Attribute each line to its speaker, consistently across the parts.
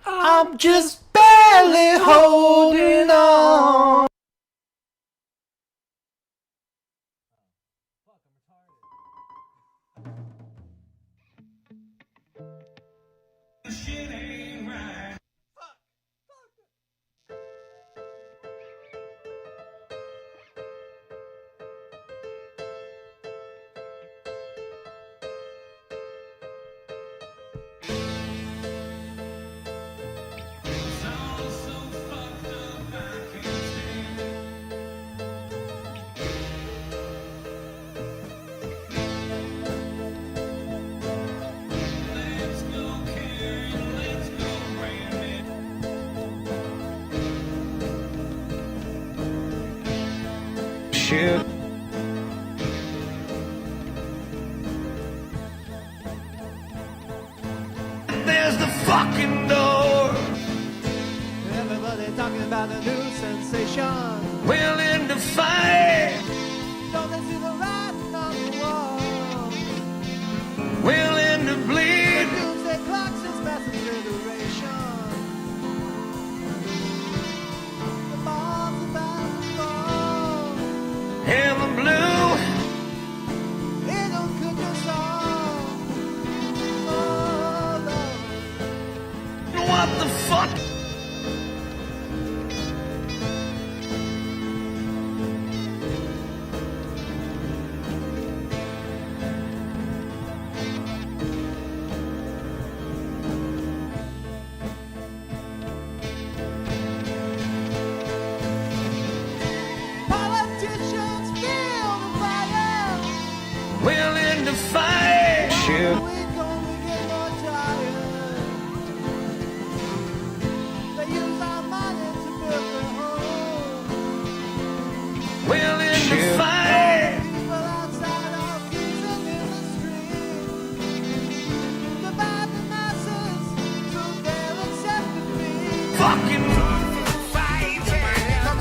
Speaker 1: I'm just barely holding on. Shit ain't right. Shit. There's the fucking door.
Speaker 2: Everybody talking about the new sensation.
Speaker 1: Willing to fight.
Speaker 2: Don't they see the writing on the wall?
Speaker 1: Willing to bleed.
Speaker 2: The doomsday clock says massive liberation. The bombs about to fall.
Speaker 1: Heaven blue.
Speaker 2: They don't cook us all. Oh, Lord.
Speaker 1: What the fuck?
Speaker 2: Politicians feel the fire.
Speaker 1: Willing to fight. Shit.
Speaker 2: We gonna get more tired. They use our money to build their home.
Speaker 1: Willing to fight.
Speaker 2: People outside are freezing in the street. Divide the masses so they'll accept defeat.
Speaker 1: Fucking fighting.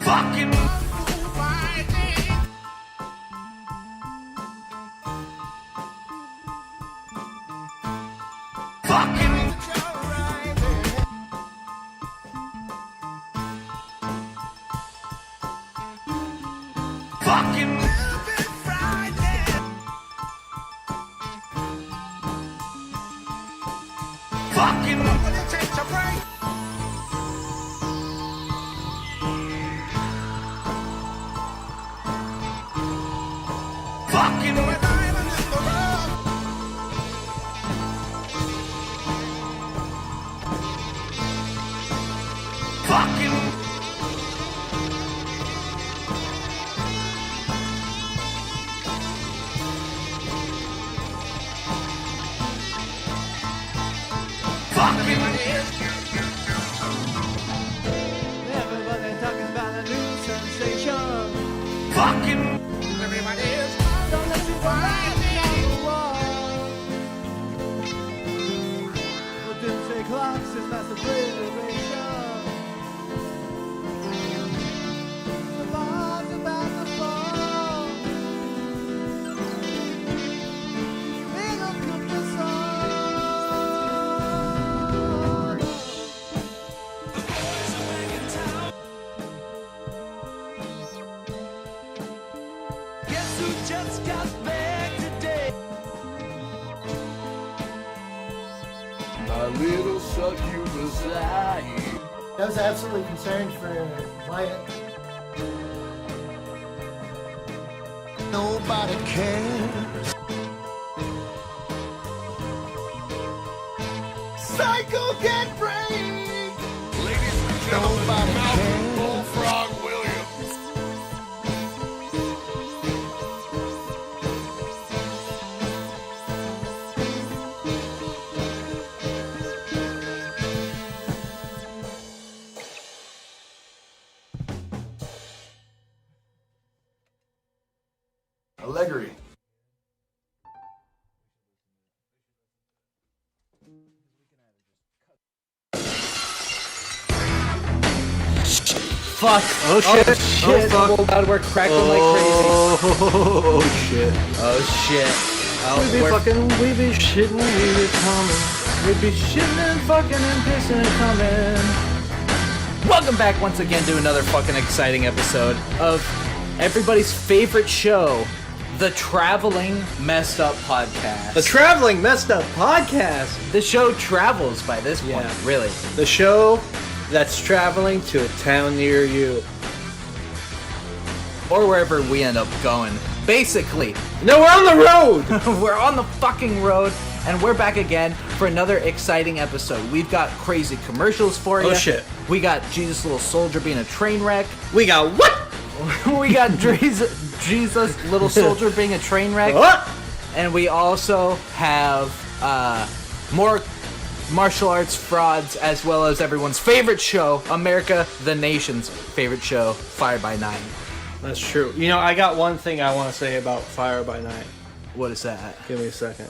Speaker 1: Fucking fighting. Fucking fucking fucking fucking fucking fucking
Speaker 2: Everybody talking about a new sensation.
Speaker 1: fucking
Speaker 2: Don't let you ride on the wall. The doomsday clock says massive liberation. The bombs about to fall. We gon' cook this all.
Speaker 1: Guess who just got back today? My little succubus lying.
Speaker 3: I was absolutely concerned for Wyatt.
Speaker 4: Nobody cares. Psycho can't break.
Speaker 1: Ladies and gentlemen,
Speaker 4: Nobody
Speaker 1: Malcolm
Speaker 4: cares.
Speaker 1: Bullfrog Williams.
Speaker 4: Allegri.
Speaker 5: Fuck. Oh shit.
Speaker 6: Oh, shit. Oh, God, we're cracking like crazy.
Speaker 5: Oh shit.
Speaker 6: Oh shit. Oh,
Speaker 5: We be shitting, we be coming. We be shitting and fucking and pissing and coming.
Speaker 6: Welcome back once again to another fucking exciting episode of everybody's favorite show, the Traveling Messed Up Podcast.
Speaker 5: The Traveling Messed Up Podcast.
Speaker 6: The show travels by this point,
Speaker 5: Yeah.
Speaker 6: really.
Speaker 5: The show that's traveling to a town near you.
Speaker 6: Or wherever we end up going. Basically,
Speaker 5: No, we're on the road!
Speaker 6: we're on the fucking road, and we're back again for another exciting episode. We've got crazy commercials for you.
Speaker 5: Oh, shit.
Speaker 6: We got Jesuslittlesoldier being a train wreck.
Speaker 5: We got what?
Speaker 6: We got Jesuslittlesoldier being a train wreck.
Speaker 5: What?
Speaker 6: And we also have more martial arts frauds, as well as everyone's favorite show, America the Nation's favorite show, Fire by Night.
Speaker 5: That's true. You know, I got one thing I want to say about Fire by Night.
Speaker 6: What is that?
Speaker 5: Give me a second.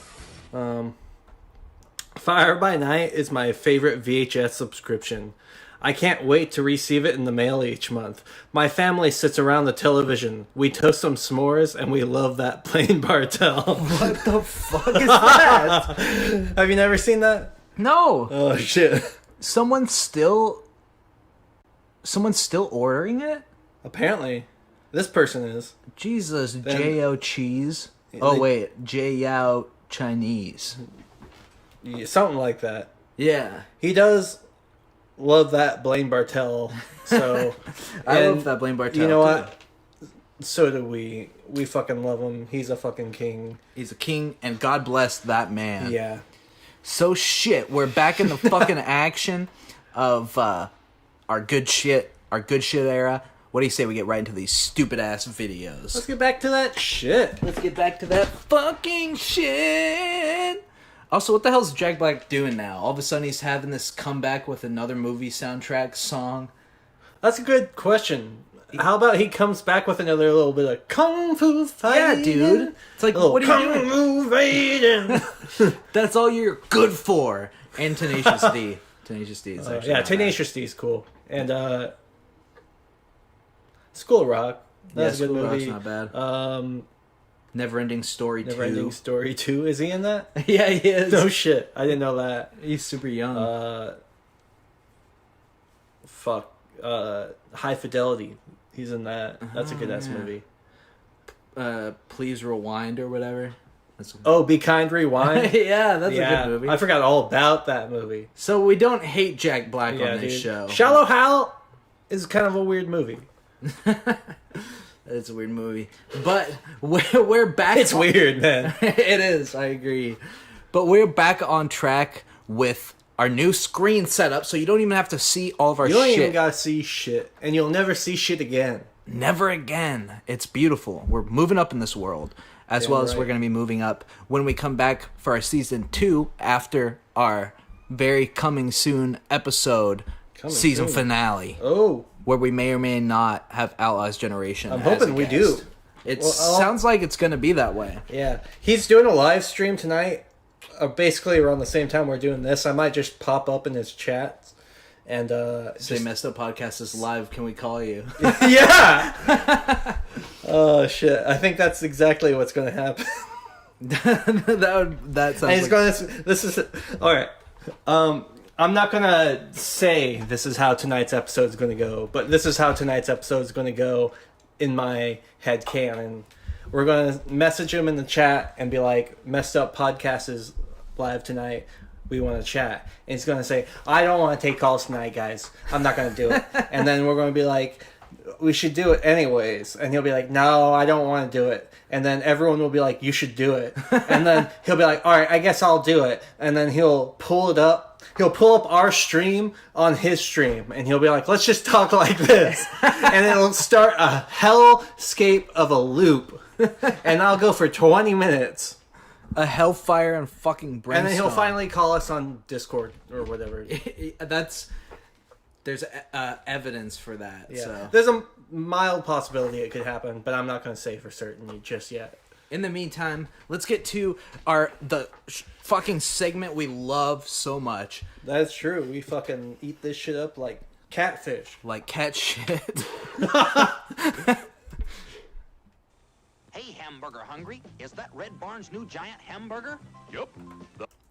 Speaker 5: Fire by Night is my favorite VHS subscription. I can't wait to receive it in the mail each month. My family sits around the television. We toast some s'mores, and we love that plain Bartel.
Speaker 6: What the fuck is that?
Speaker 5: Have you never seen that?
Speaker 6: No.
Speaker 5: Oh, shit.
Speaker 6: Someone's still ordering it?
Speaker 5: Apparently. This person is.
Speaker 6: Jesus,
Speaker 5: Then-
Speaker 6: J.O. Cheese. Oh,
Speaker 5: They-
Speaker 6: wait. J.O. Chinese.
Speaker 5: Yeah, something like that.
Speaker 6: Yeah.
Speaker 5: He does love that Blaine Bartel. So
Speaker 6: I
Speaker 5: and
Speaker 6: love that Blaine Bartel.
Speaker 5: You know
Speaker 6: too.
Speaker 5: what? So do we. We fucking love him. He's a fucking king.
Speaker 6: He's a king, and God bless that man.
Speaker 5: Yeah.
Speaker 6: So shit, we're back in the fucking action of our good shit era. What do you say we get right into these stupid ass videos?
Speaker 5: Let's get back to that shit.
Speaker 6: Let's get back to that fucking shit. Also, what the hell's Jack Black doing now? All of a sudden he's having this comeback with another movie soundtrack song.
Speaker 5: That's a good question. How about he comes back with another little bit of kung fu fighting?
Speaker 6: Yeah, dude. It's like, what are you doing?
Speaker 5: Kung fu fighting.
Speaker 6: That's all you're good for. And Tenacious D. Tenacious D is actually
Speaker 5: Yeah,
Speaker 6: not bad.
Speaker 5: Tenacious D is cool. And School of Rock. That's a good
Speaker 6: School of Rock's
Speaker 5: movie.
Speaker 6: not bad.
Speaker 5: Um,
Speaker 6: Neverending Story 2.
Speaker 5: Neverending Story 2. Is he in that?
Speaker 6: Yeah, he is.
Speaker 5: No shit. I didn't know that.
Speaker 6: He's super young.
Speaker 5: High Fidelity. He's in that. That's a good ass movie.
Speaker 6: Please Rewind or whatever.
Speaker 5: Oh, Be Kind, Rewind.
Speaker 6: Yeah, that's a
Speaker 5: Yeah,
Speaker 6: good movie.
Speaker 5: I forgot all about that movie.
Speaker 6: So we don't hate Jack Black on this
Speaker 5: dude.
Speaker 6: show.
Speaker 5: Shallow Hal is kind of a weird movie.
Speaker 6: It's a weird movie. But we're back.
Speaker 5: It's weird, man.
Speaker 6: It is, I agree. But we're back on track with our new screen setup, so you don't even have to see all of our
Speaker 5: You don't
Speaker 6: shit.
Speaker 5: even gotta see shit, and you'll never see shit again.
Speaker 6: Never again. It's beautiful. We're moving up in this world, as well as
Speaker 5: right.
Speaker 6: we're going to be moving up when we come back for our season 2 after our very coming soon episode, season
Speaker 5: soon.
Speaker 6: finale,
Speaker 5: Oh,
Speaker 6: where we may or may not have Outlaws Generation.
Speaker 5: I'm
Speaker 6: as a
Speaker 5: hoping we
Speaker 6: guest.
Speaker 5: do.
Speaker 6: It
Speaker 5: Well,
Speaker 6: sounds like it's going to be that way.
Speaker 5: yeah. He's doing a live stream tonight, basically around the same time we're doing this. I might just pop up in his chat. And
Speaker 6: Say Messed Up Podcast is live. Can we call you?
Speaker 5: yeah. Oh shit! I think that's exactly what's going to happen.
Speaker 6: that sounds
Speaker 5: And he's
Speaker 6: like...
Speaker 5: going to. This is all right. I'm not gonna say this is how tonight's episode is going to go, but this is how tonight's episode is going to go in my head canon. We're going to message him in the chat and be like, "Messed Up Podcast is live tonight. We want to chat." And he's going to say, "I don't want to take calls tonight, guys. I'm not going to do it." And then we're going to be like, "We should do it anyways." And he'll be like, "No, I don't want to do it." And then everyone will be like, "You should do it." And then he'll be like, "All right, I guess I'll do it." And then he'll pull it up. He'll pull up our stream on his stream. And he'll be like, "Let's just talk like this." And it'll start a hellscape of a loop. And I'll go for 20 minutes.
Speaker 6: A hellfire and fucking brimstone.
Speaker 5: And then he'll finally call us on Discord or whatever.
Speaker 6: There's evidence for that.
Speaker 5: Yeah.
Speaker 6: So
Speaker 5: There's a mild possibility it could happen, but I'm not going to say for certain just yet.
Speaker 6: in the meantime, let's get to the fucking segment we love so much,
Speaker 5: That's true. We fucking eat this shit up like catfish.
Speaker 6: like cat shit.
Speaker 7: Hey, hamburger hungry. Is that Red Barn's new giant hamburger?
Speaker 8: Yup.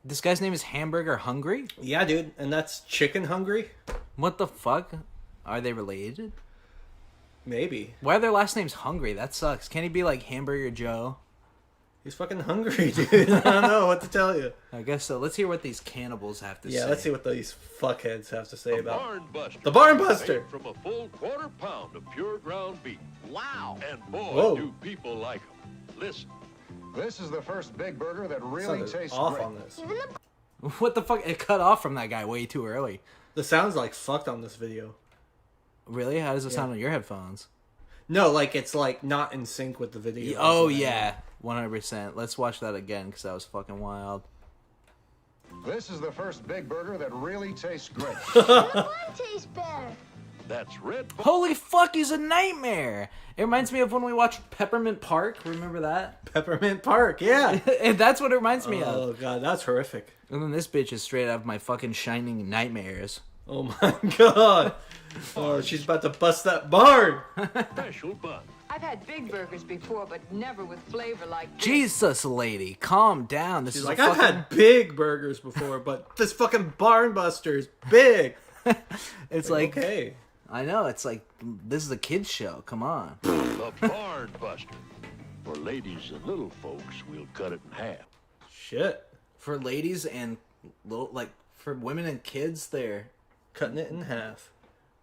Speaker 6: This guy's name is Hamburger Hungry?
Speaker 5: Yeah, dude, and that's Chicken Hungry?
Speaker 6: What the fuck? Are they related?
Speaker 5: Maybe.
Speaker 6: Why are their last names Hungry? That sucks. Can't he be like Hamburger Joe?
Speaker 5: He's fucking hungry, dude. I don't know what to tell you.
Speaker 6: I guess so. Let's hear what these cannibals have to say.
Speaker 5: Yeah, let's see what these fuckheads have to say about
Speaker 8: Barn Buster.
Speaker 5: the Barn Buster.
Speaker 8: Made from a full quarter pound of pure ground beef.
Speaker 7: Wow.
Speaker 8: And boy,
Speaker 5: Whoa.
Speaker 8: do people like them. Listen.
Speaker 9: This is the first big burger that really
Speaker 5: Sounded
Speaker 9: tastes
Speaker 5: off
Speaker 9: great.
Speaker 5: on this.
Speaker 6: What the fuck? It cut off from that guy way too early.
Speaker 5: The sound's like fucked on this video.
Speaker 6: Really? How does it sound on your headphones?
Speaker 5: No, like it's like not in sync with the video.
Speaker 6: Oh, yeah. 100%. Let's watch that again because that was fucking wild.
Speaker 9: This is the first big burger that really tastes great.
Speaker 10: Mine tastes better.
Speaker 8: That's Red Barn.
Speaker 6: Holy fuck, he's a nightmare. It reminds me of when we watched Peppermint Park. Remember that?
Speaker 5: Peppermint Park, yeah.
Speaker 6: And that's what it reminds me of.
Speaker 5: Oh god, that's horrific.
Speaker 6: And then this bitch is straight out of my fucking shining nightmares.
Speaker 5: Oh my god. Oh, she's about to bust that barn.
Speaker 8: Special bun.
Speaker 11: I've had big burgers before, but never with flavor like this.
Speaker 6: Jesus, lady, calm down. This
Speaker 5: She's
Speaker 6: is
Speaker 5: like,
Speaker 6: a
Speaker 5: I've
Speaker 6: fucking...
Speaker 5: had big burgers before, but this fucking Barn Buster is big.
Speaker 6: It's like,
Speaker 5: okay.
Speaker 6: I know, it's like, this is a kid's show. Come on.
Speaker 8: The Barn Buster. For ladies and little folks, we'll cut it in half.
Speaker 5: Shit.
Speaker 6: For ladies and little, like, for women and kids, they're...
Speaker 5: Cutting it in half.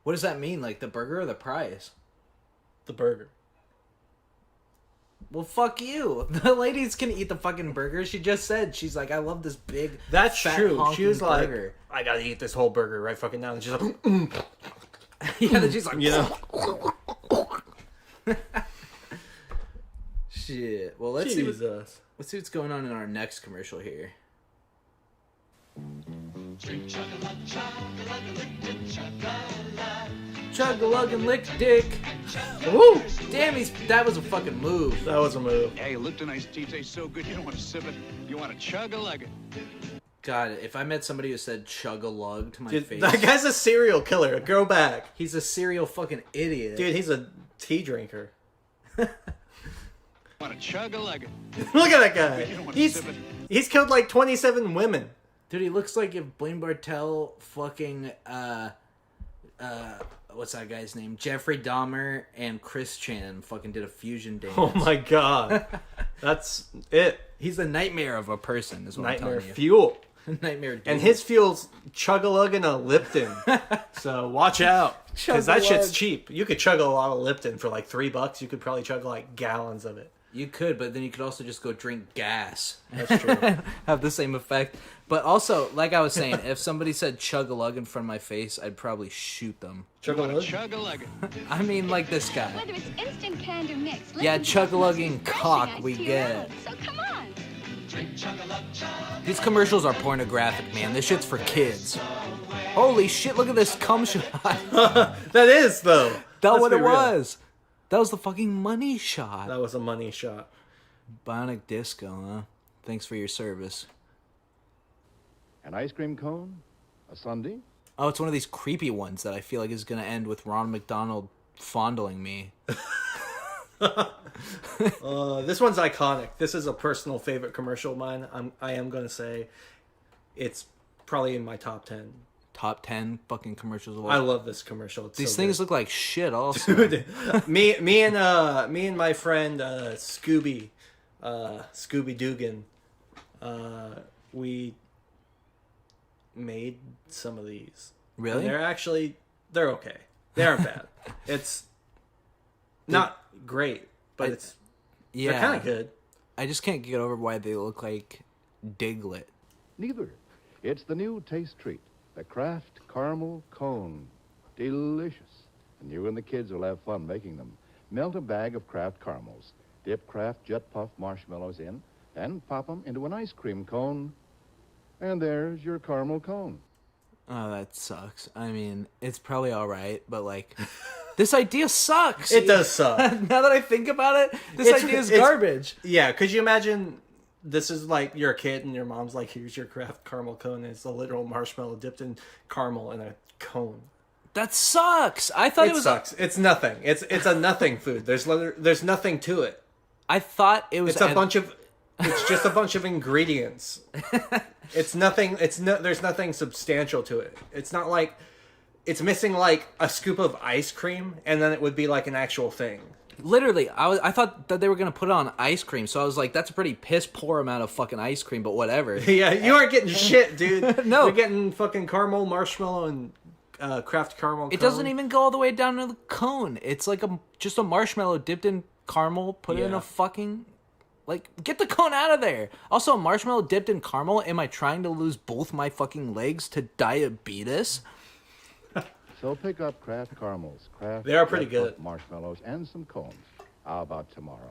Speaker 6: What does that mean? Like, the burger or the price?
Speaker 5: The burger.
Speaker 6: Well, fuck you. The ladies can eat the fucking burger. She just said, she's like, I love this big,
Speaker 5: That's
Speaker 6: fat,
Speaker 5: true. She
Speaker 6: honking
Speaker 5: was like,
Speaker 6: burger.
Speaker 5: I gotta eat this whole burger right fucking now. And she's like,
Speaker 6: Yeah, then she's like,
Speaker 5: you know.
Speaker 6: shit. Well, let's see
Speaker 5: Jesus.
Speaker 6: what's going on in our next commercial here. Chug-a-lug and lick dick. Woo! Damn, that was a fucking move.
Speaker 5: That was a move.
Speaker 9: Hey, Lipton iced tea tastes so good you don't want to sip it. You want to chug-a-lug it.
Speaker 6: God, if I met somebody who said chug-a-lug to my
Speaker 5: Dude,
Speaker 6: face,
Speaker 5: that guy's a serial killer. Go back.
Speaker 6: he's a serial fucking idiot.
Speaker 5: Dude, he's a tea drinker.
Speaker 9: Want to chug-a-lug it.
Speaker 5: Look at that guy.
Speaker 9: You don't want to sip it.
Speaker 5: He's killed like 27 women.
Speaker 6: Dude, he looks like if Blaine Bartell fucking, what's that guy's name? Jeffrey Dahmer and Chris Chan fucking did a fusion dance.
Speaker 5: Oh my god. That's it.
Speaker 6: He's the nightmare of a person, is what
Speaker 5: Nightmare
Speaker 6: I'm telling
Speaker 5: fuel.
Speaker 6: you. Nightmare dude.
Speaker 5: And his fuel's chug-a-lugging a Lipton. So watch out. Because that shit's
Speaker 6: Chug-a-lug.
Speaker 5: cheap. You could chug a lot of Lipton for like $3. You could probably chug like gallons of it.
Speaker 6: You could, but then you could also just go drink gas.
Speaker 5: That's true.
Speaker 6: Have the same effect. But also, like I was saying, if somebody said chug-a-lug in front of my face, I'd probably shoot them.
Speaker 5: Chug-a-lug?
Speaker 9: Chug-a-lug it.
Speaker 6: I mean, like this guy.
Speaker 10: Whether it's instant canned or mixed.
Speaker 6: Yeah,
Speaker 10: Lipton's
Speaker 6: chug-a-lugging
Speaker 10: refreshing
Speaker 6: cock,
Speaker 10: ice
Speaker 6: we
Speaker 10: to your
Speaker 6: get it.
Speaker 10: own. So come on.
Speaker 6: These commercials are pornographic, man. This shit's for kids. Holy shit, look at this cum shot.
Speaker 5: That is, though.
Speaker 6: That's
Speaker 5: Let's
Speaker 6: what
Speaker 5: be
Speaker 6: it
Speaker 5: real.
Speaker 6: was. That was the fucking money shot.
Speaker 5: That was a money shot.
Speaker 6: Bionic Disco, huh? Thanks for your service.
Speaker 9: An ice cream cone? A sundae?
Speaker 6: Oh, it's one of these creepy ones that I feel like is gonna end with Ron McDonald fondling me.
Speaker 5: This one's iconic. This is a personal favorite commercial of mine. I am going to say it's probably in my top 10.
Speaker 6: Top 10 fucking commercials of all.
Speaker 5: I love this commercial. It's
Speaker 6: These
Speaker 5: so
Speaker 6: things
Speaker 5: good.
Speaker 6: look like shit also.
Speaker 5: Dude, me and my friend Scooby Dugan, we made some of these.
Speaker 6: Really?
Speaker 5: And they're okay. They aren't bad. It's not great, but they're kind of good.
Speaker 6: I just can't get over why they look like Diglett.
Speaker 9: Neither. It's the new taste treat. The Kraft Caramel Cone. Delicious. And you and the kids will have fun making them. Melt a bag of Kraft caramels. Dip Kraft Jet Puff marshmallows in. And pop them into an ice cream cone. And there's your caramel cone.
Speaker 6: Oh, that sucks. I mean, it's probably alright, but like, this idea sucks.
Speaker 5: It does suck.
Speaker 6: Now that I think about it, this idea is garbage.
Speaker 5: Yeah, could you imagine this is like you're a kid and your mom's like, here's your Kraft caramel cone, and it's a literal marshmallow dipped in caramel in a cone.
Speaker 6: That sucks. I thought it was.
Speaker 5: Sucks. It's nothing. It's a nothing food. There's nothing to it.
Speaker 6: I thought it was.
Speaker 5: It's just a bunch of ingredients. It's nothing. There's nothing substantial to it. It's not like it's missing like a scoop of ice cream, and then it would be like an actual thing.
Speaker 6: Literally, I thought that they were gonna put it on ice cream, so I was like, that's a pretty piss poor amount of fucking ice cream, but whatever.
Speaker 5: Yeah, you aren't getting shit, dude.
Speaker 6: No,
Speaker 5: you're getting fucking caramel, marshmallow, and craft caramel.
Speaker 6: It doesn't even go all the way down to the cone. It's like just a marshmallow dipped in caramel, put it in a fucking. Like, get the cone out of there. Also, marshmallow dipped in caramel. Am I trying to lose both my fucking legs to diabetes?
Speaker 9: So pick up Kraft caramels, Kraft.
Speaker 5: They are pretty good.
Speaker 9: Marshmallows and some cones. How about tomorrow?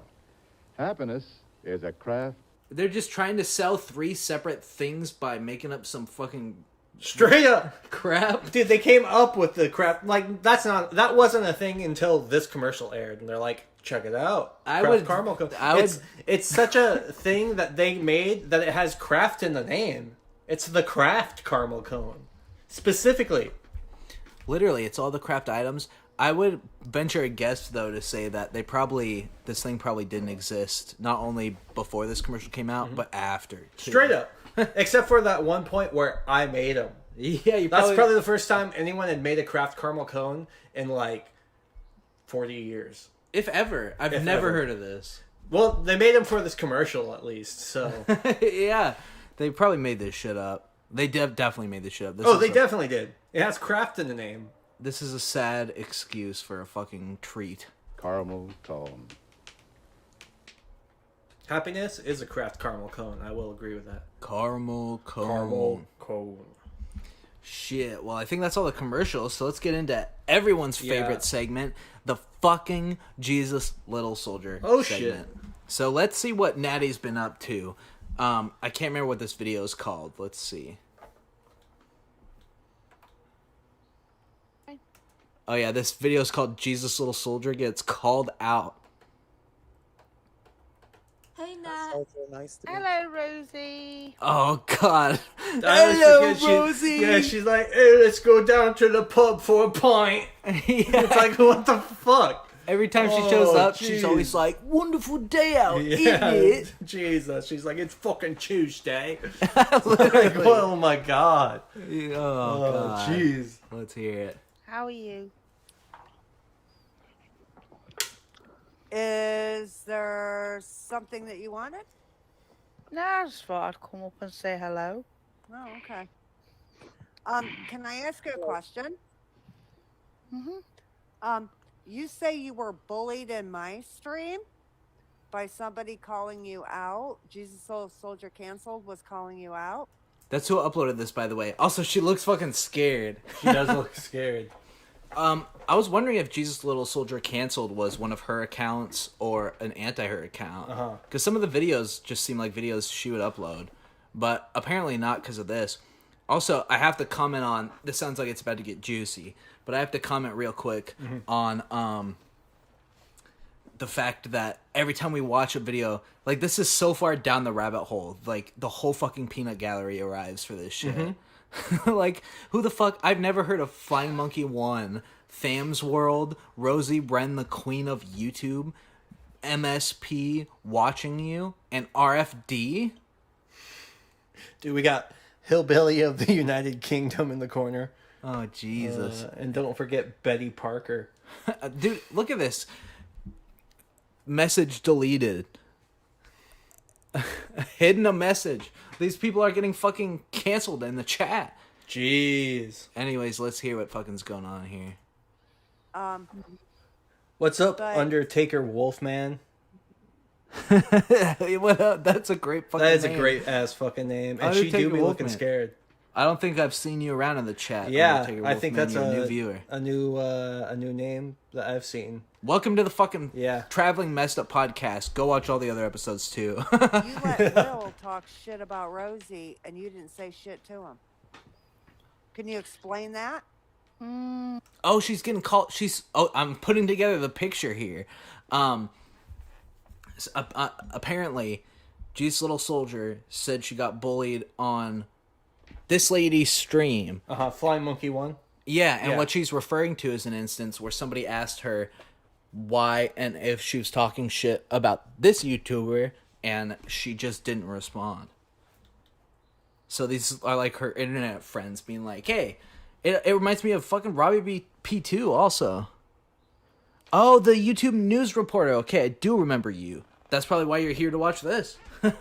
Speaker 9: Happiness is a Kraft.
Speaker 6: They're just trying to sell 3 separate things by making up some fucking
Speaker 5: straight up
Speaker 6: crap.
Speaker 5: Dude, they came up with the crap. Like, that wasn't a thing until this commercial aired, and they're like, check it out. Caramel cone. It's such a thing that they made that it has Kraft in the name. It's the Kraft caramel cone. Specifically.
Speaker 6: Literally, it's all the Kraft items. I would venture a guess, though, to say that this thing probably didn't exist, not only before this commercial came out, but after. Too.
Speaker 5: Straight up. Except for that one point where I made them.
Speaker 6: Yeah,
Speaker 5: that's probably the first time anyone had made a Kraft caramel cone in like 40 years.
Speaker 6: If ever. I've never heard of this.
Speaker 5: Well, they made them for this commercial, at least, so.
Speaker 6: Yeah, they probably made this shit up. They definitely made this shit up.
Speaker 5: They definitely did. It has Kraft in the name.
Speaker 6: This is a sad excuse for a fucking treat.
Speaker 9: Caramel cone.
Speaker 5: Happiness is a Kraft caramel cone. I will agree with that.
Speaker 6: Caramel cone.
Speaker 5: Caramel cone.
Speaker 6: Shit. Well, I think that's all the commercials. So let's get into everyone's favorite segment, the fucking Jesus Little Soldier segment. Shit. So let's see what Natty's been up to. I can't remember what this video is called. Let's see. Oh yeah, this video is called Jesus Little Soldier Gets Called Out.
Speaker 10: Hey, Nat.
Speaker 12: Hello, Rosie.
Speaker 6: Oh, God.
Speaker 5: Hello, Rosie. She's like, hey, let's go down to the pub for a pint. It's like, what the fuck?
Speaker 6: Every time she shows up, she's always like, wonderful day out, isn't it?
Speaker 5: Jesus. She's like, it's fucking Tuesday. Like, oh, my God.
Speaker 6: Oh, God.
Speaker 5: Jeez.
Speaker 6: Let's hear it.
Speaker 12: How are you?
Speaker 13: Is there something that you wanted?
Speaker 12: No, I just thought I'd come up and say hello.
Speaker 13: Oh, okay. Can I ask you a question? You say you were bullied in my stream by somebody calling you out. Jesus Soldier Canceled was calling you out.
Speaker 6: That's who uploaded this, by the way. Also, she looks fucking scared.
Speaker 5: She does look scared.
Speaker 6: I was wondering if Jesus Little Soldier Canceled was one of her accounts or an anti-her account. Because some of the videos just seem like videos she would upload. But apparently not because of this. Also, I have to comment on... This sounds like it's about to get juicy. But I have to comment real quick on the fact that every time we watch a video... Like, this is so far down the rabbit hole. Like, the whole fucking peanut gallery arrives for this shit. Like, who the fuck? I've never heard of Flying Monkey 1, Tham's World, Rosie Bren, the Queen of YouTube, MSP Watching You, and RFD.
Speaker 5: Dude, we got Hillbilly of the United Kingdom in the corner.
Speaker 6: Oh, Jesus.
Speaker 5: And don't forget Betty Parker.
Speaker 6: Dude, look at this. Message deleted. Hidden a message. These people are getting fucking canceled in the chat.
Speaker 5: Jeez.
Speaker 6: Anyways, let's hear what fucking's going on here.
Speaker 5: What's up, Undertaker Wolfman?
Speaker 6: What up? That's a great fucking name.
Speaker 5: That is a great ass fucking name. And
Speaker 6: Undertaker
Speaker 5: she do be
Speaker 6: Wolfman.
Speaker 5: looking scared.
Speaker 6: I don't think I've seen you around in the chat.
Speaker 5: Yeah,
Speaker 6: Undertaker
Speaker 5: I think
Speaker 6: Wolfman,
Speaker 5: that's
Speaker 6: you're a new viewer.
Speaker 5: A new name that I've seen.
Speaker 6: Welcome to the fucking Traveling Messed Up podcast. Go watch all the other episodes too.
Speaker 13: You let Will talk shit about Rosie, and you didn't say shit to him. Can you explain that?
Speaker 6: Oh, she's getting called. I'm putting together the picture here. Apparently, Jesus Little Soldier said she got bullied on this lady's stream.
Speaker 5: Flying Monkey 1.
Speaker 6: Yeah, and what she's referring to is an instance where somebody asked her, why and if she was talking shit about this YouTuber and she just didn't respond. So these are like her internet friends being like, hey, it reminds me of fucking Robbie P2 also. Oh, the YouTube news reporter. Okay, I do remember you. That's probably why you're here to watch this.
Speaker 12: I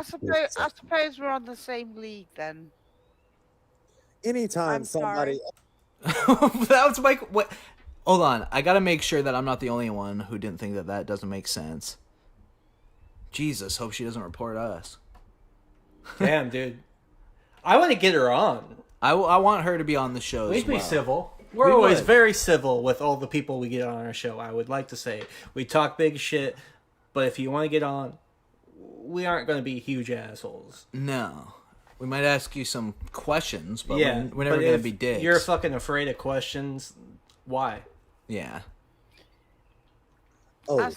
Speaker 12: suppose we're on the same league then.
Speaker 14: Anytime
Speaker 12: I'm
Speaker 14: somebody.
Speaker 6: That was my. What? Hold on. I gotta make sure that I'm not the only one who didn't think that doesn't make sense. Jesus, hope she doesn't report us.
Speaker 5: Damn, dude. I want to get her on.
Speaker 6: I want her to be on the show
Speaker 5: We'd
Speaker 6: as well.
Speaker 5: be civil. We're always very civil with all the people we get on our show. I would like to say we talk big shit, but if you want to get on, we aren't going to be huge assholes.
Speaker 6: No. We might ask you some questions, but
Speaker 5: yeah,
Speaker 6: we're never going to be dicks.
Speaker 5: You're fucking afraid of questions. Why?
Speaker 6: Yeah.
Speaker 14: Oh,
Speaker 6: I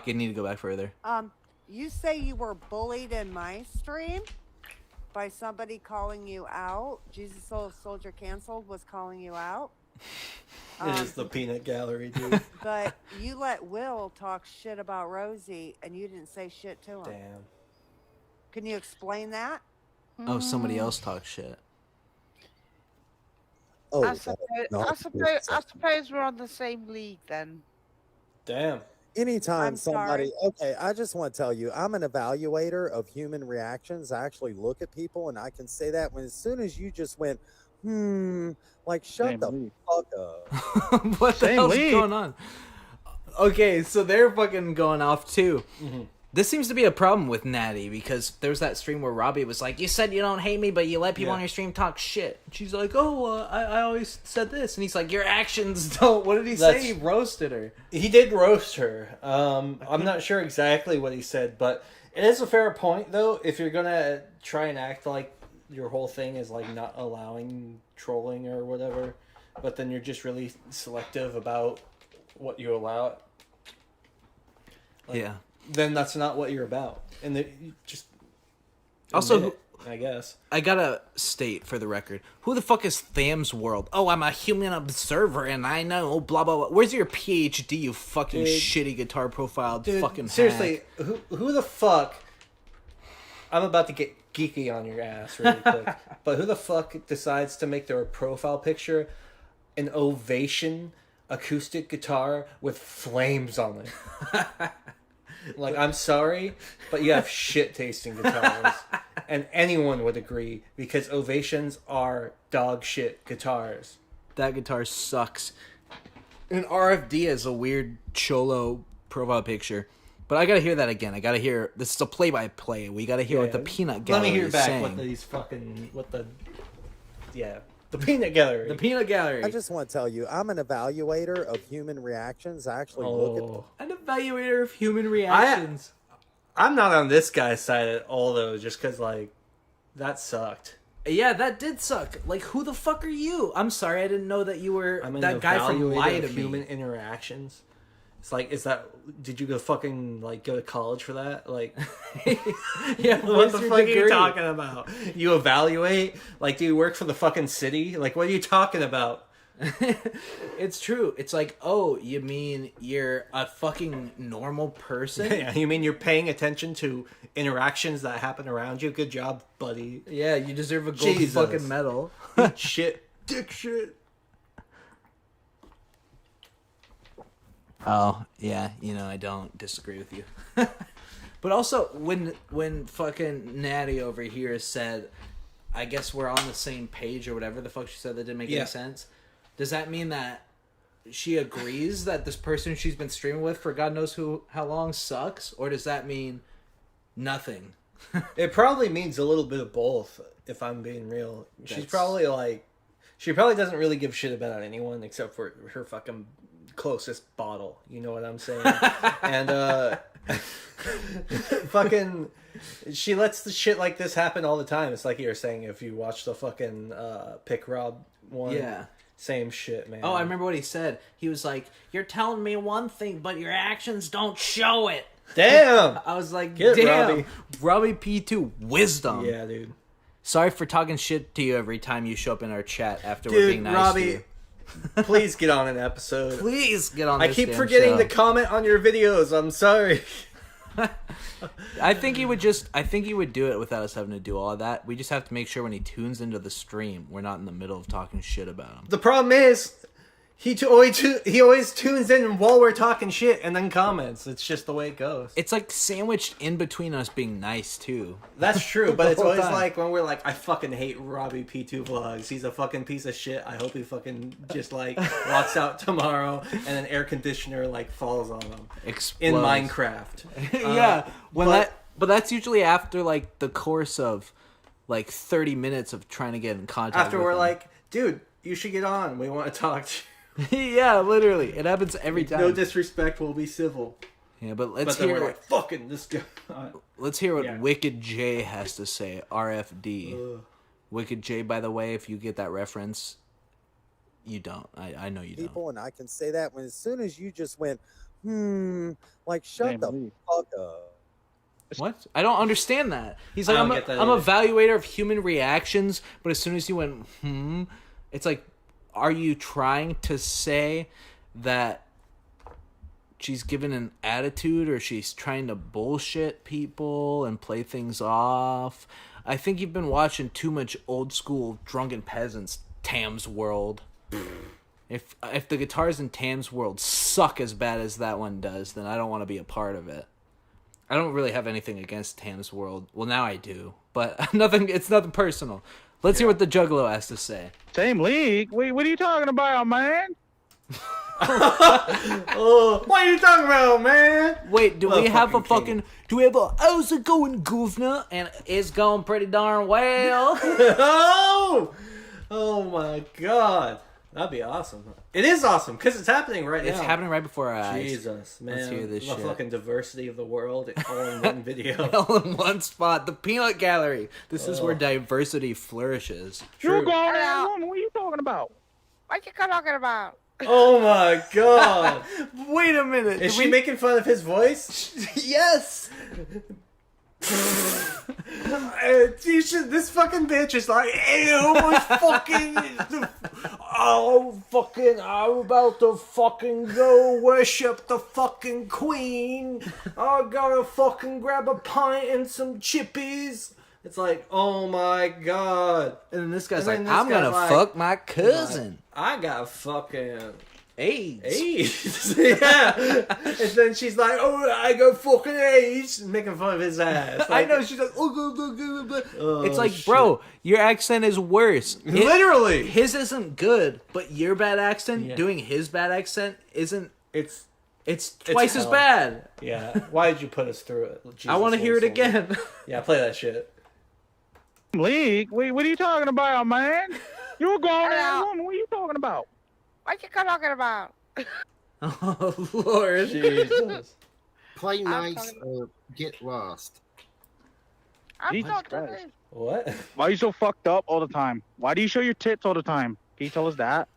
Speaker 6: need to go back further.
Speaker 13: You say you were bullied in my stream by somebody calling you out. Jesuslittlesoldier canceled was calling you out.
Speaker 5: It is the peanut gallery, dude.
Speaker 13: But you let Will talk shit about Rosie, and you didn't say shit to him.
Speaker 5: Damn.
Speaker 13: Can you explain that?
Speaker 6: Oh, somebody else talks shit.
Speaker 14: Oh,
Speaker 12: I suppose we're on the same league then.
Speaker 5: Damn.
Speaker 14: Anytime
Speaker 13: I'm
Speaker 14: somebody,
Speaker 13: sorry.
Speaker 14: okay, I just want to tell you, I'm an evaluator of human reactions. I actually look at people, and I can say that when as soon as you just went, like shut the fuck up.
Speaker 6: What the hell's going on? Okay, so they're fucking going off too.
Speaker 5: Mm-hmm.
Speaker 6: This seems to be a problem with Natty because there was that stream where Robbie was like, you said you don't hate me, but you let people on your stream talk shit. She's like, I always said this. And he's like, your actions don't. What did he say? He roasted her.
Speaker 5: He did roast her. I'm not sure exactly what he said, but it is a fair point, though. If you're going to try and act like your whole thing is like not allowing trolling or whatever, but then you're just really selective about what you allow.
Speaker 6: Yeah.
Speaker 5: Then that's not what you're about. And you just
Speaker 6: also,
Speaker 5: it, I guess.
Speaker 6: I gotta state for the record, who the fuck is Tham's World? Oh, I'm a human observer and I know, blah, blah, blah. Where's your PhD, you fucking shitty guitar profiled fucking
Speaker 5: seriously,
Speaker 6: hack?
Speaker 5: who the fuck... I'm about to get geeky on your ass really quick. But who the fuck decides to make their profile picture an Ovation acoustic guitar with flames on it? Like, I'm sorry, but you have shit tasting guitars. And anyone would agree, because Ovations are dog shit guitars.
Speaker 6: That guitar sucks. And RFD is a weird cholo profile picture. But I gotta hear that again. I gotta hear... This is a play-by-play. We gotta hear what the peanut gallery
Speaker 5: Let me hear back
Speaker 6: saying.
Speaker 5: what these fucking... The peanut gallery.
Speaker 6: The peanut gallery.
Speaker 14: I just want to tell you, I'm an evaluator of human reactions. I actually look
Speaker 6: at... An evaluator of human reactions.
Speaker 5: I'm not on this guy's side at all, though, just because, like, that sucked.
Speaker 6: Yeah, that did suck. Like, who the fuck are you? I'm sorry, I didn't know that you were that guy from Lie to Me.
Speaker 5: Human interactions. It's like, did you go fucking, like, go to college for that? Like,
Speaker 6: yeah,
Speaker 5: what the fuck are you talking about? You evaluate? Like, do you work for the fucking city? Like, what are you talking about?
Speaker 6: It's true. It's like, oh, you mean you're a fucking normal person?
Speaker 5: Yeah, you mean you're paying attention to interactions that happen around you? Good job, buddy.
Speaker 6: Yeah, you deserve a gold fucking medal.
Speaker 5: Eat shit. Dick shit.
Speaker 6: Oh, yeah, I don't disagree with you. But also, when fucking Natty over here said, I guess we're on the same page or whatever the fuck she said that didn't make any sense, does that mean that she agrees that this person she's been streaming with for God knows how long sucks? Or does that mean nothing?
Speaker 5: It probably means a little bit of both, if I'm being real. She's probably like... She probably doesn't really give a shit about anyone except for her fucking... closest bottle, you know what I'm saying? And fucking she lets the shit like this happen all the time. It's like you were saying, if you watch the fucking Pick Rob one, same shit, man.
Speaker 6: Oh, I remember what he said. He was like, you're telling me one thing but your actions don't show it.
Speaker 5: Damn.
Speaker 6: I was like,
Speaker 5: Get it,
Speaker 6: damn. Robbie P2, wisdom.
Speaker 5: Yeah, dude.
Speaker 6: Sorry for talking shit to you every time you show up in our chat after we're
Speaker 5: Dude,
Speaker 6: being nice
Speaker 5: Robbie,
Speaker 6: to you.
Speaker 5: please get on an episode.
Speaker 6: Please get on
Speaker 5: I
Speaker 6: this
Speaker 5: keep
Speaker 6: damn
Speaker 5: forgetting
Speaker 6: show.
Speaker 5: to comment on your videos. I'm sorry.
Speaker 6: I think he would do it without us having to do all of that. We just have to make sure when he tunes into the stream, we're not in the middle of talking shit about him.
Speaker 5: The problem is, he always tunes in while we're talking shit and then comments. It's just the way it goes.
Speaker 6: It's like sandwiched in between us being nice too.
Speaker 5: That's true, but it's
Speaker 6: whole
Speaker 5: always
Speaker 6: time.
Speaker 5: like when we're like, I fucking hate Robbie P2 vlogs. He's a fucking piece of shit. I hope he fucking just like walks out tomorrow and an air conditioner like falls on him.
Speaker 6: Explodes.
Speaker 5: In Minecraft.
Speaker 6: Yeah, but that's usually after like the course of like 30 minutes of trying to get in contact.
Speaker 5: After
Speaker 6: with
Speaker 5: we're
Speaker 6: him.
Speaker 5: like, dude, you should get on. We want to talk to you.
Speaker 6: Yeah, literally, it happens every time.
Speaker 5: No disrespect, we'll be civil.
Speaker 6: Yeah, but let's
Speaker 5: then
Speaker 6: hear.
Speaker 5: we're like, fucking this guy.
Speaker 6: Let's hear what
Speaker 5: Yeah.
Speaker 6: Wicked J has to say. RFD.
Speaker 5: Ugh.
Speaker 6: Wicked J, by the way, if you get that reference, you don't. I know you don't.
Speaker 14: People, and I can say that when as soon as you just went, like shut the fuck up.
Speaker 6: What? I don't understand that. He's
Speaker 5: I
Speaker 6: like,
Speaker 5: don't
Speaker 6: I'm
Speaker 5: get that
Speaker 6: an
Speaker 5: either.
Speaker 6: evaluator of human reactions, but as soon as you went, it's like, are you trying to say that she's given an attitude or she's trying to bullshit people and play things off? I think you've been watching too much old school Drunken Peasants, Tam's World. If the guitars in Tam's World suck as bad as that one does, then I don't want to be a part of it. I don't really have anything against Tam's World. Well, now I do, but nothing. It's nothing personal. Let's hear what the Juggalo has to say.
Speaker 15: Same league? Wait, what are you talking about, man?
Speaker 5: Oh, what are you talking about, man?
Speaker 6: Wait, do we have a
Speaker 5: Motherfucking
Speaker 6: fucking... Do we have a... How's it going, governor? And it's going pretty darn well.
Speaker 5: Oh my god. That'd be awesome. It is awesome, because it's happening right now.
Speaker 6: It's happening right before our eyes.
Speaker 5: Jesus, man.
Speaker 6: Let's hear this
Speaker 5: the
Speaker 6: shit.
Speaker 5: fucking diversity of the world all in one video.
Speaker 6: All in one spot. The Peanut Gallery. This is where diversity flourishes.
Speaker 15: You're going on. What are you talking about?
Speaker 12: What you talking about?
Speaker 5: Oh my god.
Speaker 6: Wait a minute.
Speaker 5: Is she making fun of his voice?
Speaker 6: Yes.
Speaker 5: This fucking bitch is like, ew, my fucking, I'm about to fucking go worship the fucking queen. I gotta fucking grab a pint and some chippies. It's like, oh my god.
Speaker 6: And then this guy's
Speaker 5: And
Speaker 6: like,
Speaker 5: then this
Speaker 6: I'm gonna
Speaker 5: guy's like-
Speaker 6: fuck my cousin.
Speaker 5: I got fucking
Speaker 6: AIDS.
Speaker 5: Yeah. And then she's like, oh, I go fucking AIDS. Making fun of his ass.
Speaker 6: I
Speaker 5: Like,
Speaker 6: know, she's like,
Speaker 5: oh,
Speaker 6: it's like,
Speaker 5: shit.
Speaker 6: bro, your accent is worse.
Speaker 5: Literally.
Speaker 6: His isn't good, but your bad accent,
Speaker 5: Yeah.
Speaker 6: doing his bad accent, isn't...
Speaker 5: It's
Speaker 6: twice as
Speaker 5: hell.
Speaker 6: bad.
Speaker 5: Yeah. Why did you put us through it? Jesus,
Speaker 6: I want to hear it
Speaker 5: Lord Soldier.
Speaker 6: again.
Speaker 5: Yeah, play that shit.
Speaker 15: League? Wait, what are you talking about, man? You're going on. What are you talking about?
Speaker 12: What you talking about?
Speaker 6: Oh, Lord.
Speaker 5: Jesus.
Speaker 16: Play nice or get lost.
Speaker 12: I'm
Speaker 15: Jesus
Speaker 12: talking
Speaker 15: Christ.
Speaker 12: to
Speaker 5: What?
Speaker 15: Why are you so fucked up all the time? Why do you show your tits all the time? Can you tell us that?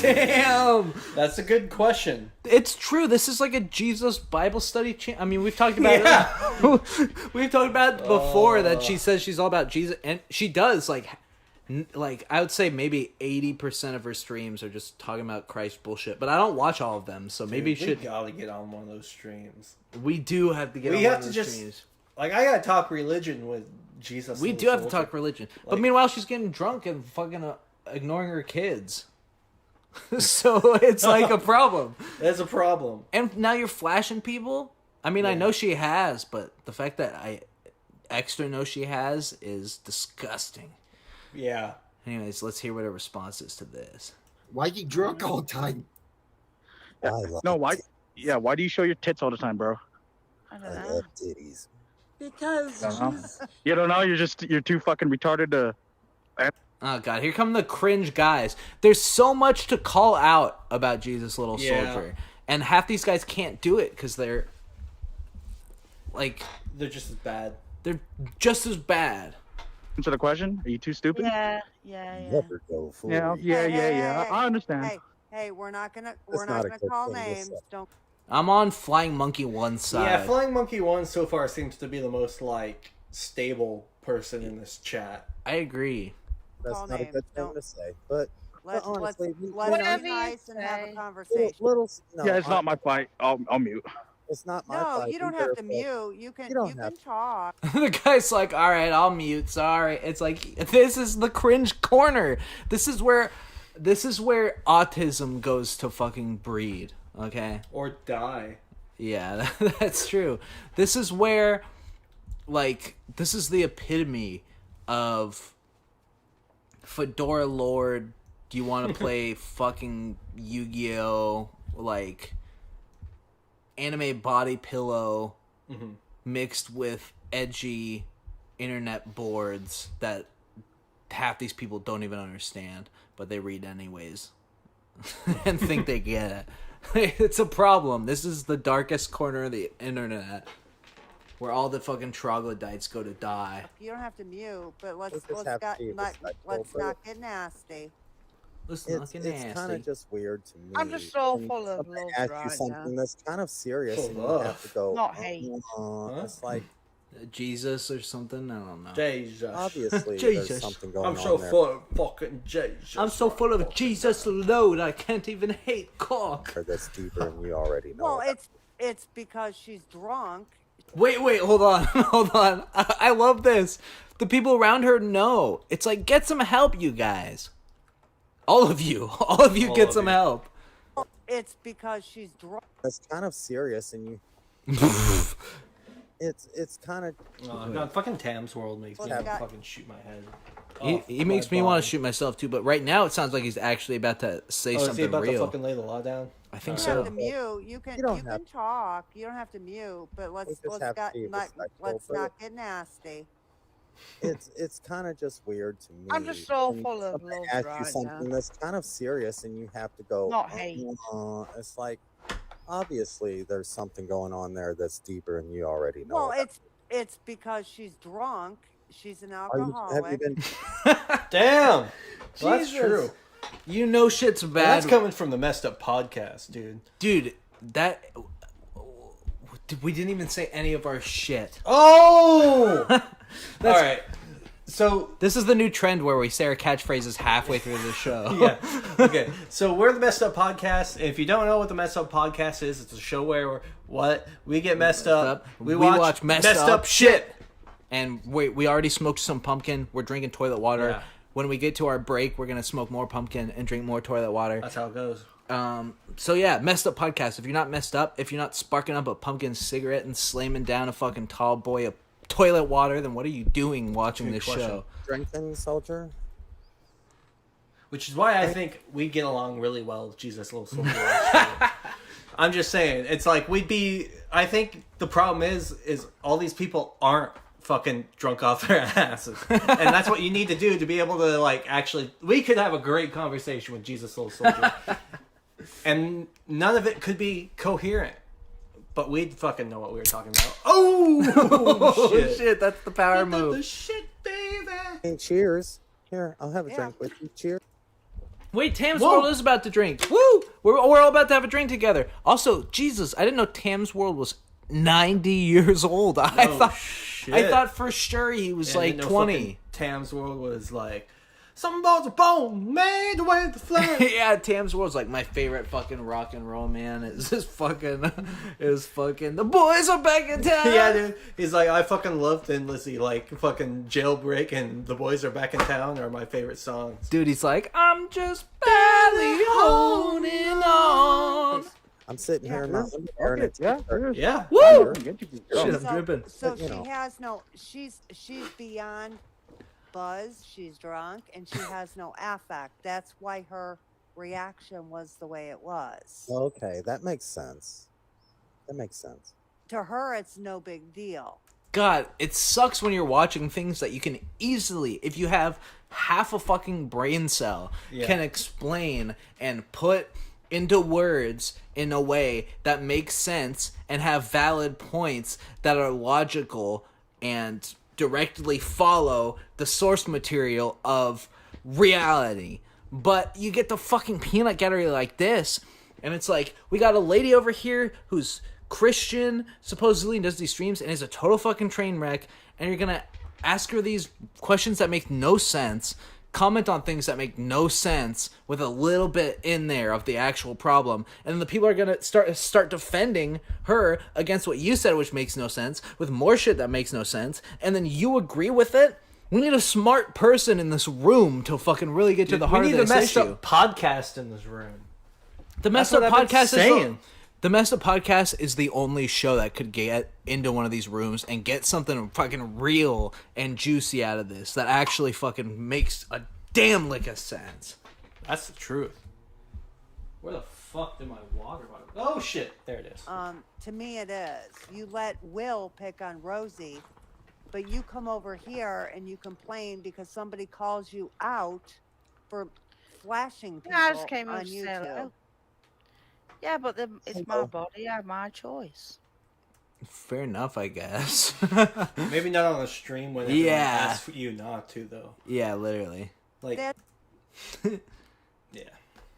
Speaker 6: Damn.
Speaker 5: That's a good question.
Speaker 6: It's true. This is like a Jesus Bible study. I mean, we've talked about we've talked about before that she says she's all about Jesus, and she does. Like I would say maybe 80% of her streams are just talking about Christ bullshit. But I don't watch all of them, so maybe
Speaker 5: Dude, we
Speaker 6: should.
Speaker 5: gotta get on one of those streams.
Speaker 6: We do have to get.
Speaker 5: We
Speaker 6: on
Speaker 5: have
Speaker 6: one
Speaker 5: to
Speaker 6: of those
Speaker 5: just
Speaker 6: streams.
Speaker 5: like I gotta talk religion with Jesus.
Speaker 6: We
Speaker 5: Little
Speaker 6: do have to
Speaker 5: Soldier.
Speaker 6: talk religion, but
Speaker 5: Like-
Speaker 6: meanwhile she's getting drunk and fucking ignoring her kids. So it's like a problem.
Speaker 5: That's a problem.
Speaker 6: And now you're flashing people. I mean, I know she has, but the fact that I extra know she has is disgusting.
Speaker 5: Yeah.
Speaker 6: Anyways, let's hear what her response is to this.
Speaker 16: Why you drunk all the time?
Speaker 15: No, why? Yeah, why do you show your tits all the time, bro?
Speaker 12: I
Speaker 14: I love titties.
Speaker 13: Because
Speaker 15: You don't know. You're too fucking retarded to.
Speaker 6: Oh god, here come the cringe guys. There's so much to call out about Jesus Little
Speaker 5: Yeah.
Speaker 6: Soldier, and half these guys can't do it because they're like
Speaker 5: They're just as bad.
Speaker 6: they're just as bad.
Speaker 15: Answer the question. Are you too stupid?
Speaker 12: yeah.
Speaker 14: Never go for
Speaker 15: Yeah,
Speaker 14: it.
Speaker 15: yeah,
Speaker 13: Hey,
Speaker 15: yeah,
Speaker 13: hey,
Speaker 15: yeah.
Speaker 13: hey,
Speaker 15: I understand.
Speaker 13: Hey, we're not gonna
Speaker 14: That's not a good
Speaker 13: call
Speaker 14: thing to
Speaker 13: names.
Speaker 14: say.
Speaker 13: Don't.
Speaker 6: I'm on Flying Monkey 1's side.
Speaker 5: Yeah, Flying Monkey 1 so far seems to be the most, like, stable person in this chat.
Speaker 6: I agree.
Speaker 14: That's
Speaker 13: Call
Speaker 14: not a
Speaker 13: names.
Speaker 14: good thing
Speaker 13: Don't-
Speaker 14: to say, but honestly,
Speaker 13: let's
Speaker 12: Whatever
Speaker 13: be
Speaker 12: you
Speaker 13: nice and have a
Speaker 12: say.
Speaker 13: conversation.
Speaker 14: no,
Speaker 15: Yeah, it's not my fight. I'll mute.
Speaker 14: It's not my
Speaker 13: No,
Speaker 14: fight
Speaker 13: you don't
Speaker 14: either,
Speaker 13: have to
Speaker 14: but
Speaker 13: mute. You can talk.
Speaker 6: The guy's like, all right, I'll mute. Sorry. It's like, this is the cringe corner. This is where autism goes to fucking breed. Okay.
Speaker 5: Or die.
Speaker 6: Yeah, that's true. This is where, like, this is the epitome of Fedora Lord. Do you want to play fucking Yu-Gi-Oh? Like, anime body pillow mixed with edgy internet boards that half these people don't even understand, but they read anyways and think they get it. It's a problem. This is the darkest corner of the internet where all the fucking troglodytes go to die.
Speaker 13: You don't have to mute, but let's
Speaker 14: just have to be respectful, but-
Speaker 13: not get nasty.
Speaker 6: Let's not
Speaker 14: it's
Speaker 6: get
Speaker 14: kind
Speaker 6: nasty.
Speaker 14: of just weird to me.
Speaker 12: I'm just so
Speaker 14: when
Speaker 12: full of
Speaker 14: somebody
Speaker 12: love
Speaker 14: asks
Speaker 12: right
Speaker 14: you something
Speaker 12: now.
Speaker 14: that's kind of serious,
Speaker 5: Full
Speaker 14: and you
Speaker 5: love.
Speaker 14: have to go.
Speaker 12: Not hate.
Speaker 14: It's like
Speaker 6: Jesus or something? I don't know.
Speaker 5: Jesus.
Speaker 14: obviously
Speaker 6: Jesus.
Speaker 14: there's something going
Speaker 5: I'm
Speaker 14: on
Speaker 5: so
Speaker 14: there.
Speaker 5: full of fucking Jesus.
Speaker 6: I'm so full of Jesus load, I can't even hate cock.
Speaker 14: That's deeper, and you already know.
Speaker 13: Well,
Speaker 14: that.
Speaker 13: it's because she's drunk.
Speaker 6: Wait, hold on, hold on. I love this. The people around her know. It's like, get some help, you guys. All of you get some help.
Speaker 13: It's because she's drunk.
Speaker 14: It's kind of serious, and you. It's kind of.
Speaker 5: Oh, God, fucking Tam's World makes me
Speaker 13: Well,
Speaker 5: fucking shoot my head.
Speaker 6: He makes me want to shoot myself too, but right now it sounds like he's actually about to say
Speaker 5: Is he
Speaker 6: something
Speaker 5: about to
Speaker 6: real.
Speaker 5: fucking lay the law down?
Speaker 6: I think
Speaker 13: You don't have
Speaker 6: so.
Speaker 13: to mute. You can talk. You don't have to mute, but let's
Speaker 14: have to be
Speaker 13: not
Speaker 14: respectful, but-
Speaker 13: get nasty.
Speaker 14: It's kind of just weird to me.
Speaker 12: I'm just so
Speaker 14: when
Speaker 12: full of
Speaker 14: somebody
Speaker 12: love
Speaker 14: asks
Speaker 12: right
Speaker 14: you something
Speaker 12: now.
Speaker 14: that's kind of serious, and you have to go.
Speaker 12: Not hate.
Speaker 14: It's like obviously there's something going on there that's deeper, and you already know.
Speaker 13: Well,
Speaker 14: that.
Speaker 13: it's because she's drunk. She's an
Speaker 14: Have you
Speaker 13: alcoholic.
Speaker 14: been?
Speaker 5: Damn. Well, that's
Speaker 6: Jesus.
Speaker 5: true.
Speaker 6: You know shit's bad.
Speaker 5: That's coming from the Messed Up podcast, dude.
Speaker 6: Dude, that... We didn't even say any of our shit.
Speaker 5: Oh! All right. So
Speaker 6: this is the new trend where we say our catchphrases halfway through the show.
Speaker 5: Yeah. Okay. So we're the Messed Up Podcast. If you don't know what the Messed Up Podcast is, it's a show where we get messed up.
Speaker 6: We watch messed up
Speaker 5: shit.
Speaker 6: And we already smoked some pumpkin. We're drinking toilet water.
Speaker 5: Yeah.
Speaker 6: When we get to our break, we're gonna smoke more pumpkin and drink more toilet water.
Speaker 5: That's how it goes.
Speaker 6: So yeah, Messed Up Podcast. If you're not messed up, if you're not sparking up a pumpkin cigarette and slamming down a fucking tall boy of toilet water, then what are you doing watching this show?
Speaker 14: Drinking soldier.
Speaker 5: Which is why I think we get along really well with Jesuslittlesoldier. I'm just saying, it's like I think the problem is all these people aren't fucking drunk off their asses. And that's what you need to do to be able to, like, actually, we could have a great conversation with Jesuslittlesoldier. And none of it could be coherent. But we'd fucking know what we were talking about. Oh,
Speaker 6: shit, that's the power move.
Speaker 5: The shit, baby.
Speaker 14: Hey, cheers. Here, I'll have a drink with you. Cheers.
Speaker 6: Wait, Tam's World is about to drink. Woo! We're all about to have a drink together. Also, Jesus, I didn't know Tam's World was 90 years old. I thought for sure he was like 20.
Speaker 5: Tam's World was like, some balls of bone made with the flame.
Speaker 6: Yeah, Tam's World's like my favorite fucking rock and roll, man. It's fucking the boys are back in town.
Speaker 5: Yeah, dude. He's like, I fucking love Thin Lizzy. Like, fucking Jailbreak and The Boys Are Back in Town are my favorite songs.
Speaker 6: Dude, he's like, I'm just barely holding on.
Speaker 14: I'm sitting here in my underwear, and it's
Speaker 5: Yeah.
Speaker 6: Woo!
Speaker 14: Shit,
Speaker 6: I'm dripping.
Speaker 13: So she's beyond buzz. She's drunk, and she has no affect. That's why her reaction was the way it was.
Speaker 14: Okay, that makes sense.
Speaker 13: To her, it's no big deal.
Speaker 6: God, it sucks when you're watching things that you can easily, if you have half a fucking brain cell, can explain and put into words in a way that makes sense and have valid points that are logical and directly follow the source material of reality. But you get the fucking peanut gallery like this, And it's like, we got a lady over here who's Christian, supposedly, and does these streams, and is a total fucking train wreck, and you're gonna ask her these questions that make no sense, comment on things that make no sense with a little bit in there of the actual problem, and then the people are gonna start defending her against what you said, which makes no sense, with more shit that makes no sense, and then you agree with it. We need a smart person in this room to fucking really get to the heart of this issue.
Speaker 5: We need a messed up podcast in this room.
Speaker 6: The Messed Up Podcast The Messed Up Podcast is the only show that could get into one of these rooms and get something fucking real and juicy out of this that actually fucking makes a damn lick of sense.
Speaker 5: That's the truth. Where the fuck did my water bottle? Oh shit, there it is.
Speaker 13: To me it is. You let Will pick on Rosie, but you come over here and you complain because somebody calls you out for flashing people
Speaker 12: I just came
Speaker 13: on
Speaker 12: over to say hello.
Speaker 13: YouTube.
Speaker 12: Yeah, but it's my body. I have my choice.
Speaker 6: Fair enough, I guess.
Speaker 5: Maybe not on the stream when everyone asks you not to, though.
Speaker 6: Yeah, literally.
Speaker 5: Like,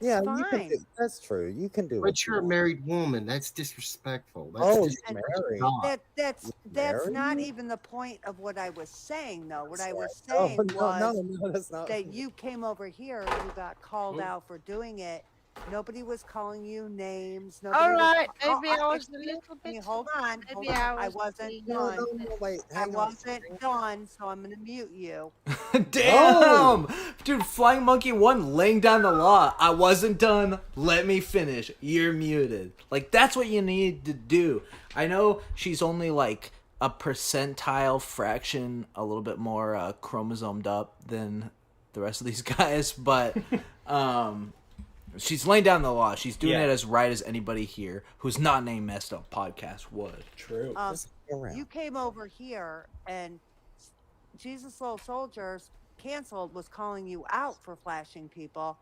Speaker 14: Yeah, you can do, that's true. You can do it.
Speaker 16: But you're a married woman. That's disrespectful. That's
Speaker 14: Oh,
Speaker 16: disrespectful.
Speaker 14: married.
Speaker 13: That's
Speaker 14: Married?
Speaker 13: not even the point of what I was saying, though. What I was
Speaker 14: Oh,
Speaker 13: saying
Speaker 14: no, that's not.
Speaker 13: that you came over here and you got called out for doing it. Nobody was calling you names. Nobody
Speaker 12: All
Speaker 13: was,
Speaker 12: right, maybe I was a
Speaker 13: excuse
Speaker 12: little
Speaker 13: me,
Speaker 12: bit.
Speaker 13: hold on.
Speaker 12: Maybe
Speaker 13: hold on.
Speaker 12: I
Speaker 13: I
Speaker 12: was
Speaker 13: wasn't
Speaker 12: being-
Speaker 13: done.
Speaker 14: No, wait,
Speaker 13: I
Speaker 14: hang on.
Speaker 13: wasn't done, so I'm going to mute you.
Speaker 6: Damn! Dude, Flying Monkey 1 laying down the law. I wasn't done. Let me finish. You're muted. Like, that's what you need to do. I know she's only like a percentile fraction, a little bit more chromosomed up than the rest of these guys, but she's laying down the law. She's doing it as right as anybody here who's not named Messed Up Podcast would.
Speaker 5: True.
Speaker 13: You came over here and Jesuslittlesoldiers canceled was calling you out for flashing people,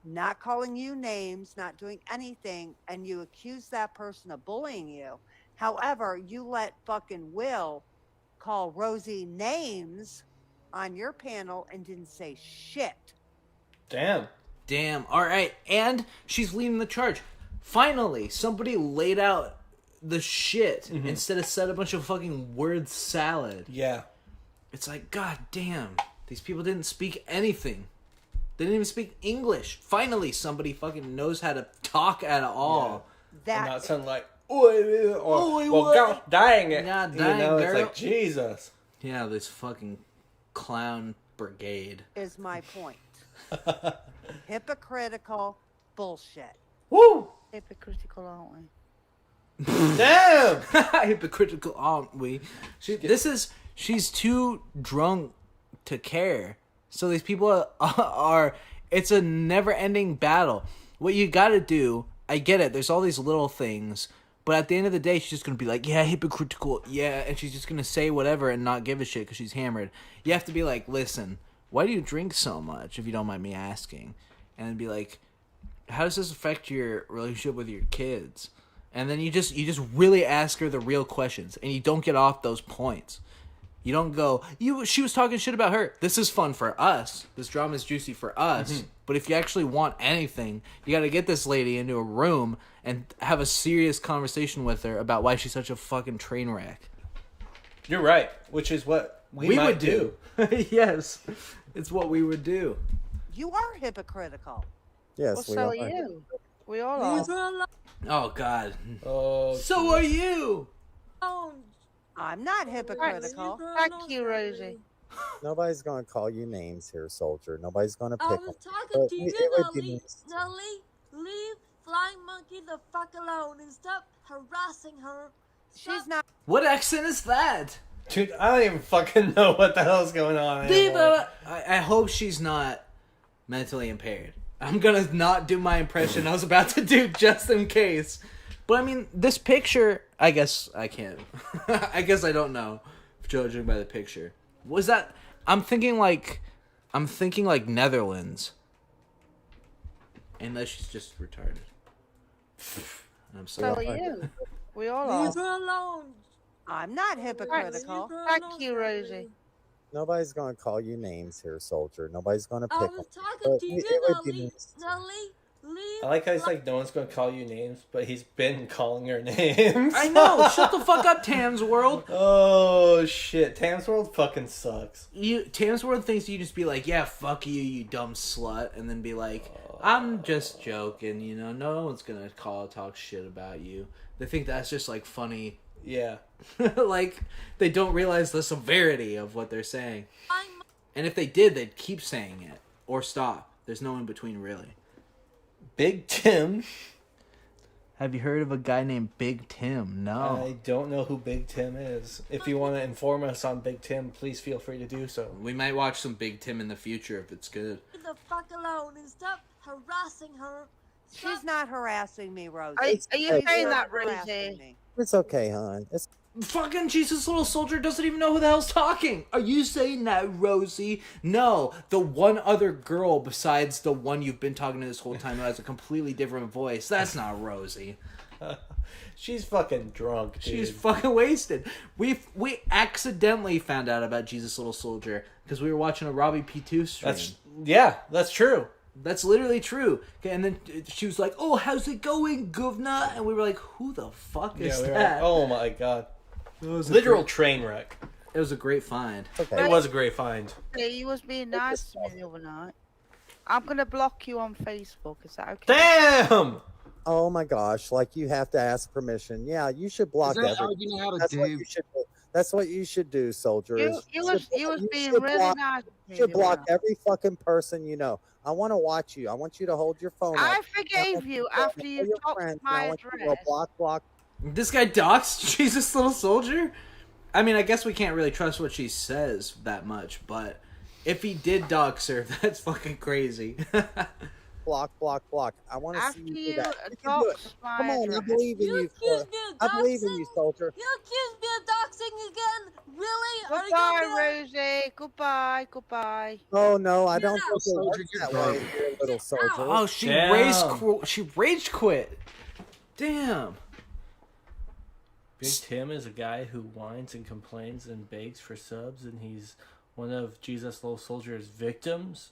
Speaker 13: not calling you names, not doing anything, and you accused that person of bullying you. However, you let fucking Will call Rosie names on your panel and didn't say shit.
Speaker 6: Damn. All right. And she's leading the charge. Finally, somebody laid out the shit instead of said a bunch of fucking word salad.
Speaker 5: Yeah.
Speaker 6: It's like, god damn. These people didn't speak anything. They didn't even speak English. Finally, somebody fucking knows how to talk at all.
Speaker 13: That
Speaker 5: and not sound like, well, god dang it.
Speaker 6: God
Speaker 5: You
Speaker 6: dang,
Speaker 5: know, it's
Speaker 6: girl.
Speaker 5: like, Jesus.
Speaker 6: Yeah, this fucking clown brigade.
Speaker 13: is my point. Hypocritical bullshit.
Speaker 5: Woo!
Speaker 12: Hypocritical, aren't we?
Speaker 5: Damn!
Speaker 6: Hypocritical, aren't we? She's too drunk to care. So these people are it's a never-ending battle. What you gotta do, I get it, there's all these little things, but at the end of the day, she's just gonna be like, yeah, hypocritical, yeah, and she's just gonna say whatever and not give a shit because she's hammered. You have to be like, listen, why do you drink so much, if you don't mind me asking? And be like, how does this affect your relationship with your kids? And then you just really ask her the real questions, and you don't get off those points. You don't go, she was talking shit about her. This is fun for us. This drama is juicy for us. But if you actually want anything, you got to get this lady into a room and have a serious conversation with her about why she's such a fucking train wreck.
Speaker 5: You're right, which is what we might
Speaker 6: would do. Yes, it's what we would do.
Speaker 13: You are hypocritical.
Speaker 14: Yes,
Speaker 12: Well,
Speaker 14: we
Speaker 12: so
Speaker 14: are.
Speaker 12: are you. We all are.
Speaker 6: Oh, God.
Speaker 5: Oh,
Speaker 6: so are you.
Speaker 13: I'm not hypocritical.
Speaker 12: Thank you, Rosie.
Speaker 14: Nobody's going to call you names here, soldier. Nobody's going to
Speaker 17: I
Speaker 14: pick
Speaker 17: was
Speaker 14: them.
Speaker 17: talking to you,
Speaker 14: would be
Speaker 17: Nelly.
Speaker 14: nice.
Speaker 17: Nelly, leave Flying Monkey the fuck alone and stop harassing her.
Speaker 13: She's not.
Speaker 6: What accent is that?
Speaker 5: Dude, I don't even fucking know what the hell's going on anymore.
Speaker 6: I hope she's not mentally impaired. I'm gonna not do my impression I was about to do just in case. But I mean, this picture, I guess I can't. I guess I don't know, judging by the picture. Was that? I'm thinking like Netherlands. Unless she's just retarded. I'm
Speaker 12: So
Speaker 6: sorry.
Speaker 12: are you. We all
Speaker 17: Leave
Speaker 12: are.
Speaker 17: her alone.
Speaker 13: I'm not hypocritical.
Speaker 12: Thank you, Rosie.
Speaker 14: Nobody's going to call you names here, soldier. Nobody's going to
Speaker 17: I
Speaker 14: pick
Speaker 17: was
Speaker 14: them.
Speaker 17: talking to you,
Speaker 14: it would be
Speaker 17: Nelly.
Speaker 14: nice.
Speaker 17: Nelly,
Speaker 5: I like how he's like, no one's gonna call you names, but he's been calling her names.
Speaker 6: I know. Shut the fuck up, Tam's World.
Speaker 5: Oh shit, Tam's World fucking sucks.
Speaker 6: Tam's World thinks you just be like, yeah, fuck you, you dumb slut, and then be like, I'm just joking, you know, no one's gonna talk shit about you. They think that's just like funny.
Speaker 5: Yeah.
Speaker 6: Like, they don't realize the severity of what they're saying. And if they did, they'd keep saying it. Or stop. There's no in between, really.
Speaker 5: Big Tim.
Speaker 6: Have you heard of a guy named Big Tim? No.
Speaker 5: I don't know who Big Tim is. If you want to inform us on Big Tim, please feel free to do so.
Speaker 6: We might watch some Big Tim in the future if it's good.
Speaker 17: Leave the fuck alone and stop harassing her.
Speaker 13: She's not harassing me, Rosie.
Speaker 12: Are you saying that,
Speaker 13: harassing
Speaker 12: Rosie?
Speaker 13: me.
Speaker 14: It's okay, hon. It's
Speaker 6: Fucking Jesus Little Soldier doesn't even know who the hell's talking. Are you saying that, Rosie? No, the one other girl besides the one you've been talking to this whole time who has a completely different voice. That's not Rosie.
Speaker 5: She's fucking drunk, dude.
Speaker 6: She's fucking wasted. We accidentally found out about Jesus Little Soldier because we were watching a Robbie P2 stream.
Speaker 5: That's true.
Speaker 6: That's literally true. Okay, and then she was like, "Oh, how's it going, governor?" And we were like, "Who the fuck is that?"
Speaker 5: Like, oh my god.
Speaker 6: It was
Speaker 5: literal train wreck.
Speaker 6: It was a great find.
Speaker 14: okay.
Speaker 5: It was a great find.
Speaker 12: He was being nice to me the other night. I'm gonna block you on Facebook. Is that okay?
Speaker 5: Damn!
Speaker 14: Oh my gosh! Like you have to ask permission. Yeah, you should block
Speaker 16: Is that
Speaker 14: everyone.
Speaker 16: all you know how to
Speaker 14: That's
Speaker 16: do?
Speaker 14: what you should do. That's what you should do, soldier.
Speaker 12: You was being really nice to
Speaker 14: You
Speaker 12: me.
Speaker 14: should
Speaker 12: the
Speaker 14: block
Speaker 12: other night.
Speaker 14: every fucking person you know. I want to watch you. I want you to hold your phone.
Speaker 12: I
Speaker 14: up.
Speaker 12: forgave you after you
Speaker 14: your
Speaker 12: took
Speaker 14: friends, and
Speaker 12: my
Speaker 14: I want you to
Speaker 12: address.
Speaker 14: go block.
Speaker 6: This guy doxed Jesus Little Soldier? I mean, I guess we can't really trust what she says that much, but if he did dox her, that's fucking crazy.
Speaker 14: Block. I want to see
Speaker 12: After
Speaker 14: you do
Speaker 12: you
Speaker 14: that. You can do it.
Speaker 12: doxed my
Speaker 14: Come on, I
Speaker 12: address.
Speaker 14: believe in you.
Speaker 17: accused me of
Speaker 14: I believe in
Speaker 17: doxing?
Speaker 14: you, soldier.
Speaker 17: You accused me of doxing again? Really? Are you
Speaker 12: Goodbye,
Speaker 17: gonna
Speaker 12: Rosie. Goodbye.
Speaker 14: Oh no, I don't
Speaker 17: Yeah.
Speaker 14: think it
Speaker 16: Soldier,
Speaker 14: works
Speaker 16: get
Speaker 14: that
Speaker 16: drunk.
Speaker 14: way, dear little soldier.
Speaker 6: Oh, she
Speaker 5: Damn.
Speaker 6: rage quit. Damn.
Speaker 5: Big Tim is a guy who whines and complains and begs for subs, and he's one of Jesus Little Soldier's victims,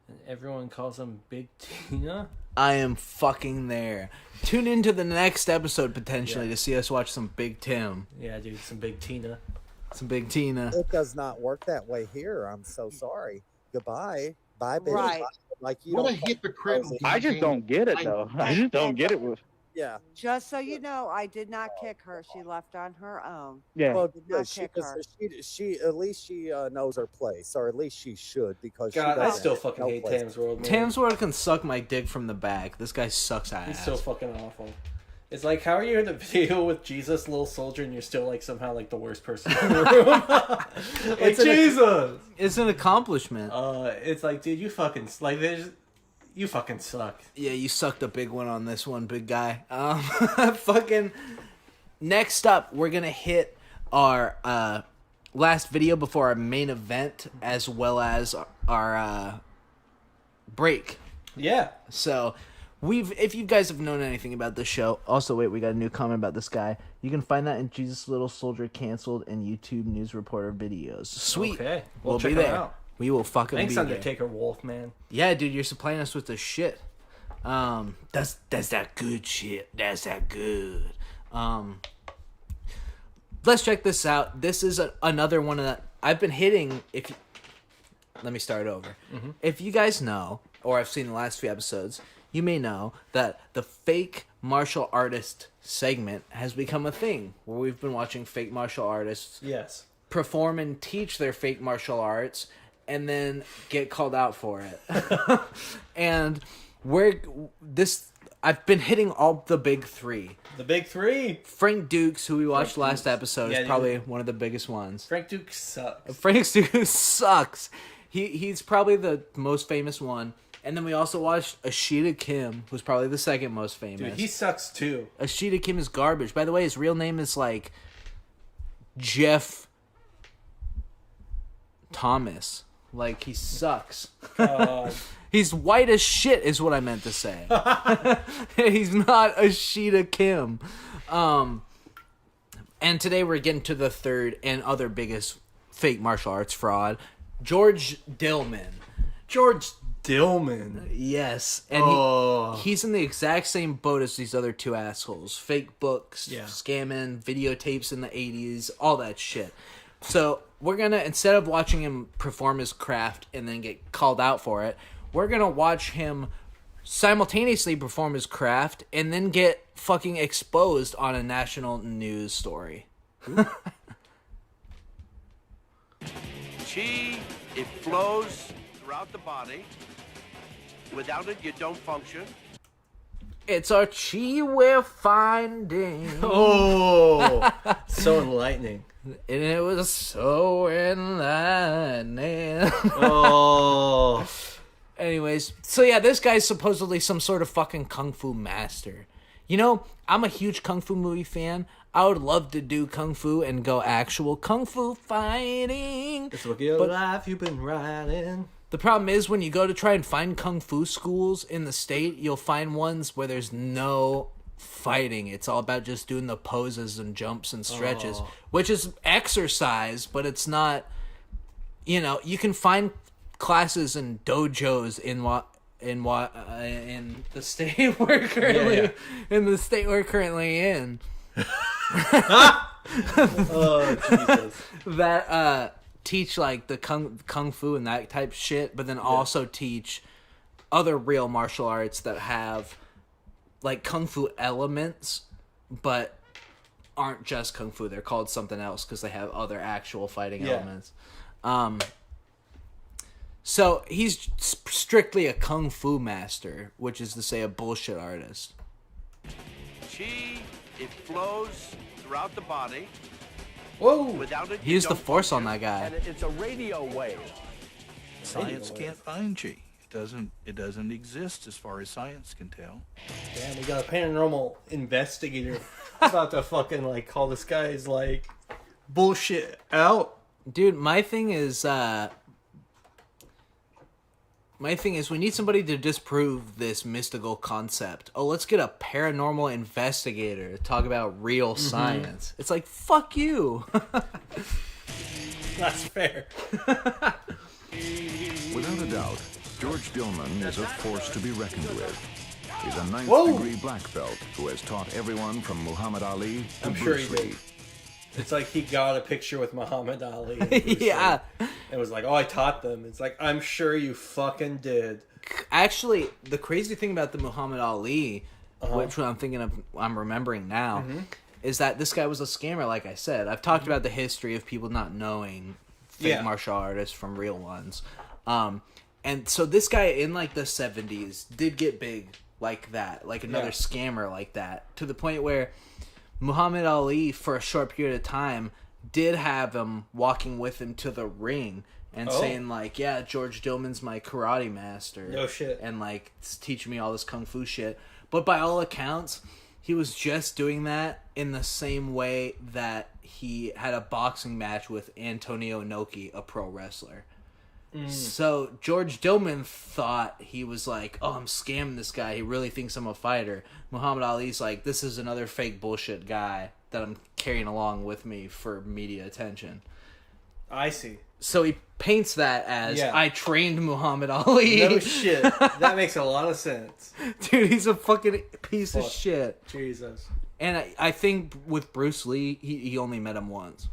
Speaker 5: and everyone calls him Big Tina.
Speaker 6: I am fucking there. Tune into the next episode potentially to see us watch some Big Tim.
Speaker 5: Yeah, dude, some Big Tina.
Speaker 6: Some Big Tina.
Speaker 14: It does not work that way here. I'm so sorry. Goodbye. Bye, bitch.
Speaker 13: Right.
Speaker 14: Like you
Speaker 16: What a
Speaker 14: don't.
Speaker 16: hypocrite.
Speaker 15: I just don't get it though. I just don't get it with.
Speaker 14: Yeah.
Speaker 13: Just so you know, I did not kick her. She left on her own.
Speaker 15: Yeah.
Speaker 14: Well,
Speaker 13: Did not
Speaker 14: good. She,
Speaker 13: kick her.
Speaker 14: she at least she knows her place, or at least she should, because
Speaker 5: God,
Speaker 14: she
Speaker 5: I
Speaker 14: doesn't
Speaker 5: still
Speaker 14: have
Speaker 5: fucking
Speaker 14: no
Speaker 5: hate
Speaker 14: place.
Speaker 5: Tam's World, man.
Speaker 6: Tam's World can suck my dick from the back. This guy sucks ass.
Speaker 5: He's so fucking awful. It's like, how are you in the video with Jesus Little Soldier and you're still like somehow like the worst person in the room? Like,
Speaker 6: It's an-
Speaker 5: Jesus!
Speaker 6: It's an accomplishment.
Speaker 5: It's like, dude, you fucking like you fucking suck.
Speaker 6: Yeah, you sucked a big one on this one, big guy. Fucking. Next up, we're gonna hit our last video before our main event, as well as our break.
Speaker 5: Yeah.
Speaker 6: So, if you guys have known anything about this show, also wait, we got a new comment about this guy. You can find that in Jesus Little Soldier canceled and YouTube News Reporter videos. Sweet.
Speaker 5: Okay.
Speaker 6: We'll
Speaker 5: check
Speaker 6: be
Speaker 5: it
Speaker 6: there.
Speaker 5: out.
Speaker 6: We will fucking
Speaker 5: Thanks,
Speaker 6: be
Speaker 5: Undertaker Wolf, man.
Speaker 6: there. Yeah, dude, you're supplying us with the shit. That's that good shit. That's that good. Let's check this out. This is another one of that I've been hitting. Let me start over.
Speaker 5: Mm-hmm.
Speaker 6: If you guys know, or I've seen the last few episodes, you may know that the fake martial artist segment has become a thing where we've been watching fake martial artists perform and teach their fake martial arts and then get called out for it. And I've been hitting all the big three.
Speaker 5: The big three.
Speaker 6: Frank Dukes, who we watched last
Speaker 5: Dukes.
Speaker 6: episode,
Speaker 5: Yeah,
Speaker 6: is probably one of the biggest ones.
Speaker 5: Frank Duke sucks.
Speaker 6: Frank Dukes sucks. He's probably the most famous one. And then we also watched Ashita Kim, who's probably the second most famous.
Speaker 5: Dude, he sucks too.
Speaker 6: Ashita Kim is garbage. By the way, his real name is like Jeff Thomas. Like, he sucks. He's white as shit is what I meant to say. He's not Ashita Kim. And today we're getting to the third and other biggest fake martial arts fraud, George Dillman. George
Speaker 5: Dillman.
Speaker 6: Yes, and he's in the exact same boat as these other two assholes. Fake books, scamming, videotapes in the 80s, all that shit. So we're gonna, instead of watching him perform his craft and then get called out for it, we're gonna watch him simultaneously perform his craft and then get fucking exposed on a national news story.
Speaker 18: Chi, it flows throughout the body. Without it, you don't function.
Speaker 6: It's our chi we're finding.
Speaker 5: Oh, so enlightening.
Speaker 6: And it was so enlightening.
Speaker 5: Oh.
Speaker 6: Anyways, so yeah, this guy's supposedly some sort of fucking kung fu master. You know, I'm a huge kung fu movie fan. I would love to do kung fu and go actual kung fu fighting.
Speaker 5: It's what your life you've been riding.
Speaker 6: The problem is when you go to try and find kung fu schools in the state, you'll find ones where there's no fighting. It's all about just doing the poses and jumps and stretches, which is exercise, but it's not, you know, you can find classes and dojos in the state we're currently in the state we're currently in.
Speaker 5: Oh, Jesus.
Speaker 6: That teach like the kung fu and that type shit, but then also teach other real martial arts that have like kung fu elements, but aren't just kung fu. They're called something else because they have other actual fighting elements. So he's strictly a kung fu master, which is to say a bullshit artist.
Speaker 18: Chi, it flows throughout the body.
Speaker 5: Whoa!
Speaker 18: Without it,
Speaker 6: He used the force on that guy.
Speaker 18: and it's a radio wave.
Speaker 8: Science can't find chi. It doesn't exist as far as science can tell.
Speaker 5: Damn, we got a paranormal investigator about to fucking like call this guy's like bullshit out.
Speaker 6: Dude, my thing is we need somebody to disprove this mystical concept. Oh, let's get a paranormal investigator to talk about real science. It's like, fuck you.
Speaker 5: That's fair.
Speaker 19: Without a doubt, George Dillman is a force to be reckoned with. He's a ninth-degree black belt who has taught everyone from Muhammad Ali to Bruce Lee.
Speaker 5: It's like he got a picture with Muhammad Ali.
Speaker 6: Yeah.
Speaker 5: It was like, oh, I taught them. It's like, I'm sure you fucking did.
Speaker 6: Actually, the crazy thing about the Muhammad Ali, which I'm remembering now, is that this guy was a scammer, like I said. I've talked about the history of people not knowing fake martial artists from real ones. And so this guy in like the 70s did get big like that, like another scammer like that, to the point where Muhammad Ali, for a short period of time, did have him walking with him to the ring and saying like, yeah, George Dillman's my karate master.
Speaker 5: No shit.
Speaker 6: And like teaching me all this kung fu shit. But by all accounts, he was just doing that in the same way that he had a boxing match with Antonio Inoki, a pro wrestler. So George Dillman thought he was like, oh, I'm scamming this guy. He really thinks I'm a fighter. Muhammad Ali's like, this is another fake bullshit guy that I'm carrying along with me for media attention.
Speaker 5: I see.
Speaker 6: So he paints that as, I trained Muhammad Ali.
Speaker 5: No shit. That makes a lot of sense.
Speaker 6: Dude, he's a fucking piece of shit.
Speaker 5: Jesus.
Speaker 6: And I think with Bruce Lee, he only met him once.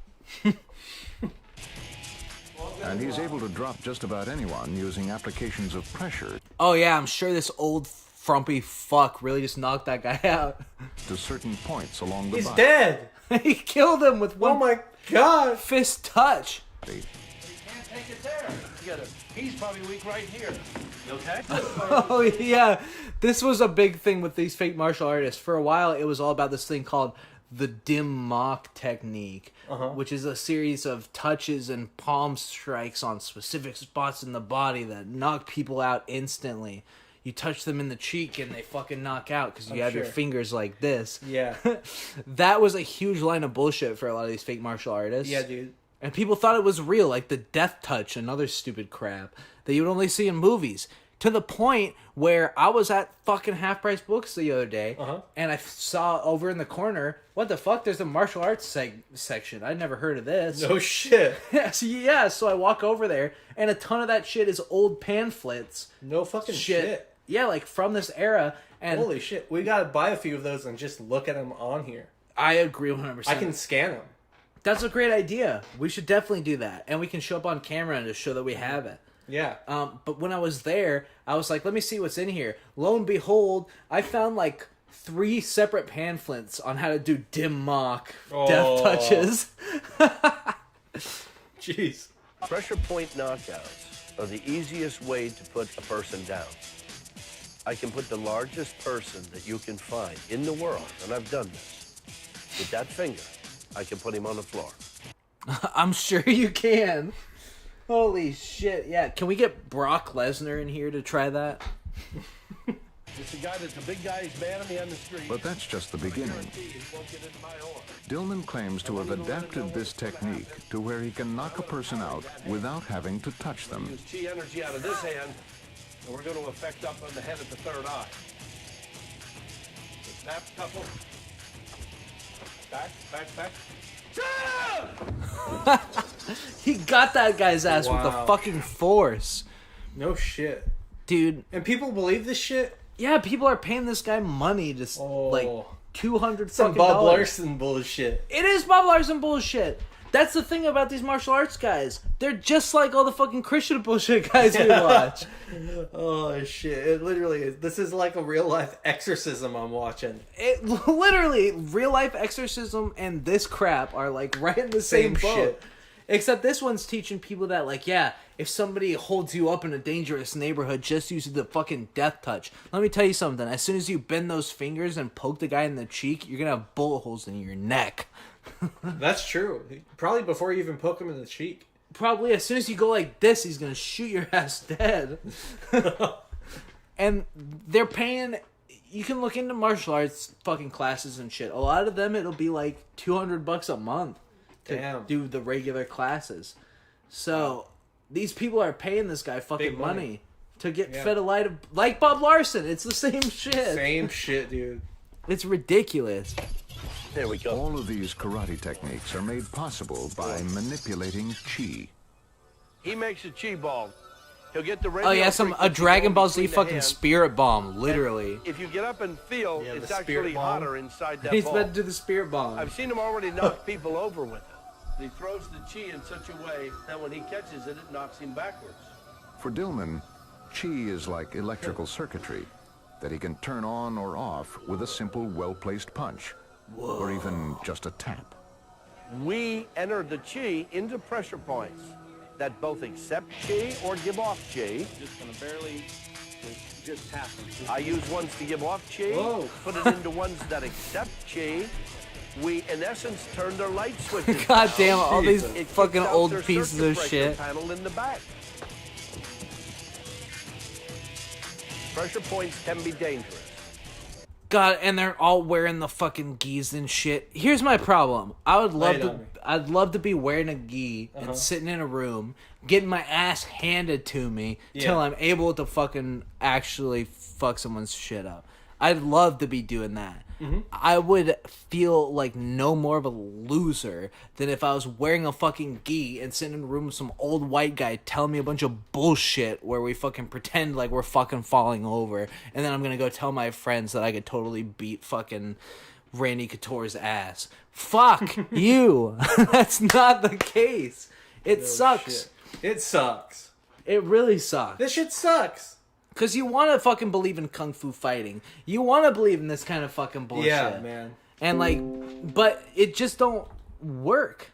Speaker 19: And he's able to drop just about anyone using applications of pressure.
Speaker 6: Oh yeah, I'm sure this old frumpy fuck really just knocked that guy out.
Speaker 19: To certain points along the
Speaker 5: He's
Speaker 19: body.
Speaker 5: dead.
Speaker 6: He killed him with one
Speaker 5: Oh my god.
Speaker 6: fist touch.
Speaker 18: You can't take it there. He's probably weak right here. You okay?
Speaker 6: Oh yeah, this was a big thing with these fake martial artists. For a while, it was all about this thing called the dim mock technique, which is a series of touches and palm strikes on specific spots in the body that knock people out instantly. You touch them in the cheek and they fucking knock out because you have your fingers like this.
Speaker 5: Yeah.
Speaker 6: That was a huge line of bullshit for a lot of these fake martial artists.
Speaker 5: Yeah, dude.
Speaker 6: And people thought it was real, like the death touch and other stupid crap that you would only see in movies. To the point where I was at fucking Half Price Books the other day, and I saw over in the corner, what the fuck? There's a martial arts section. I'd never heard of this.
Speaker 5: No shit.
Speaker 6: So I walk over there, and a ton of that shit is old pamphlets.
Speaker 5: No fucking shit.
Speaker 6: Yeah, like from this era. And
Speaker 5: holy shit, we gotta buy a few of those and just look at them on here.
Speaker 6: I agree 100%.
Speaker 5: I can scan them.
Speaker 6: That's a great idea. We should definitely do that, and we can show up on camera and just show that we have it.
Speaker 5: Yeah.
Speaker 6: But when I was there, I was like, let me see what's in here. Lo and behold, I found like 3 separate pamphlets on how to do dim mock death touches.
Speaker 5: Jeez.
Speaker 18: Pressure point knockouts are the easiest way to put a person down. I can put the largest person that you can find in the world, and I've done this. With that finger, I can put him on the floor.
Speaker 6: I'm sure you can. Holy shit, yeah. Can we get Brock Lesnar in here to try that?
Speaker 18: It's a guy that's a big guy, he's mad at me on the street.
Speaker 19: But that's just the beginning. Dillman claims to have adapted this technique to where he can knock a person out without having to touch them.
Speaker 18: Use chi energy out of this hand, and we're going to affect up on the head at the third eye. So snap, couple. Back.
Speaker 6: He got that guy's ass with the fucking force.
Speaker 5: No shit.
Speaker 6: Dude.
Speaker 5: And people believe this shit?
Speaker 6: Yeah, people are paying this guy money just like $200
Speaker 5: Some Bob Larson bullshit.
Speaker 6: It is Bob Larson bullshit. That's the thing about these martial arts guys. They're just like all the fucking Christian bullshit guys we watch.
Speaker 5: Oh shit! It literally is. This is like a real life exorcism I'm watching.
Speaker 6: It literally real life exorcism and this crap are like right in the same boat.
Speaker 5: Shit.
Speaker 6: Except this one's teaching people that like, yeah, if somebody holds you up in a dangerous neighborhood, just use the fucking death touch. Let me tell you something. As soon as you bend those fingers and poke the guy in the cheek, you're gonna have bullet holes in your neck.
Speaker 5: That's true. Probably before you even poke him in the cheek.
Speaker 6: Probably as soon as you go like this, he's gonna shoot your ass dead. And they're paying. You can look into martial arts fucking classes and shit. A lot of them, it'll be like $200 a month to do the regular classes. So these people are paying this guy fucking money to get fed a light of like Bob Larson. It's the same shit.
Speaker 5: Same shit, dude.
Speaker 6: It's ridiculous.
Speaker 18: There we go.
Speaker 19: All of these karate techniques are made possible by manipulating chi.
Speaker 18: He makes a chi ball. He'll get the radio.
Speaker 6: Oh yeah, a Dragon Ball Z
Speaker 18: between the
Speaker 6: fucking
Speaker 18: hands.
Speaker 6: spirit bomb, literally.
Speaker 18: If you get up and feel,
Speaker 5: Yeah,
Speaker 18: it's
Speaker 5: the spirit
Speaker 18: actually
Speaker 5: bomb.
Speaker 18: hotter inside that
Speaker 6: He's
Speaker 18: ball.
Speaker 6: about to do the spirit bomb.
Speaker 18: I've seen him already knock people over with it. He throws the chi in such a way that when he catches it, it knocks him backwards.
Speaker 19: For Dillman, chi is like electrical circuitry that he can turn on or off with a simple, well-placed punch.
Speaker 18: Whoa.
Speaker 19: Or even just a tap.
Speaker 18: We enter the chi into pressure points that both accept chi or give off chi. Just gonna barely just tap them. I use ones to give off chi, put it into ones that accept chi. We, in essence, turn their light switches.
Speaker 6: God damn, all these
Speaker 18: It
Speaker 6: fucking
Speaker 18: kicks out
Speaker 6: old
Speaker 18: their
Speaker 6: pieces
Speaker 18: circuit
Speaker 6: of
Speaker 18: breaker
Speaker 6: shit.
Speaker 18: Panel in the back. Pressure points can be dangerous.
Speaker 6: God, and they're all wearing the fucking gis and shit. Here's my problem. I'd love to be wearing a gi and sitting in a room, getting my ass handed to me till I'm able to fucking actually fuck someone's shit up. I'd love to be doing that. I would feel like no more of a loser than if I was wearing a fucking gi and sitting in a room with some old white guy telling me a bunch of bullshit where we fucking pretend like we're fucking falling over, and then I'm gonna go tell my friends that I could totally beat fucking Randy Couture's ass. Fuck you. That's not the case. It sucks.
Speaker 5: Shit. It sucks.
Speaker 6: It really sucks.
Speaker 5: This shit sucks.
Speaker 6: Because you want to fucking believe in kung fu fighting. You want to believe in this kind of fucking bullshit.
Speaker 5: Yeah, man.
Speaker 6: And like, but it just don't work.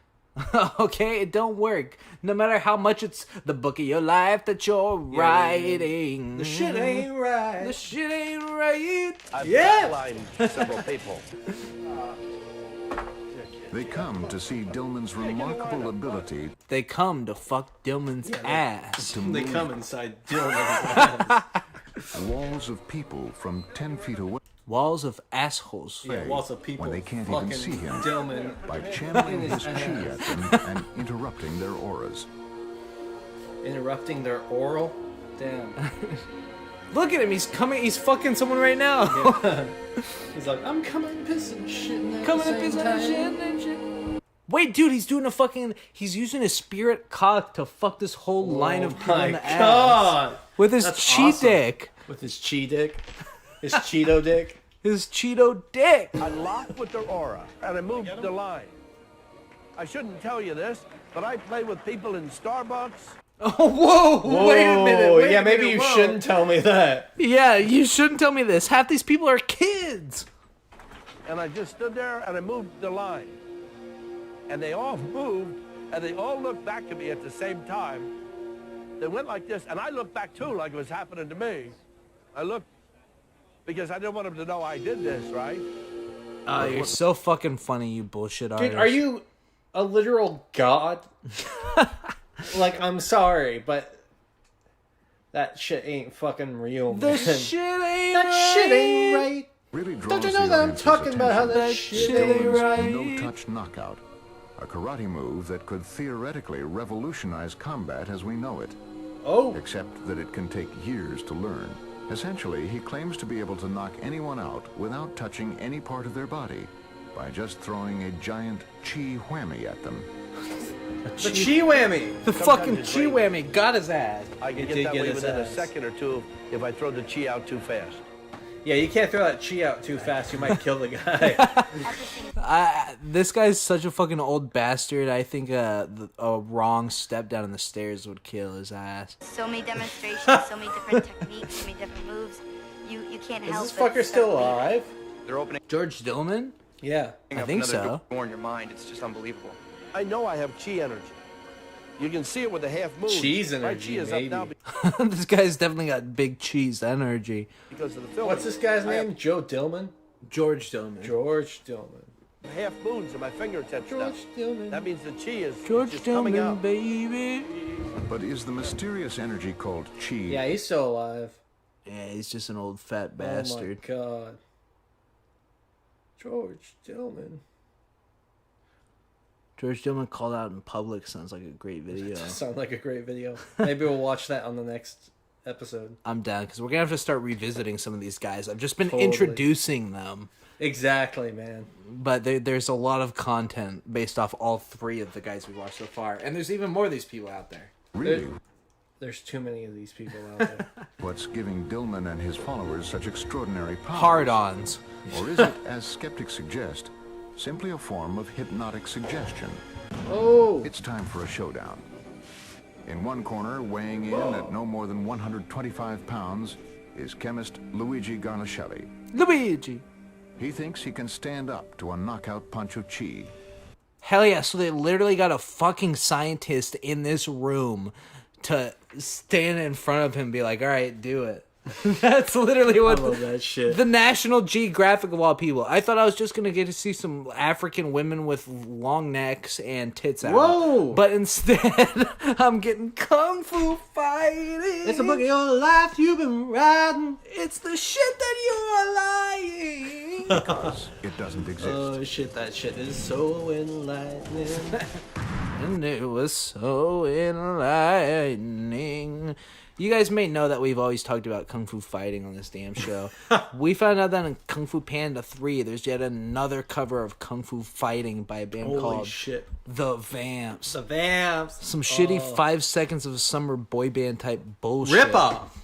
Speaker 6: Okay? It don't work. No matter how much it's the book of your life that you're writing.
Speaker 5: The shit ain't right.
Speaker 6: The shit ain't right.
Speaker 18: I've flatlined several people.
Speaker 19: They come to see Dillman's remarkable ability.
Speaker 6: They come to fuck Dillman's ass.
Speaker 5: They come inside Dillman's ass.
Speaker 19: Walls of people from 10 feet away.
Speaker 6: Walls of assholes.
Speaker 5: Yeah, walls of people.
Speaker 19: When they can't even see him.
Speaker 5: Dillman.
Speaker 19: By channeling his chi at them and interrupting their auras.
Speaker 5: Interrupting their oral? Damn.
Speaker 6: Look at him. He's coming. He's fucking someone right now.
Speaker 5: He's like, I'm coming, pissing, shitting.
Speaker 6: Coming and pissing and shitting and shit. Wait, dude, he's doing a fucking. He's using his spirit cock to fuck this whole line of people in the ass with his dick.
Speaker 5: With his chi dick, his Cheeto dick,
Speaker 6: his Cheeto dick.
Speaker 18: I locked with their aura, and I moved the line. I shouldn't tell you this, but I play with people in Starbucks.
Speaker 6: Oh, whoa! Wait a minute.
Speaker 5: Yeah, maybe you shouldn't tell me that.
Speaker 6: Yeah, you shouldn't tell me this. Half these people are kids.
Speaker 18: And I just stood there and I moved the line. And they all moved, and they all looked back at me at the same time. They went like this, and I looked back too, like it was happening to me. I looked because I didn't want them to know I did this, right?
Speaker 6: Oh, you're so fucking funny, you bullshit artist.
Speaker 5: Dude, are you a literal god? Like, I'm sorry, but that shit ain't fucking real, man.
Speaker 6: Shit ain't
Speaker 5: that shit ain't right.
Speaker 19: Really
Speaker 5: Don't you know that I'm talking about how that shit ain't right?
Speaker 19: No-touch knockout, a karate move that could theoretically revolutionize combat as we know it.
Speaker 5: Oh.
Speaker 19: Except that it can take years to learn. Essentially, he claims to be able to knock anyone out without touching any part of their body by just throwing a giant chi whammy at them.
Speaker 5: The chi whammy.
Speaker 6: The fucking chi whammy got his ass.
Speaker 18: I can get that way within a second or two if I throw the chi out too fast.
Speaker 5: Yeah, you can't throw that chi out too fast. You might kill the guy.
Speaker 6: This guy's such a fucking old bastard. I think a wrong step down the stairs would kill his ass.
Speaker 10: So many demonstrations, so many different techniques, so many different moves. You can't help
Speaker 5: Is this fucker still alive?
Speaker 20: They're opening
Speaker 6: George Dillman?
Speaker 5: Yeah.
Speaker 6: I think so.
Speaker 20: Door in your mind. It's just unbelievable.
Speaker 18: I know I have chi energy. You can see it with the half moon.
Speaker 5: Cheese
Speaker 18: My
Speaker 5: energy,
Speaker 18: chi is
Speaker 5: maybe.
Speaker 18: up now
Speaker 6: This guy's definitely got big cheese energy.
Speaker 18: because of the film.
Speaker 5: What's this guy's name? Joe Dillman?
Speaker 6: George Dillman.
Speaker 5: George Dillman.
Speaker 18: Half moons in my fingertips now.
Speaker 5: George Dillman.
Speaker 18: That means the chi is
Speaker 6: George
Speaker 18: just coming
Speaker 6: Dillman,
Speaker 18: out.
Speaker 6: baby.
Speaker 19: But is the mysterious energy called chi?
Speaker 5: Yeah, he's still alive.
Speaker 6: Yeah, he's just an old fat bastard.
Speaker 5: Oh my god. George Dillman.
Speaker 6: George Dillman called out in public sounds like a great video.
Speaker 5: That does sound like a great video. Maybe we'll watch that on the next episode.
Speaker 6: I'm down because we're gonna have to start revisiting some of these guys. I've just been
Speaker 5: Totally.
Speaker 6: introducing them,
Speaker 5: Exactly, man.
Speaker 6: but there's a lot of content based off all three of the guys we've watched so far, and there's even more of these people out there.
Speaker 19: Really?
Speaker 5: There's too many of these people out there.
Speaker 19: What's giving Dillman and his followers such extraordinary powers?
Speaker 6: Hard-ons.
Speaker 19: Or is it, as skeptics suggest, simply a form of hypnotic suggestion?
Speaker 5: Oh!
Speaker 19: It's time for a showdown. In one corner, weighing in at no more than 125 pounds, is chemist Luigi Garnaschelli.
Speaker 6: Luigi!
Speaker 19: He thinks he can stand up to a knockout punch of chi.
Speaker 6: Hell yeah, so they literally got a fucking scientist in this room to stand in front of him and be like, alright, do it. That's literally what
Speaker 5: I love that shit.
Speaker 6: the National Geographic of all people. I thought I was just gonna get to see some African women with long necks and tits out.
Speaker 5: Whoa!
Speaker 6: But instead, I'm getting kung fu fighting.
Speaker 5: It's a book of your life you've been riding.
Speaker 6: It's the shit that you are lying.
Speaker 19: Because it doesn't exist.
Speaker 5: Oh shit, that shit is so enlightening.
Speaker 6: And it was so enlightening. You guys may know that we've always talked about Kung Fu fighting on this damn show. We found out that in Kung Fu Panda 3, there's yet another cover of Kung Fu fighting by a band
Speaker 5: Holy
Speaker 6: called
Speaker 5: shit.
Speaker 6: The Vamps.
Speaker 5: The Vamps.
Speaker 6: Some shitty 5 seconds of summer boy band type bullshit.
Speaker 5: Rip off.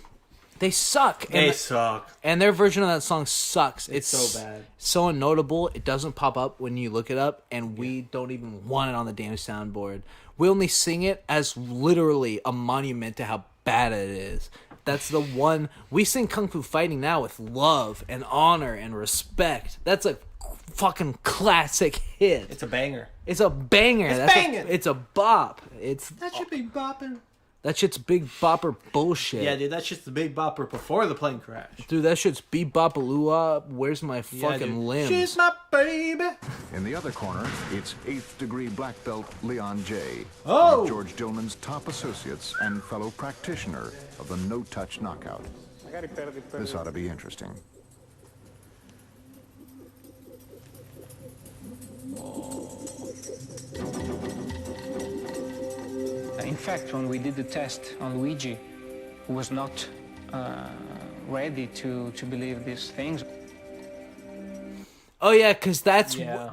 Speaker 6: They suck.
Speaker 5: They suck.
Speaker 6: And their version of that song sucks.
Speaker 5: It's so bad.
Speaker 6: So unnotable. It doesn't pop up when you look it up, and we don't even want it on the damn soundboard. We only sing it as literally a monument to how bad it is. That's the one. We sing Kung Fu fighting now with love and honor and respect. That's a fucking classic hit.
Speaker 5: It's a banger.
Speaker 6: It's a banger.
Speaker 5: It's
Speaker 6: That's
Speaker 5: banging.
Speaker 6: It's a bop.
Speaker 5: That should be bopping.
Speaker 6: That shit's big bopper bullshit.
Speaker 5: Yeah, dude, that shit's the big bopper before the plane crash.
Speaker 6: Dude, that shit's bebopaloo. Where's my fucking limbs?
Speaker 5: She's my baby.
Speaker 19: In the other corner, it's 8th degree black belt Leon J.
Speaker 5: Oh!
Speaker 19: one of George Dillman's top associates and fellow practitioner of the no-touch knockout. This ought to be interesting.
Speaker 21: In fact, when we did the test on Luigi, who was not ready to believe these things.
Speaker 6: Oh yeah, because that's
Speaker 5: Yeah.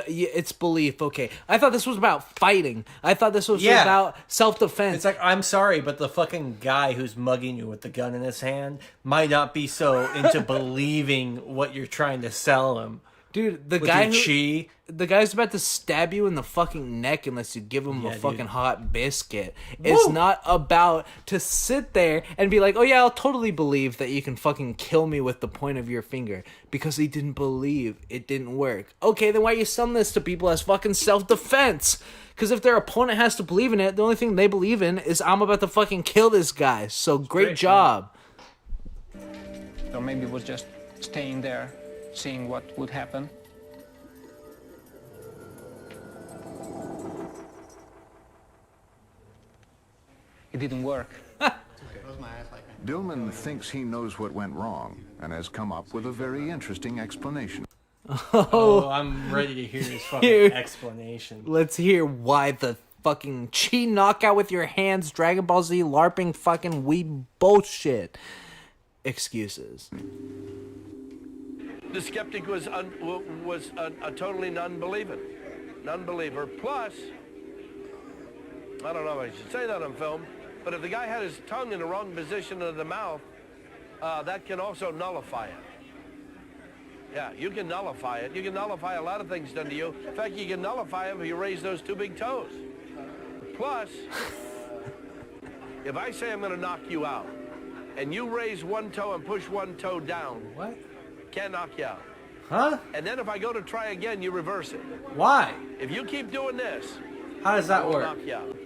Speaker 6: it's belief. Okay, I thought this was about fighting. I thought this was
Speaker 5: Yeah.
Speaker 6: about self-defense.
Speaker 5: It's like, I'm sorry, but the fucking guy who's mugging you with the gun in his hand might not be so into believing what you're trying to sell him.
Speaker 6: Dude, the
Speaker 5: With
Speaker 6: guy
Speaker 5: your chi.
Speaker 6: the guy's about to stab you in the fucking neck unless you give him a
Speaker 5: Yeah,
Speaker 6: fucking
Speaker 5: dude.
Speaker 6: hot biscuit. It's not about to sit there and be like, oh yeah, I'll totally believe that you can fucking kill me with the point of your finger because he didn't believe it didn't work. Okay, then why are you selling this to people as fucking self-defense? Because if their opponent has to believe in it, the only thing they believe in is I'm about to fucking kill this guy. So great job.
Speaker 21: Or maybe it was just staying there, seeing what would happen. It didn't work.
Speaker 19: Dillman thinks he knows what went wrong and has come up with a very interesting explanation.
Speaker 5: Oh, I'm ready to hear his fucking explanation.
Speaker 6: Let's hear why the fucking chi knockout with your hands, Dragon Ball Z LARPing fucking weeb bullshit. Excuses.
Speaker 18: The skeptic was a totally non-believer. Plus, I don't know if I should say that on film, but if the guy had his tongue in the wrong position of the mouth, that can also nullify it. Yeah, you can nullify it. You can nullify a lot of things done to you. In fact, you can nullify it if you raise those two big toes. Plus, if I say I'm going to knock you out, and you raise one toe and push one toe down,
Speaker 5: what?
Speaker 18: Can't knock you out.
Speaker 5: Huh?
Speaker 18: And then if I go to try again, you reverse it.
Speaker 5: Why?
Speaker 18: If you keep doing this,
Speaker 5: how does that
Speaker 18: I will
Speaker 5: work?
Speaker 18: knock you out.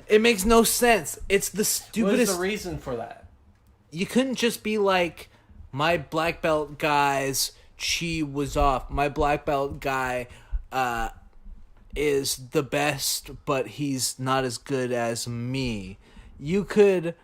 Speaker 6: It makes no sense. It's the
Speaker 5: What is
Speaker 6: stupidest.
Speaker 5: the reason for that?
Speaker 6: You couldn't just be like, my black belt guy's chi was off. My black belt guy is the best, but he's not as good as me. You could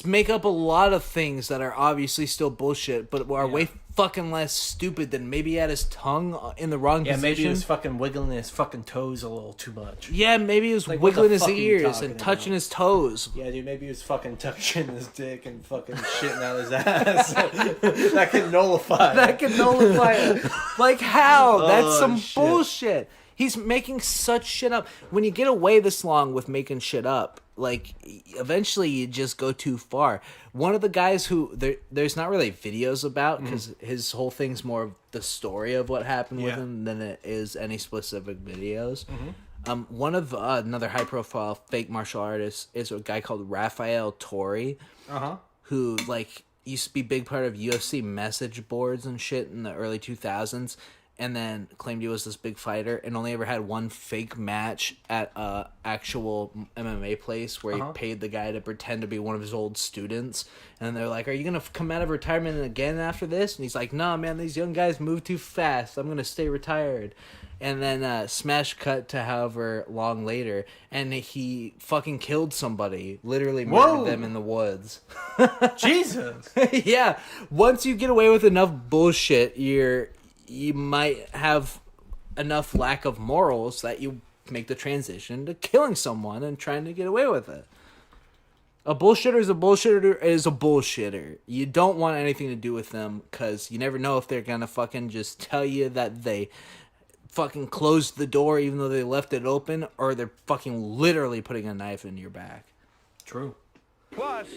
Speaker 6: make up a lot of things that are obviously still bullshit, but are way fucking less stupid than maybe he had his tongue in the wrong position.
Speaker 5: Maybe he was fucking wiggling his fucking toes a little too much.
Speaker 6: Yeah, maybe he was
Speaker 5: Like, what the
Speaker 6: wiggling his
Speaker 5: fuck are you
Speaker 6: ears
Speaker 5: talking
Speaker 6: and touching
Speaker 5: about?
Speaker 6: his toes.
Speaker 5: Yeah, dude, maybe he was fucking touching his dick and fucking shitting out his ass. That can nullify.
Speaker 6: That can nullify it. Like how? That's
Speaker 5: Oh,
Speaker 6: some
Speaker 5: shit.
Speaker 6: bullshit. He's making such shit up. When you get away this long with making shit up, like, eventually you just go too far. One of the guys who there's not really videos about, because his whole thing's more of the story of what happened with him than it is any specific videos. One of another high profile fake martial artist is a guy called Raphael Tori, who like used to be a big part of UFC message boards and shit in the early 2000s. And then claimed he was this big fighter and only ever had one fake match at a actual MMA place where he paid the guy to pretend to be one of his old students. And they're like, are you going to come out of retirement again after this? And he's like, nah, man, these young guys move too fast. I'm going to stay retired. And then smash cut to however long later. And he fucking killed somebody. Literally murdered them in the woods.
Speaker 5: Jesus.
Speaker 6: Yeah. Once you get away with enough bullshit, you might have enough lack of morals that you make the transition to killing someone and trying to get away with it. A bullshitter is a bullshitter is a bullshitter. You don't want anything to do with them because you never know if they're gonna fucking just tell you that they fucking closed the door even though they left it open, or they're fucking literally putting a knife in your back.
Speaker 5: True.
Speaker 18: Plus,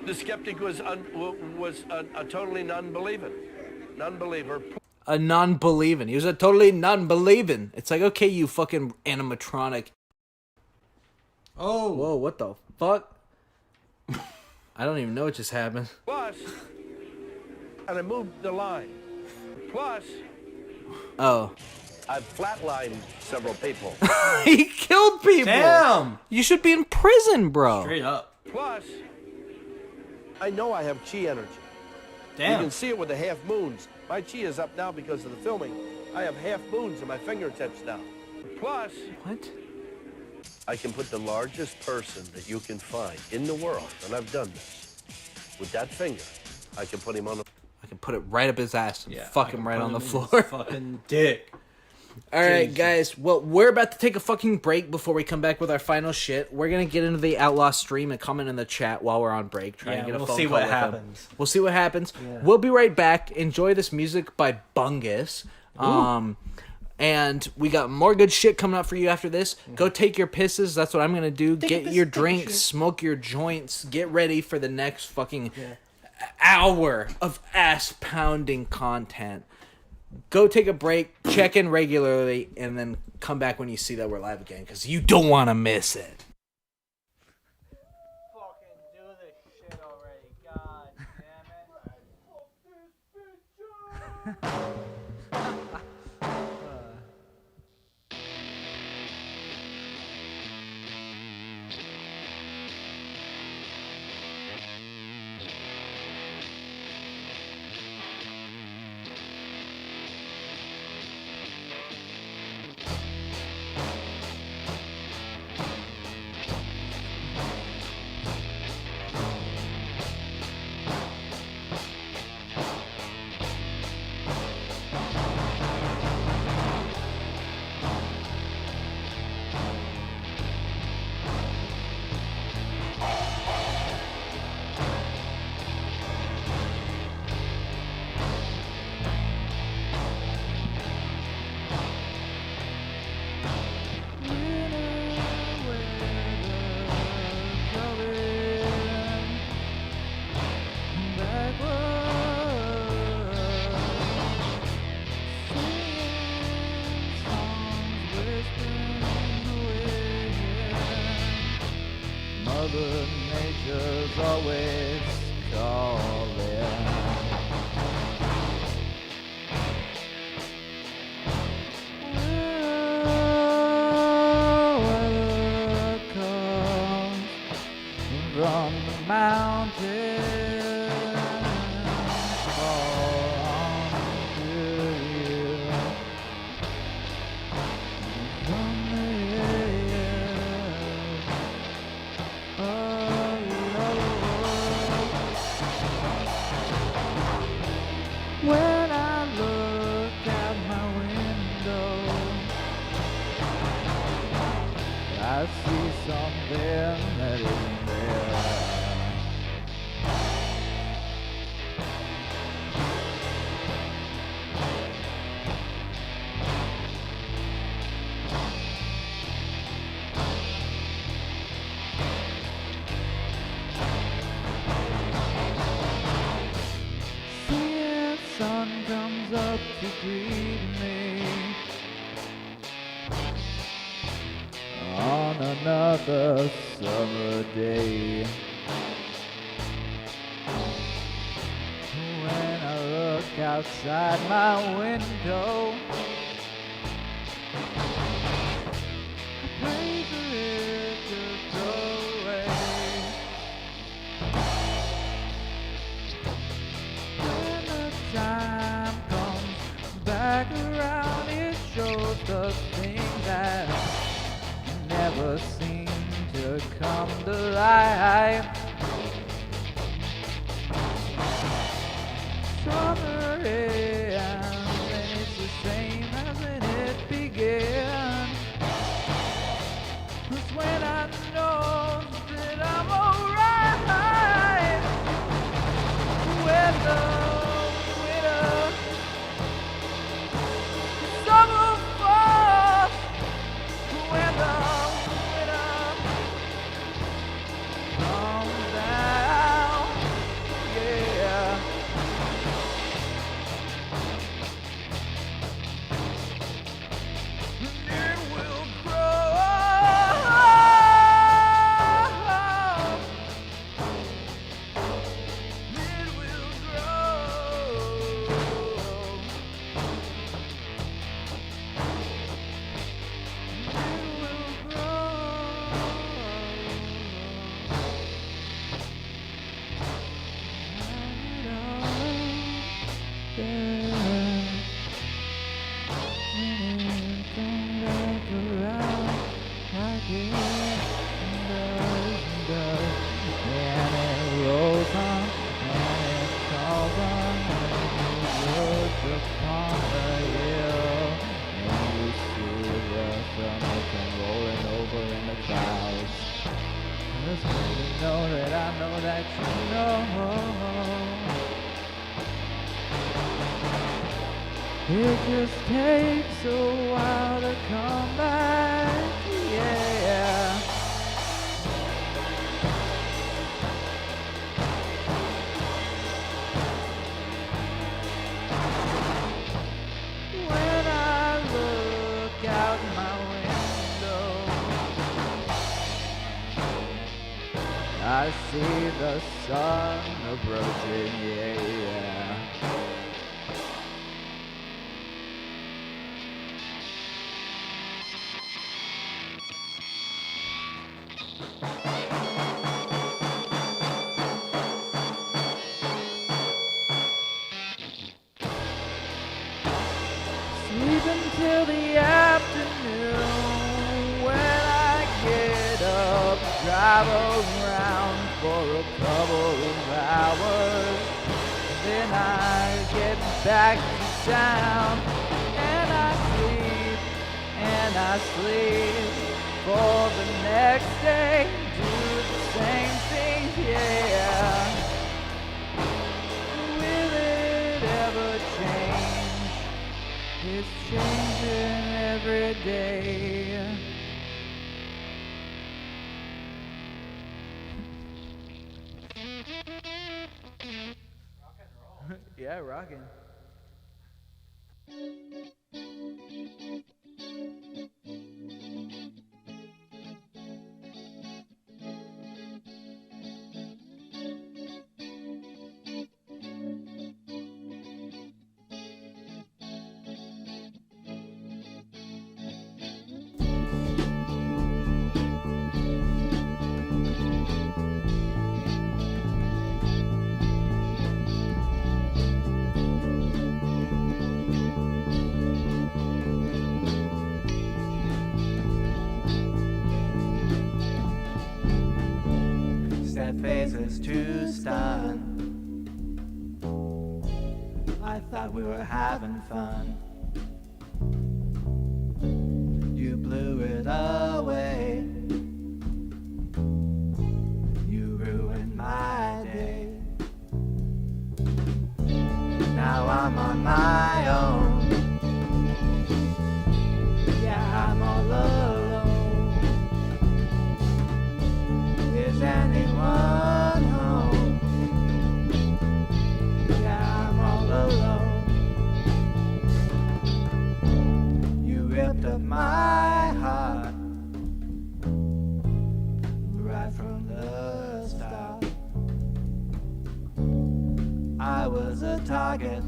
Speaker 18: the skeptic was a totally non-believer.
Speaker 6: A non-believing. He was a totally non-believing. It's like, okay, you fucking animatronic.
Speaker 5: Oh.
Speaker 6: Whoa, what the fuck? I don't even know what just happened.
Speaker 18: Plus, and I moved the line. Plus,
Speaker 6: Oh.
Speaker 18: I've flatlined several people.
Speaker 6: He killed people.
Speaker 5: Damn.
Speaker 6: You should be in prison, bro.
Speaker 5: Straight up.
Speaker 18: Plus, I know I have chi energy.
Speaker 5: Damn.
Speaker 18: You can see it with the half moons. My chi is up now because of the filming. I have half moons in my fingertips now. Plus,
Speaker 6: what?
Speaker 18: I can put the largest person that you can find in the world, and I've done this. With that finger, I can put him on the...
Speaker 6: I can put it right up his ass and fuck him right on the floor.
Speaker 5: Fucking dick.
Speaker 6: All right, guys. Well, we're about to take a fucking break before we come back with our final shit. We're gonna get into the Outlaw stream and comment in the chat while we're on break. Try and get a phone call. We'll see what happens. We'll see what happens. Yeah. We'll be right back. Enjoy this music by Bungus. And we got more good shit coming up for you after this. Go take your pisses. That's what I'm gonna do. Get your drinks, smoke your joints, get ready for the next fucking hour of ass pounding content. Go take a break, check in regularly, and then come back when you see that we're live again, because you don't want to miss it.
Speaker 5: Fucking do this shit already, god damn it.
Speaker 1: Mother Nature's always calling. Weather comes from the mountains, fall onto you from the when I look out my window, I see something that isn't there. The sun comes up to greet me on another summer day. When I look outside my window, I pray for it to go away. When the time comes back around, it shows the thing that never seem to come to life. Summer ends and it's the same as when it began. 'Cause when I know that I'm alright, when the winter, summer falls, when the winter comes that you know. It just takes a while to come back, yeah. When I look out my window, I see the sun approaching, yeah. Sleep until the afternoon. When I get up, drive around for a couple of hours. Then I get back to town, and I sleep for the next day. Do the same thing, yeah. Will it ever change? It's changing every day. Yeah, rocking. Sad faces to stun. I thought we were having fun. You blew it away. You ruined my day. Now I'm on my own. Yeah, I'm all alone. Is anyone home? Yeah, I'm all alone. You ripped up my heart right from the start. I was a target,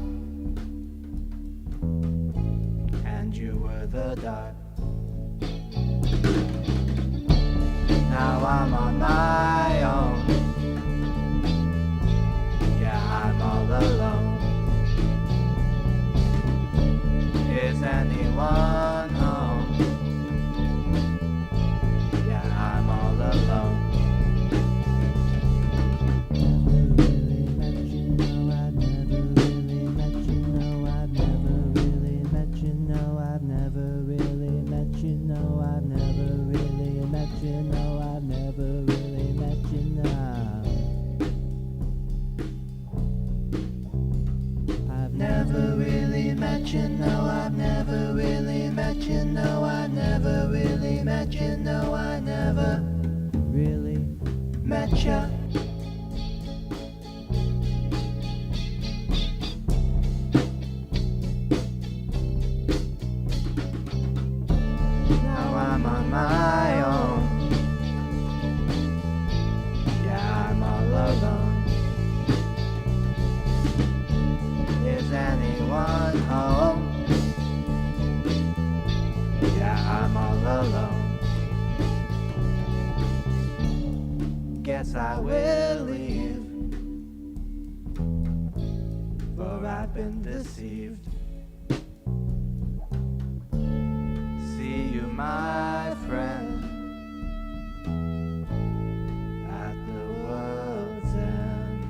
Speaker 1: and you were the dart. Now I'm on my own. Yeah, I'm all alone. Is anyone home? Yeah, I'm all alone. You know I've never really met you. No, I've never really met you. No, I never really met you. Now I'm on my own. Yeah, I'm all alone. Is anyone home? Yeah, I'm all alone. Guess I will leave, for I've been deceived. See you, my friend, at the world's end.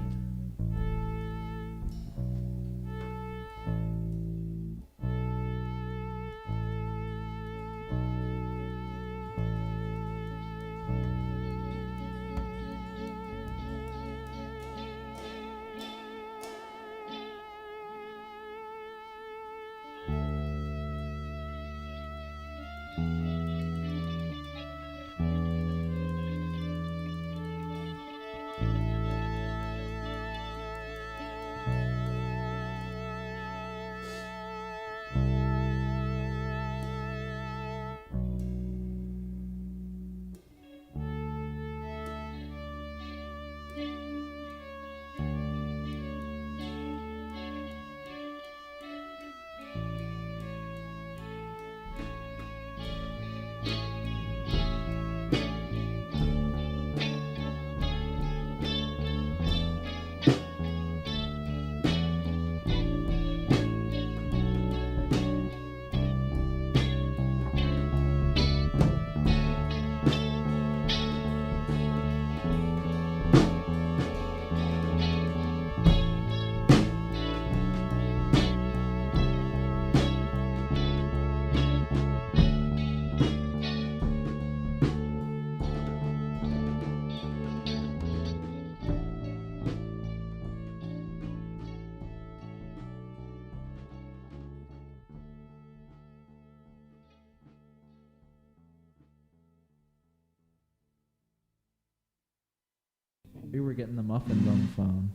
Speaker 1: We were getting the muffins on the phone.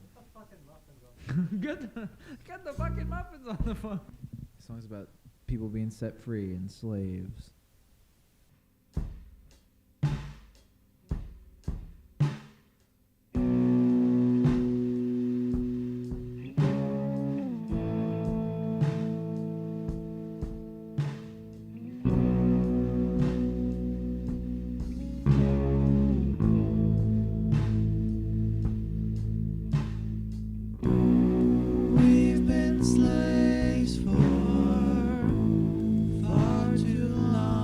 Speaker 1: Get the fucking muffins on the phone. The song's about people being set free and slaves.
Speaker 2: Slaves for far too long.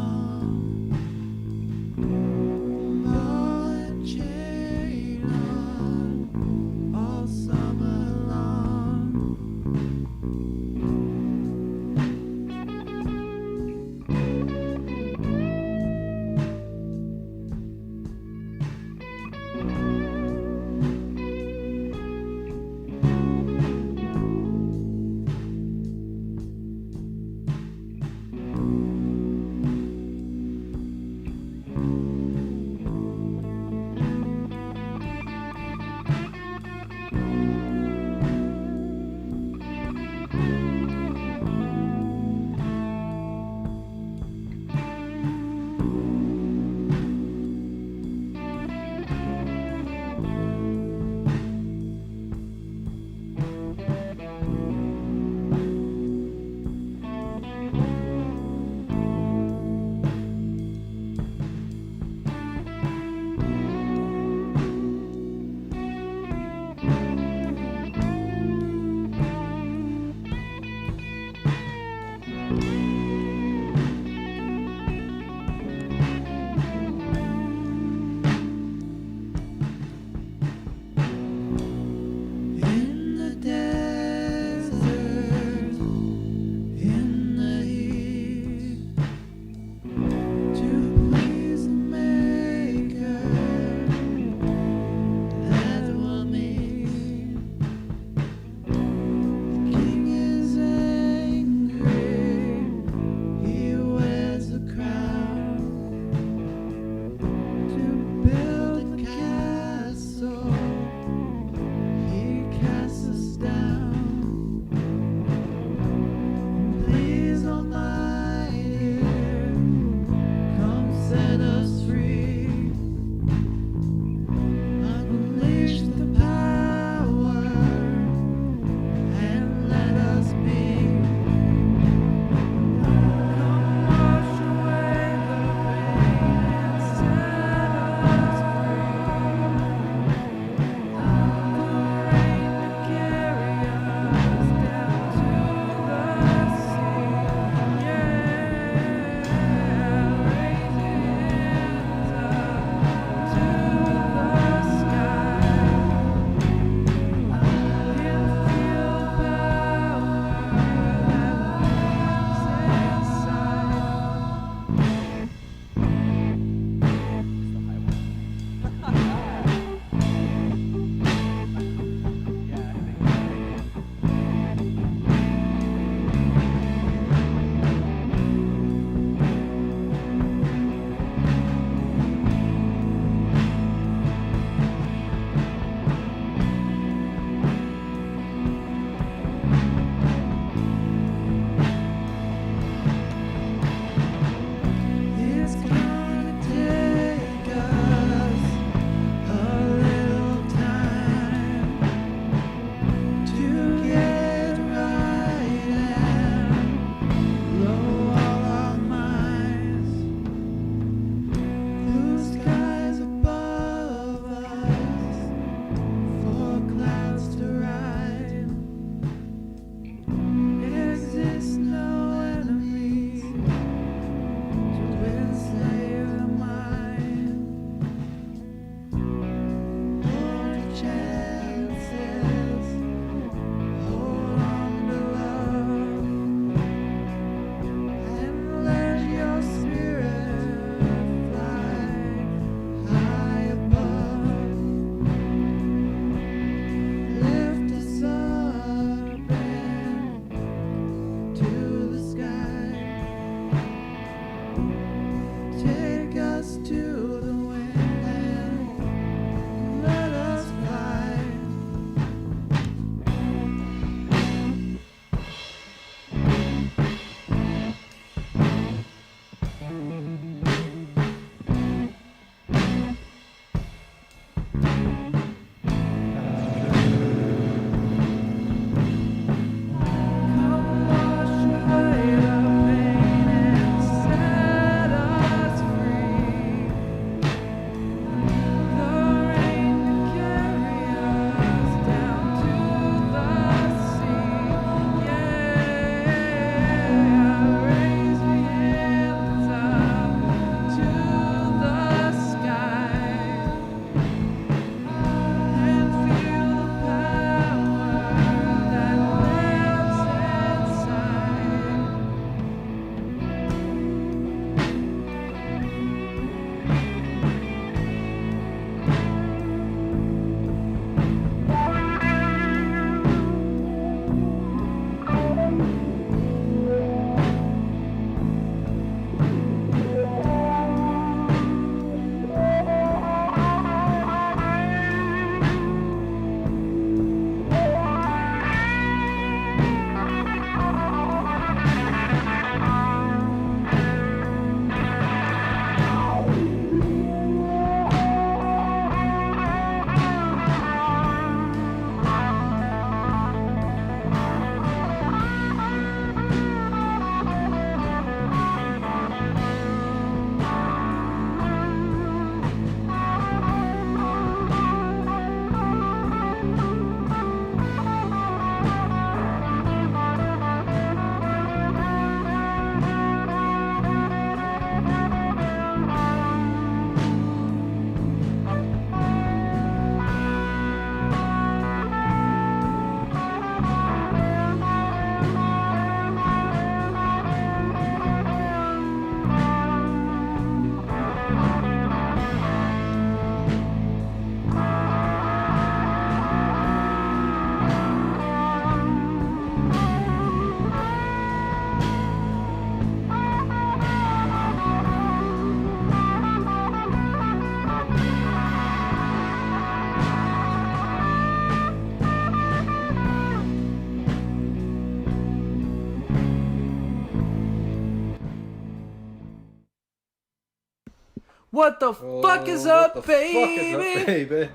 Speaker 6: What the fuck is up, baby?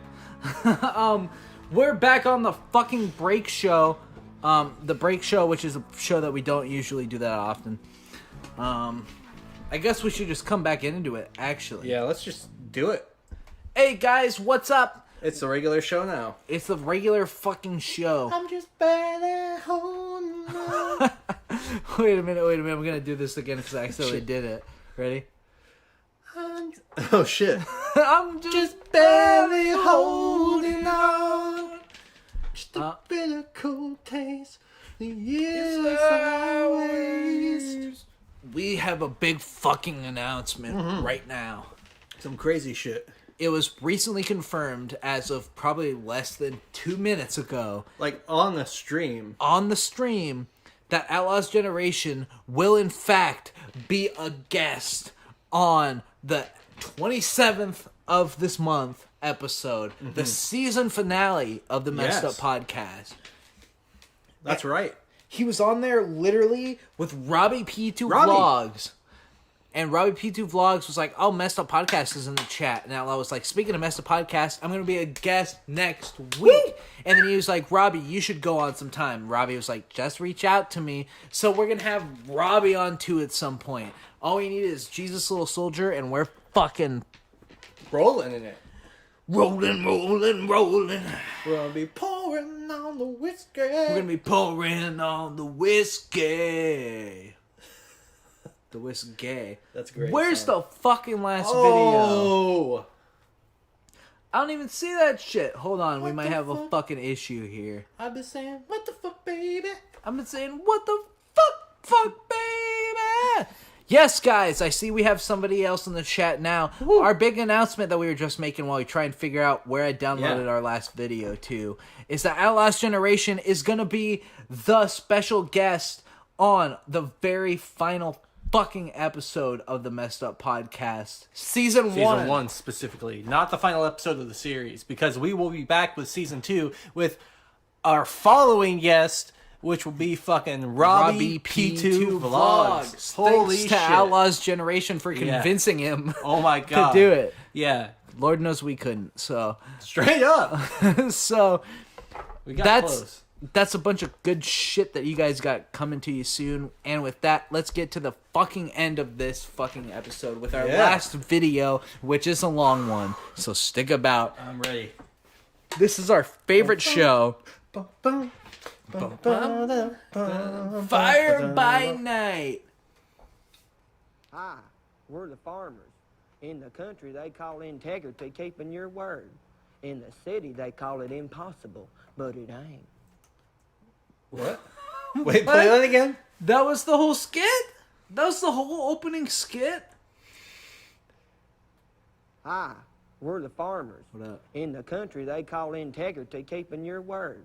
Speaker 6: We're back on the fucking break show. The break show, which is a show that we don't usually do that often. I guess we should just come back into it, actually.
Speaker 5: Yeah, let's just do it.
Speaker 6: Hey guys, what's up?
Speaker 5: It's the regular show now.
Speaker 6: It's the regular fucking show.
Speaker 5: I'm just barely holding on.
Speaker 6: Wait a minute. I'm gonna do this again because I accidentally did it. Ready?
Speaker 5: Oh shit.
Speaker 6: I'm just barely holding on.
Speaker 5: Just a bitter cold taste. The years I waste.
Speaker 6: We have a big fucking announcement right now.
Speaker 5: Some crazy shit.
Speaker 6: It was recently confirmed as of probably less than 2 minutes ago.
Speaker 5: Like on the stream.
Speaker 6: On the stream, that Outlaws Generation will in fact be a guest on the 27th of this month episode. The season finale of the Messed Up Podcast.
Speaker 5: That's right.
Speaker 6: He was on there literally with Robbie P2 Vlogs. And Robbie P2 Vlogs was like, oh, Messed Up Podcast is in the chat. And Outlaw was like, speaking of Messed Up Podcast, I'm going to be a guest next week. And then he was like, Robbie, you should go on some time. Robbie was like, just reach out to me. So we're going to have Robbie on too at some point. All we need is Jesuslittlesoldier, and we're fucking
Speaker 5: rolling in it.
Speaker 6: Rolling.
Speaker 5: We're going to be pouring on the whiskey.
Speaker 6: We're going to be pouring on the whiskey. The whiskey.
Speaker 5: That's great.
Speaker 6: Where's the fucking last video?
Speaker 5: Oh!
Speaker 6: I don't even see that shit. Hold on, we might have a fucking issue here.
Speaker 5: I've been saying, what the fuck, baby?
Speaker 6: I've been saying, what the fuck, baby? Yes, guys, I see we have somebody else in the chat now. Woo. Our big announcement that we were just making while we try and figure out where I downloaded our last video to is that Outlaws Generation is going to be the special guest on the very final fucking episode of the Messed Up Podcast. Season 1.
Speaker 5: Season 1 specifically. Not the final episode of the series, because we will be back with Season 2 with our following guest, which will be fucking Robbie P2 Vlogs.
Speaker 6: Holy shit. Thanks to Outlaws Generation for convincing him
Speaker 5: oh my God.
Speaker 6: to do it.
Speaker 5: Yeah.
Speaker 6: Lord knows we couldn't, so.
Speaker 5: Straight up.
Speaker 6: So,
Speaker 5: we got close.
Speaker 6: That's a bunch of good shit that you guys got coming to you soon. And with that, let's get to the fucking end of this fucking episode with our last video, which is a long one. So stick about.
Speaker 5: I'm ready.
Speaker 6: This is our favorite show. Fire by Night.
Speaker 2: Hi, we're the farmers. In the country, they call integrity keeping your word. In the city, they call it impossible, but it ain't.
Speaker 5: What? Wait, play that again?
Speaker 6: That was the whole skit? That was the whole opening skit?
Speaker 2: Hi, we're the farmers.
Speaker 6: What up?
Speaker 2: In the country, they call integrity keeping your word.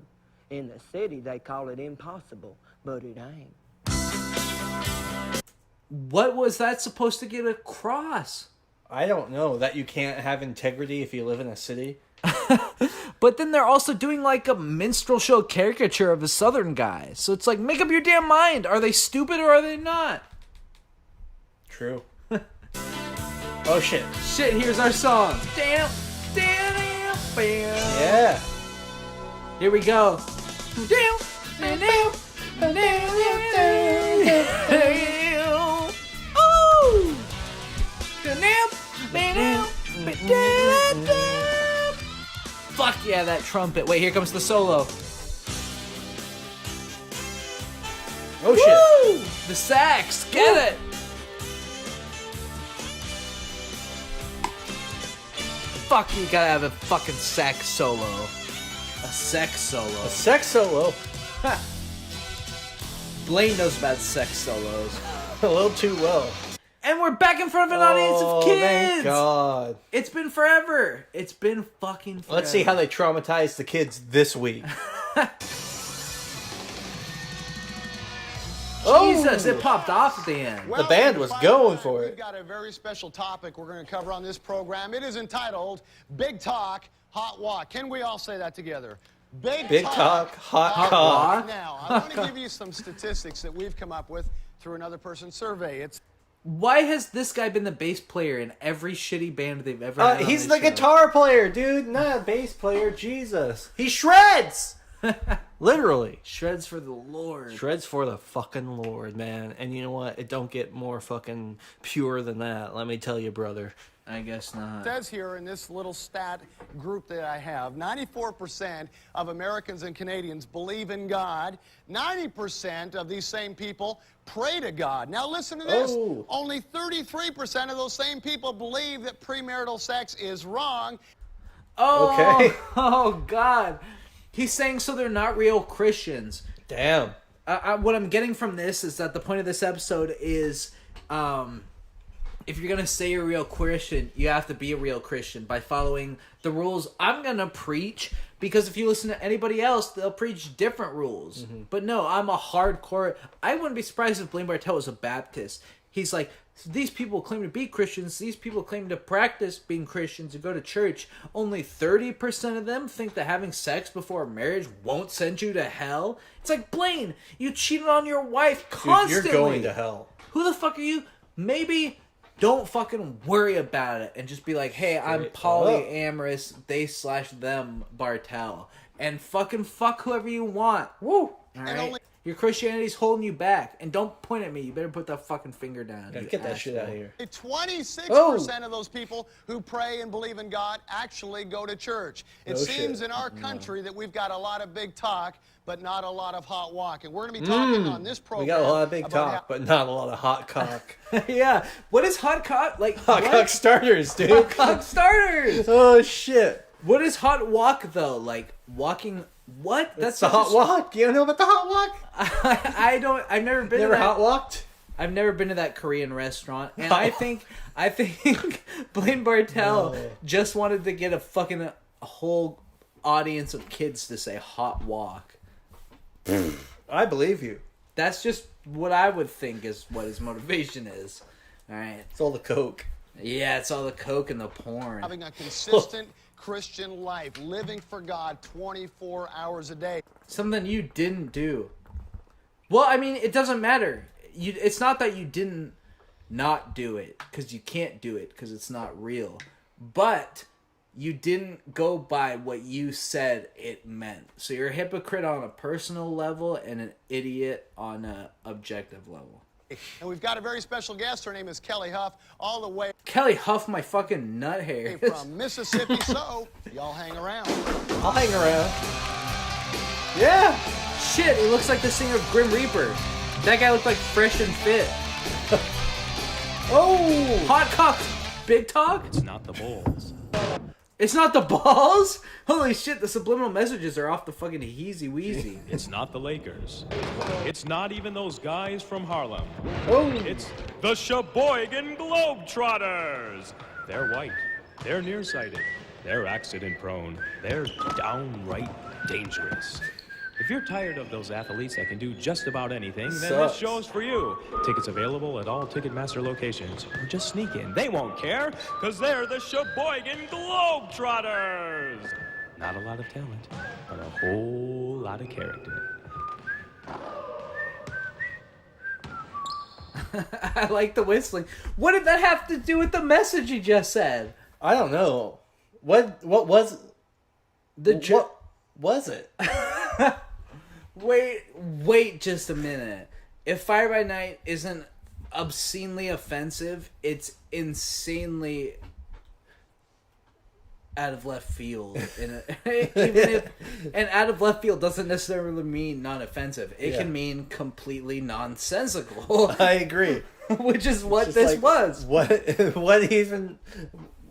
Speaker 2: In the city, they call it impossible, but it ain't.
Speaker 6: What was that supposed to get across?
Speaker 5: I don't know. That you can't have integrity if you live in a city?
Speaker 6: But then they're also doing like a minstrel show caricature of a southern guy. So it's like, make up your damn mind. Are they stupid or are they not?
Speaker 5: True. Oh shit.
Speaker 6: Shit, here's our song. Damn.
Speaker 5: Yeah.
Speaker 6: Here we go. Fuck yeah, that trumpet. Wait, here comes the solo.
Speaker 5: Oh shit.
Speaker 6: Woo! The sax. Get it. Fuck, you gotta have a fucking sax solo. A sex solo.
Speaker 5: A sex solo?
Speaker 6: Ha. Blaine knows about sex solos.
Speaker 5: A little too well.
Speaker 6: And we're back in front of an audience of kids!
Speaker 5: Thank God.
Speaker 6: It's been forever. It's been fucking forever.
Speaker 5: Let's see how they traumatize the kids this week.
Speaker 6: Jesus, it popped off at the end.
Speaker 5: The band was going for it.
Speaker 22: We've got a very special topic we're going to cover on this program. It is entitled Big Talk, Hot Walk. Can we all say that together?
Speaker 5: Big talk, hot walk.
Speaker 22: Now, I want to give you some statistics that we've come up with through another person's survey. It's
Speaker 6: Why has this guy been the bass player in every shitty band they've ever had?
Speaker 5: He's the guitar player, dude, not a bass player. Jesus. He shreds! Literally.
Speaker 6: Shreds for the Lord.
Speaker 5: Shreds for the fucking Lord, man. And you know what? It don't get more fucking pure than that. Let me tell you, brother.
Speaker 6: I guess not.
Speaker 22: It says here in this little stat group that I have, 94% of Americans and Canadians believe in God. 90% of these same people pray to God. Now listen to this.
Speaker 5: Oh.
Speaker 22: Only 33% of those same people believe that premarital sex is wrong.
Speaker 6: Oh,
Speaker 5: Okay.
Speaker 6: Oh, God. He's saying so they're not real Christians.
Speaker 5: Damn.
Speaker 6: What I'm getting from this is that the point of this episode is... if you're going to say you're a real Christian, you have to be a real Christian by following the rules I'm going to preach, because if you listen to anybody else, they'll preach different rules.
Speaker 5: Mm-hmm.
Speaker 6: But no, I'm a hardcore... I wouldn't be surprised if Blaine Bartel was a Baptist. He's like, these people claim to be Christians, these people claim to practice being Christians and go to church. Only 30% of them think that having sex before marriage won't send you to hell. It's like, Blaine, you cheated on your wife constantly.
Speaker 5: Dude, you're going to hell.
Speaker 6: Who the fuck are you? Maybe... don't fucking worry about it and just be like, hey, I'm polyamorous, they/them Bartel. And fucking fuck whoever you want. Woo! Alright? Your Christianity's holding you back. And don't point at me. You better put that fucking finger down.
Speaker 5: Yeah, get that shit out of here.
Speaker 22: 26% of those people who pray and believe in God actually go to church. It
Speaker 5: No
Speaker 22: seems
Speaker 5: shit.
Speaker 22: in our country that we've got a lot of big talk, but not a lot of hot walk. And we're going to be talking on this program.
Speaker 5: We got a lot of big
Speaker 22: about
Speaker 5: talk, but not a lot of hot cock.
Speaker 6: Yeah. What is hot cock? Like,
Speaker 5: Hot
Speaker 6: what?
Speaker 5: cock starters, dude.
Speaker 6: Hot cock starters!
Speaker 5: Oh, shit.
Speaker 6: What is hot walk, though? Like, walking... What?
Speaker 5: That's the hot walk. You don't know about the hot walk?
Speaker 6: I don't... I've never been
Speaker 5: Never
Speaker 6: to that...
Speaker 5: hot walked?
Speaker 6: I've never been to that Korean restaurant. And I think Blaine Bartel just wanted to get a whole audience of kids to say hot walk.
Speaker 5: I believe you.
Speaker 6: That's just what I would think is what his motivation is. All right.
Speaker 5: It's all the coke.
Speaker 6: Yeah, it's all the coke and the porn.
Speaker 22: having a consistent Christian life, living for God 24 hours a day.
Speaker 6: Something you didn't do. Well, I mean, it doesn't matter. It's not that you didn't not do it, because you can't do it, because it's not real. But you didn't go by what you said it meant. So you're a hypocrite on a personal level and an idiot on an objective level.
Speaker 22: And we've got a very special guest. Her name is Kelly Huff, all the way
Speaker 6: Kelly Huff, my fucking nut hair.
Speaker 22: from Mississippi. So, y'all hang around.
Speaker 5: I'll hang around. Yeah.
Speaker 6: Shit, he looks like the singer of Grim Reaper. That guy looked like Fresh and Fit. Oh! Hot cock, big talk?
Speaker 3: It's not the balls.
Speaker 6: It's not the balls? Holy shit, the subliminal messages are off the fucking heezy weezy.
Speaker 3: It's not the Lakers. It's not even those guys from Harlem.
Speaker 5: Oh.
Speaker 3: It's the Sheboygan Globetrotters. They're white. They're nearsighted. They're accident prone. They're downright dangerous. If you're tired of those athletes that can do just about anything, then this show's for you. Tickets available at all Ticketmaster locations. Or just sneak in. They won't care, because they're the Sheboygan Globetrotters. Not a lot of talent, but a whole lot of character.
Speaker 6: I like the whistling. What did that have to do with the message you just said?
Speaker 5: I don't know. What was what was it?
Speaker 6: Wait just a minute. If Fire by Night isn't obscenely offensive, it's insanely out of left field. And out of left field doesn't necessarily mean non-offensive. It can mean completely nonsensical.
Speaker 5: I agree.
Speaker 6: Which is what this was.
Speaker 5: What even?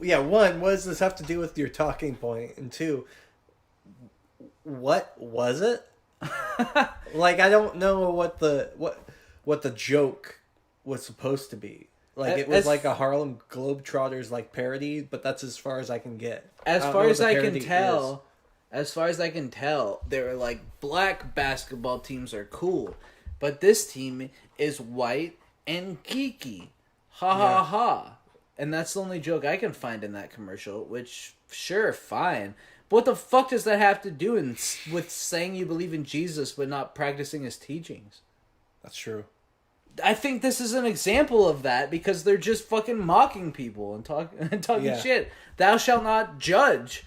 Speaker 5: Yeah, one, what does this have to do with your talking point? And two, what was it? Like, I don't know what the joke was supposed to be. Like, it was like a Harlem Globetrotters like parody, but that's as far as I can get.
Speaker 6: As far as I can tell, they were like, black basketball teams are cool, but this team is white and geeky. Ha ha ha. And that's the only joke I can find in that commercial, which, sure, fine. But what the fuck does that have to do with saying you believe in Jesus but not practicing his teachings?
Speaker 5: That's true.
Speaker 6: I think this is an example of that because they're just fucking mocking people and talking shit. Thou shalt not judge.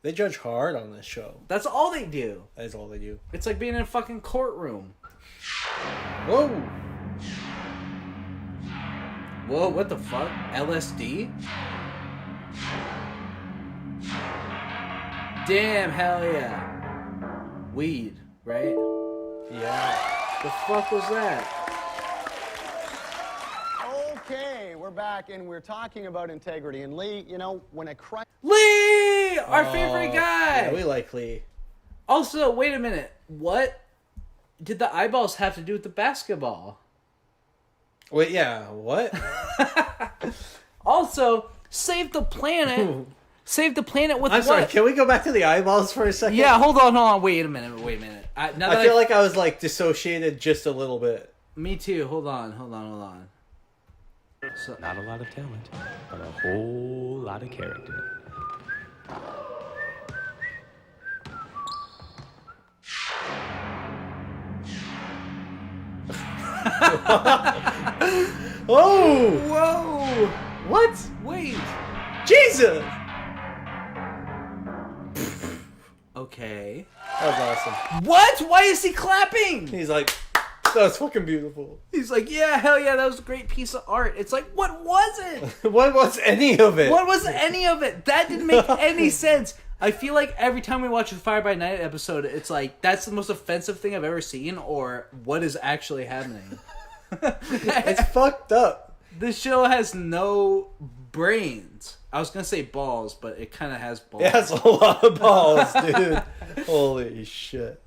Speaker 5: They judge hard on this show.
Speaker 6: That's all they do.
Speaker 5: That is all they do.
Speaker 6: It's like being in a fucking courtroom.
Speaker 5: Whoa.
Speaker 6: Whoa, what the fuck? LSD? Damn, hell yeah. Weed, right?
Speaker 5: Yeah.
Speaker 6: The fuck was that?
Speaker 22: Okay, we're back and we're talking about integrity. And Lee, you know, when a crime...
Speaker 6: Lee! Our favorite guy!
Speaker 5: Yeah, we like Lee.
Speaker 6: Also, wait a minute. What did the eyeballs have to do with the basketball?
Speaker 5: Wait, yeah, what?
Speaker 6: Also, save the planet. Save the planet with
Speaker 5: I'm
Speaker 6: what?
Speaker 5: sorry, can we go back to the eyeballs for a second?
Speaker 6: Yeah, hold on. Wait a minute.
Speaker 5: I feel like I was like dissociated just a little bit.
Speaker 6: Me too. Hold on. So,
Speaker 3: Not a lot of talent, but a whole lot of character.
Speaker 5: Oh!
Speaker 6: Whoa!
Speaker 5: What?
Speaker 6: Wait.
Speaker 5: Jesus!
Speaker 6: Okay.
Speaker 5: That was awesome.
Speaker 6: What? Why is he clapping?
Speaker 5: He's like, that was fucking beautiful.
Speaker 6: He's like, yeah, hell yeah, that was a great piece of art. It's like, what was it?
Speaker 5: What was any of it?
Speaker 6: What was any of it? That didn't make any sense. I feel like every time we watch a Fire by Night episode, it's like, that's the most offensive thing I've ever seen, or what is actually happening?
Speaker 5: It's fucked up.
Speaker 6: This show has no brains. I was going to say balls, but it kind of has balls.
Speaker 5: It has a lot of balls, dude. Holy shit.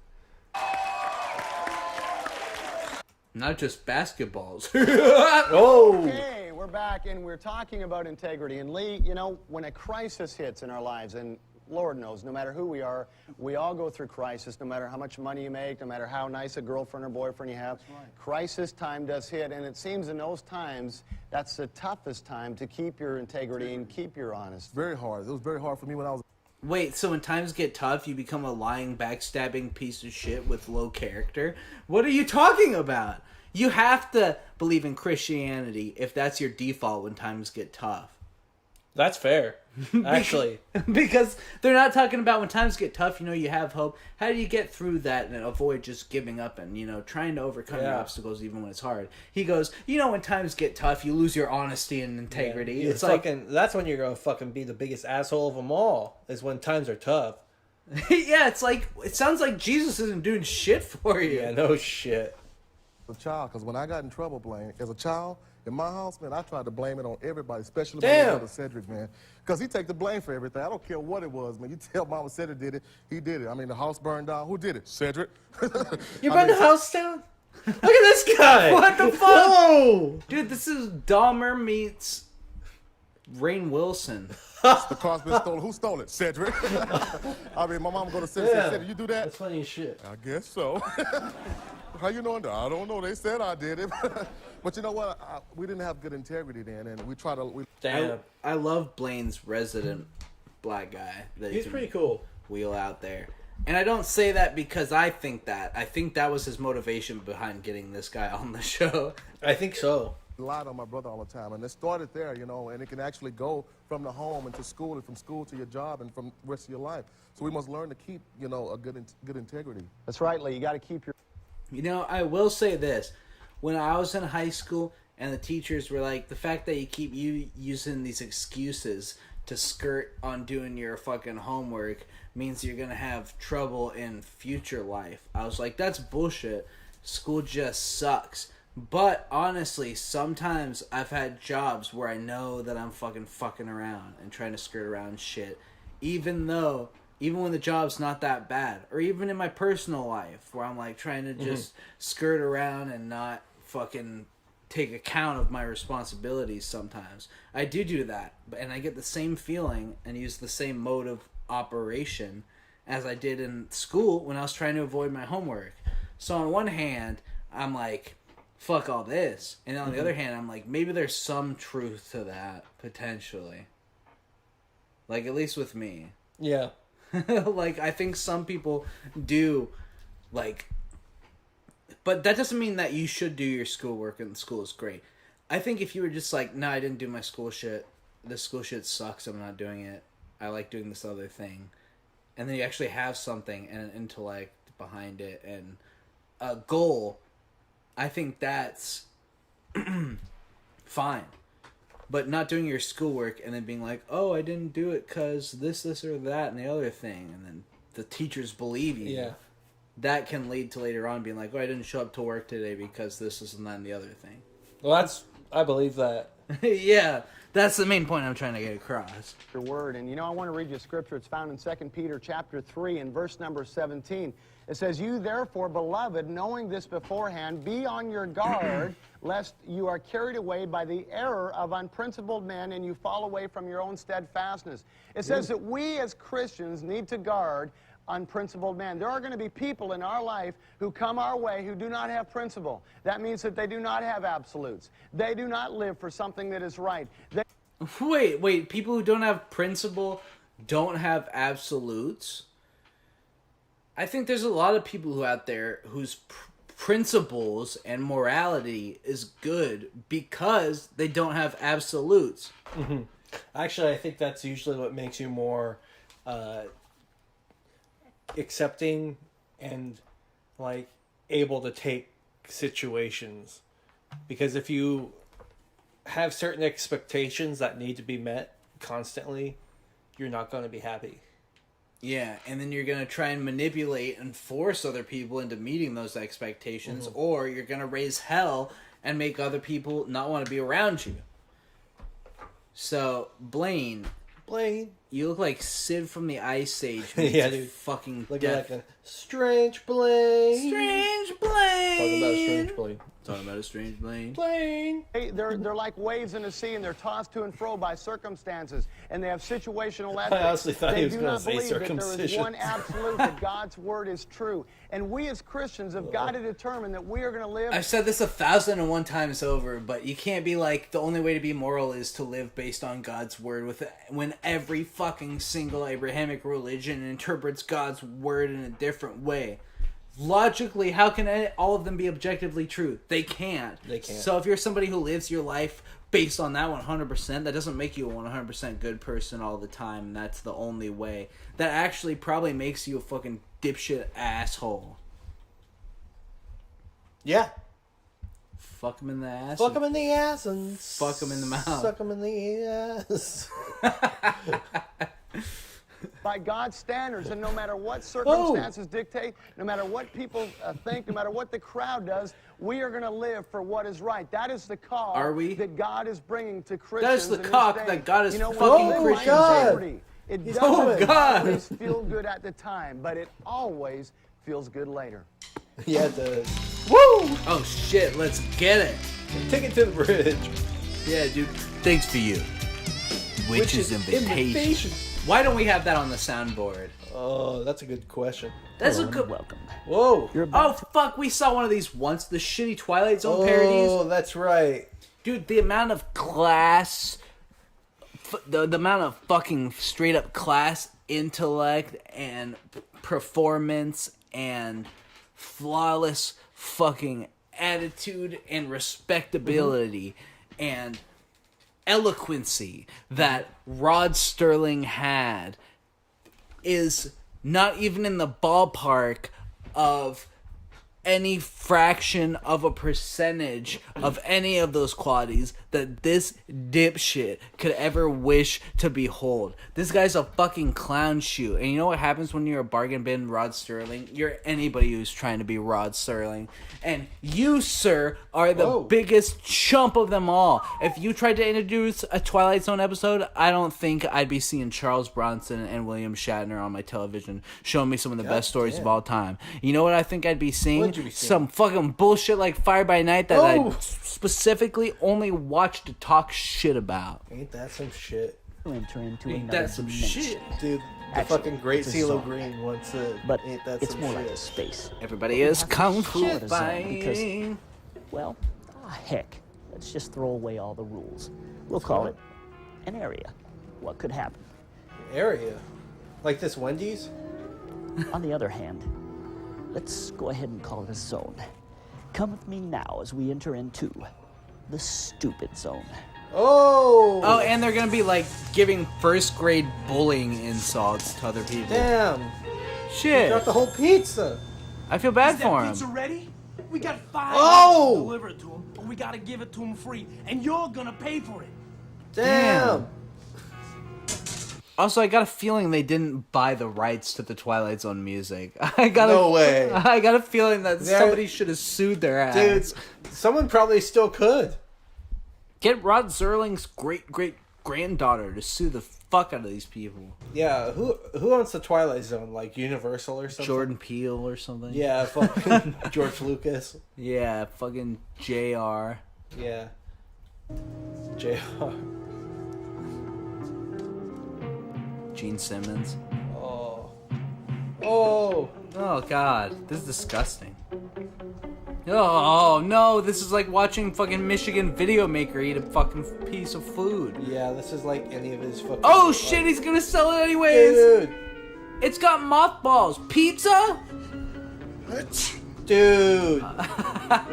Speaker 6: Not just basketballs.
Speaker 5: Oh!
Speaker 22: Okay, we're back and we're talking about integrity. And Lee, you know, when a crisis hits in our lives, and Lord knows, no matter who we are, we all go through crisis, no matter how much money you make, no matter how nice a girlfriend or boyfriend you have. Crisis time does hit, and it seems in those times, that's the toughest time to keep your integrity and keep your honesty.
Speaker 4: Very hard. It was very hard for me when I was...
Speaker 6: Wait, so when times get tough, you become a lying, backstabbing piece of shit with low character? What are you talking about? You have to believe in Christianity if that's your default when times get tough.
Speaker 5: That's fair, actually.
Speaker 6: Because they're not talking about when times get tough, you know, you have hope. How do you get through that and avoid just giving up and, you know, trying to overcome your obstacles even when it's hard? He goes, you know, when times get tough, you lose your honesty and integrity.
Speaker 5: Yeah,
Speaker 6: it's like...
Speaker 5: That's when you're going to fucking be the biggest asshole of them all, is when times are tough.
Speaker 6: Yeah, it's like, it sounds like Jesus isn't doing shit for you.
Speaker 5: Yeah, no shit.
Speaker 4: A child, because when I got in trouble, Blaine, as a child, in my house, man, I tried to blame it on everybody, especially my little brother Cedric, man. Because he take the blame for everything. I don't care what it was, man. You tell Mama Cedric did it, he did it. I mean, the house burned down. Who did it? Cedric.
Speaker 5: You burned the house down? Look at this guy!
Speaker 6: What the fuck?
Speaker 5: Whoa!
Speaker 6: Dude, this is Dahmer meets Rainn Wilson.
Speaker 4: The car's been stolen. Who stole it? Cedric. I mean, my mom go to Cedric and say, Cedric, you do that?
Speaker 5: That's funny as shit.
Speaker 4: I guess so. How you know? I don't know. They said I did it. But you know what? We didn't have good integrity then, and we try to...
Speaker 5: Damn.
Speaker 6: I love Blaine's resident black guy. That
Speaker 5: He's pretty cool.
Speaker 6: Wheel out there. And I don't say that because I think that. I think that was his motivation behind getting this guy on the show.
Speaker 5: I think so.
Speaker 4: Lied on my brother all the time, and it started there, you know, and it can actually go from the home into school, and from school to your job, and from the rest of your life. So we must learn to keep, you know, a good integrity.
Speaker 22: That's right, Lee. You got to keep your...
Speaker 6: You know, I will say this. When I was in high school and the teachers were like, the fact that you keep using these excuses to skirt on doing your fucking homework means you're going to have trouble in future life. I was like, that's bullshit. School just sucks. But honestly, sometimes I've had jobs where I know that I'm fucking around and trying to skirt around shit. Even when the job's not that bad. Or even in my personal life where I'm like trying to just skirt around and not fucking take account of my responsibilities sometimes. I do that. And I get the same feeling and use the same mode of operation as I did in school when I was trying to avoid my homework. So on one hand, I'm like, fuck all this. And on the other hand, I'm like, maybe there's some truth to that, potentially. Like, at least with me.
Speaker 5: Yeah.
Speaker 6: Like, I think some people do, like, But that doesn't mean that you should do your schoolwork and school is great. I think if you were just like, nah, I didn't do my school shit. This school shit sucks. I'm not doing it. I like doing this other thing. And then you actually have something and an intellect behind it and a goal. I think that's fine. But not doing your schoolwork and then being like, oh, I didn't do it because this, or that, and the other thing. And then the teachers believe you.
Speaker 5: Yeah.
Speaker 6: That can lead to later on being like, oh, I didn't show up to work today because this, and that, and the other thing.
Speaker 5: Well, I believe that.
Speaker 6: Yeah, that's the main point I'm trying to get across.
Speaker 22: Your word, and I want to read you a scripture. It's found in 2 Peter chapter 3 and verse number 17. It says, you therefore, beloved, knowing this beforehand, be on your guard, lest you are carried away by the error of unprincipled men and you fall away from your own steadfastness. It says that we as Christians need to guard unprincipled men. There are going to be people in our life who come our way who do not have principle. That means that they do not have absolutes. They do not live for something that is right.
Speaker 6: Wait, people who don't have principle don't have absolutes? I think there's a lot of people who out there whose principles and morality is good because they don't have absolutes.
Speaker 5: Mm-hmm. Actually, I think that's usually what makes you more accepting and like able to take situations, because if you have certain expectations that need to be met constantly, you're not going to be happy.
Speaker 6: Yeah, and then you're going to try and manipulate and force other people into meeting those expectations, or you're going to raise hell and make other people not want to be around you. So, Blaine, you look like Sid from the Ice Age.
Speaker 5: Yeah, dude.
Speaker 6: Fucking
Speaker 5: Looking
Speaker 6: death.
Speaker 5: like a strange Blaine.
Speaker 6: Strange Blaine.
Speaker 5: Talking about a strange Blaine.
Speaker 6: Talking about a strange Blaine.
Speaker 5: Blaine.
Speaker 22: Hey, they're like waves in the sea, and they're tossed to and fro by circumstances, and they have situational ethics.
Speaker 5: I honestly thought he was
Speaker 22: going to
Speaker 5: say
Speaker 22: believe that there is
Speaker 5: circumcision.
Speaker 22: one absolute, that God's word is true. And we as Christians have got to determine that we are going to live...
Speaker 6: I've said this 1,001 times over, but you can't be like, the only way to be moral is to live based on God's word, when every fucking single Abrahamic religion interprets God's word in a different way. Logically, how can all of them be objectively true? They can't.
Speaker 5: They can't.
Speaker 6: So if you're somebody who lives your life based on that 100%, that doesn't make you a 100% good person all the time, and that's the only way. That actually probably makes you a fucking dipshit asshole.
Speaker 5: Yeah.
Speaker 6: Fuck him in the ass.
Speaker 5: Fuck him in the ass and
Speaker 6: fuck him in the mouth.
Speaker 5: Suck him in the ass.
Speaker 22: By God's standards, and no matter what circumstances dictate, no matter what people think, no matter what the crowd does, we are going to live for what is right. That is the call that God is bringing to Christians.
Speaker 6: That is the
Speaker 22: in this
Speaker 6: cock
Speaker 22: day.
Speaker 6: that God is
Speaker 22: when
Speaker 6: fucking
Speaker 22: you live by
Speaker 6: Christians.
Speaker 22: integrity, it doesn't always feel good at the time, but it always feels good later.
Speaker 5: Yeah, it does.
Speaker 6: Woo! Oh shit, let's get it.
Speaker 5: Take it to the bridge.
Speaker 6: Yeah, dude. Thanks for you. Witch's invitation. Why don't we have that on the soundboard?
Speaker 5: Oh, that's a good question.
Speaker 6: That's a good
Speaker 7: welcome.
Speaker 5: Whoa.
Speaker 6: Oh fuck, we saw one of these once. The shitty Twilight Zone parodies.
Speaker 5: Oh, that's right.
Speaker 6: Dude, the amount of class, the amount of fucking straight up class, intellect, and performance, and flawless fucking attitude and respectability and eloquency that Rod Sterling had is not even in the ballpark of any fraction of a percentage of any of those qualities that this dipshit could ever wish to behold. This guy's a fucking clown shoe. And you know what happens when you're a bargain bin Rod Sterling? You're anybody who's trying to be Rod Sterling. And you, sir, are the biggest chump of them all. If you tried to introduce a Twilight Zone episode, I don't think I'd be seeing Charles Bronson and William Shatner on my television showing me some of the best stories of all time. You know what I think I'd be seeing? Some fucking bullshit like Fire by Night that I specifically only watch to talk shit about.
Speaker 5: Ain't that some shit?
Speaker 7: Enter into
Speaker 6: Ain't
Speaker 7: another
Speaker 6: that some
Speaker 7: dimension.
Speaker 6: shit?
Speaker 5: Dude, the
Speaker 7: Actually,
Speaker 5: fucking great
Speaker 7: it's a
Speaker 5: CeeLo
Speaker 7: song.
Speaker 5: Green wants it.
Speaker 7: But
Speaker 5: ain't that
Speaker 7: it's
Speaker 5: some
Speaker 7: more
Speaker 5: shit?
Speaker 7: like a space.
Speaker 6: Everybody is kung fu
Speaker 7: Call it a zone
Speaker 6: fighting.
Speaker 7: because, well, heck, let's just throw away all the rules. We'll call it an area. What could happen?
Speaker 5: Area? Like this Wendy's?
Speaker 7: On the other hand, let's go ahead and call it a zone. Come with me now as we enter into the stupid zone.
Speaker 6: Oh, and they're gonna be like giving first grade bullying insults to other people.
Speaker 5: Damn.
Speaker 6: Shit.
Speaker 5: He got the whole pizza.
Speaker 6: I feel bad
Speaker 9: Is
Speaker 6: for
Speaker 9: that
Speaker 6: him.
Speaker 9: pizza ready? We got 5
Speaker 5: Oh!
Speaker 9: minutes to deliver it to him, but we gotta give it to him free, and you're gonna pay for it.
Speaker 5: Damn.
Speaker 6: Also, I got a feeling they didn't buy the rights to the Twilight Zone music. I got
Speaker 5: No way.
Speaker 6: I got a feeling that somebody should have sued their ass.
Speaker 5: Dude, someone probably still could.
Speaker 6: Get Rod Serling's great-great-granddaughter to sue the fuck out of these people.
Speaker 5: Yeah, who owns the Twilight Zone? Like Universal or something?
Speaker 6: Jordan Peele or something?
Speaker 5: Yeah, fucking George Lucas.
Speaker 6: Yeah, fucking JR.
Speaker 5: Yeah. JR.
Speaker 6: Gene Simmons.
Speaker 5: Oh. Oh.
Speaker 6: Oh, God. This is disgusting. Oh, no. This is like watching fucking Michigan Video Maker eat a fucking piece of food.
Speaker 5: Yeah, this is like any of his fucking...
Speaker 6: Oh, shit. He's gonna sell it anyways.
Speaker 5: Dude.
Speaker 6: It's got mothballs. Pizza?
Speaker 5: Dude.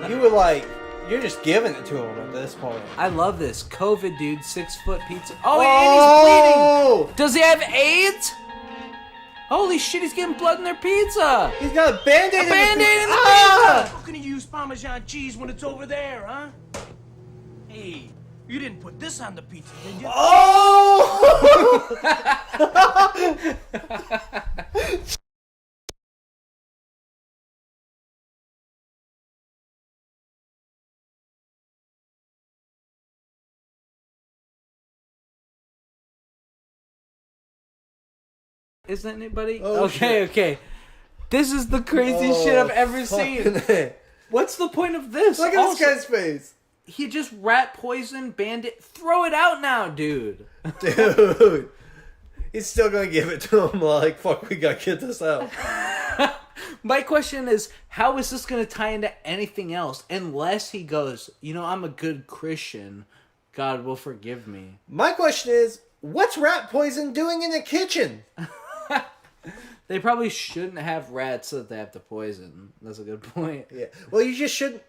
Speaker 5: You were like... You're just giving it to him at this point.
Speaker 6: I love this. COVID, dude. 6-foot pizza. Oh, and he's bleeding. Does he have AIDS? Holy shit, he's getting blood in their pizza.
Speaker 5: He's got a Band-Aid in the
Speaker 6: Band-Aid in the
Speaker 9: How
Speaker 6: pizza.
Speaker 9: can you use Parmesan cheese when it's over there, huh? Hey, you didn't put this on the pizza, did you?
Speaker 5: Oh!
Speaker 6: Isn't anybody?
Speaker 5: Oh,
Speaker 6: okay,
Speaker 5: shit.
Speaker 6: okay. This is the craziest shit I've ever seen. What's the point of this?
Speaker 5: Look at this guy's face.
Speaker 6: He just rat poisoned Bandit. Throw it out now, dude.
Speaker 5: Dude. He's still gonna give it to him like, fuck, we gotta get this out.
Speaker 6: My question is, how is this gonna tie into anything else? Unless he goes, you know, I'm a good Christian. God will forgive me.
Speaker 5: My question is, what's rat poison doing in the kitchen?
Speaker 6: They probably shouldn't have rats so that they have to poison. That's a good point.
Speaker 5: Yeah. Well, you just shouldn't.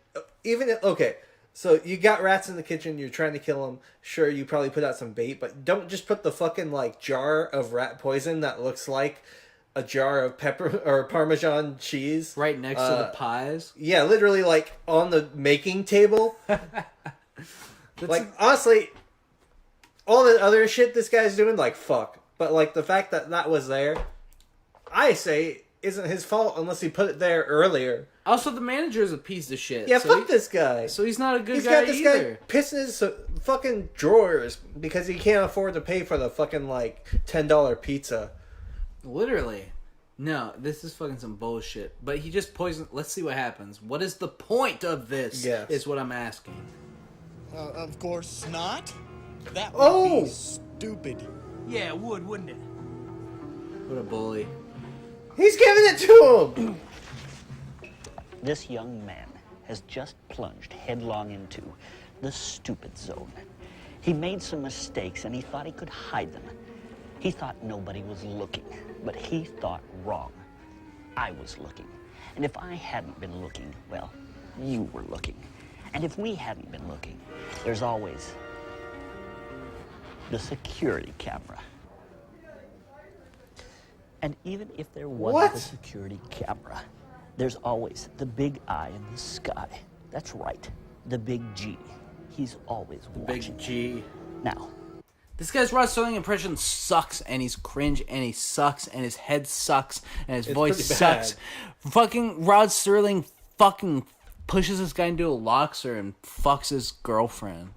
Speaker 5: Okay. So you got rats in the kitchen. You're trying to kill them. Sure, you probably put out some bait, but don't just put the fucking like jar of rat poison that looks like a jar of pepper or Parmesan cheese
Speaker 6: right next to the pies.
Speaker 5: Yeah, literally like on the making table. Like honestly, all the other shit this guy's doing, like fuck. But like the fact that that was there, I say isn't his fault unless he put it there earlier.
Speaker 6: Also, the manager is a piece of shit.
Speaker 5: Yeah,
Speaker 6: so
Speaker 5: fuck this guy.
Speaker 6: So he's not a good
Speaker 5: He's
Speaker 6: guy
Speaker 5: got this
Speaker 6: either.
Speaker 5: guy pissing his fucking drawers because he can't afford to pay for the fucking like $10 pizza.
Speaker 6: Literally. No, this is fucking some bullshit. But he just poisoned. Let's see what happens. What is the point of this?
Speaker 5: Yes.
Speaker 6: Is what I'm asking.
Speaker 11: Of course not. That would be stupid.
Speaker 9: Yeah, it would, wouldn't it?
Speaker 6: What a bully.
Speaker 5: He's giving it to him!
Speaker 7: This young man has just plunged headlong into the stupid zone. He made some mistakes and he thought he could hide them. He thought nobody was looking, but he thought wrong. I was looking. And if I hadn't been looking, well, you were looking. And if we hadn't been looking, there's always the security camera. And even if there wasn't a security camera, there's always the big eye in the sky. That's right, the big G. He's always watching.
Speaker 6: Big G.
Speaker 7: Now,
Speaker 6: this guy's Rod Serling impression sucks, and he's cringe, and he sucks, and his head sucks, and his voice
Speaker 5: pretty
Speaker 6: sucks.
Speaker 5: bad.
Speaker 6: Fucking Rod Serling fucking pushes this guy into a locker and fucks his girlfriend.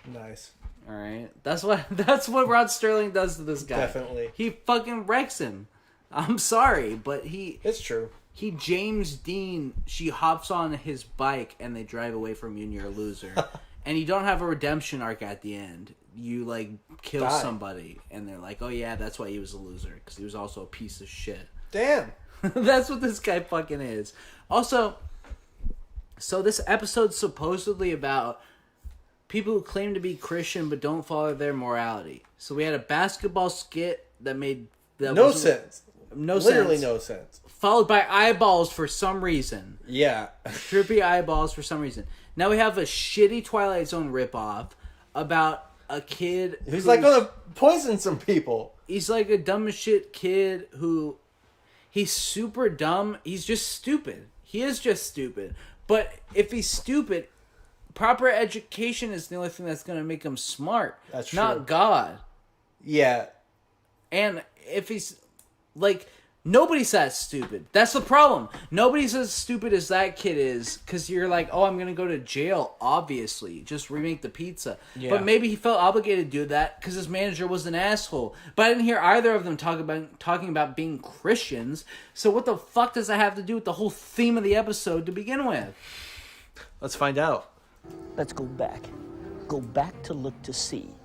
Speaker 5: Nice.
Speaker 6: All right, that's what Rod Serling does to this guy.
Speaker 5: Definitely.
Speaker 6: He fucking wrecks him. I'm sorry, but
Speaker 5: it's true.
Speaker 6: He James Dean. She hops on his bike and they drive away from you, and you're a loser. And you don't have a redemption arc at the end. You like kill somebody, and they're like, "Oh yeah, that's why he was a loser because he was also a piece of shit."
Speaker 5: Damn.
Speaker 6: That's what this guy fucking is. Also, so this episode's supposedly about people who claim to be Christian but don't follow their morality. So we had a basketball skit that made
Speaker 5: no sense.
Speaker 6: No
Speaker 5: Literally
Speaker 6: sense.
Speaker 5: no sense.
Speaker 6: followed by eyeballs for some reason.
Speaker 5: Yeah.
Speaker 6: Trippy eyeballs for some reason. Now we have a shitty Twilight Zone ripoff about a kid
Speaker 5: who's like gonna poison some people.
Speaker 6: He's like a dumb as shit kid who... He's super dumb. He's just stupid. He is just stupid. But if he's stupid, proper education is the only thing that's going to make him smart.
Speaker 5: That's true.
Speaker 6: Not God.
Speaker 5: Yeah.
Speaker 6: And if he's... Like, nobody's that stupid. That's the problem. Nobody's as stupid as that kid is, because you're like, oh, I'm going to go to jail, obviously. Just remake the pizza.
Speaker 5: Yeah.
Speaker 6: But maybe he felt obligated to do that because his manager was an asshole. But I didn't hear either of them talking about being Christians. So what the fuck does that have to do with the whole theme of the episode to begin with?
Speaker 5: Let's find out.
Speaker 7: Let's go back. Go back to look to see.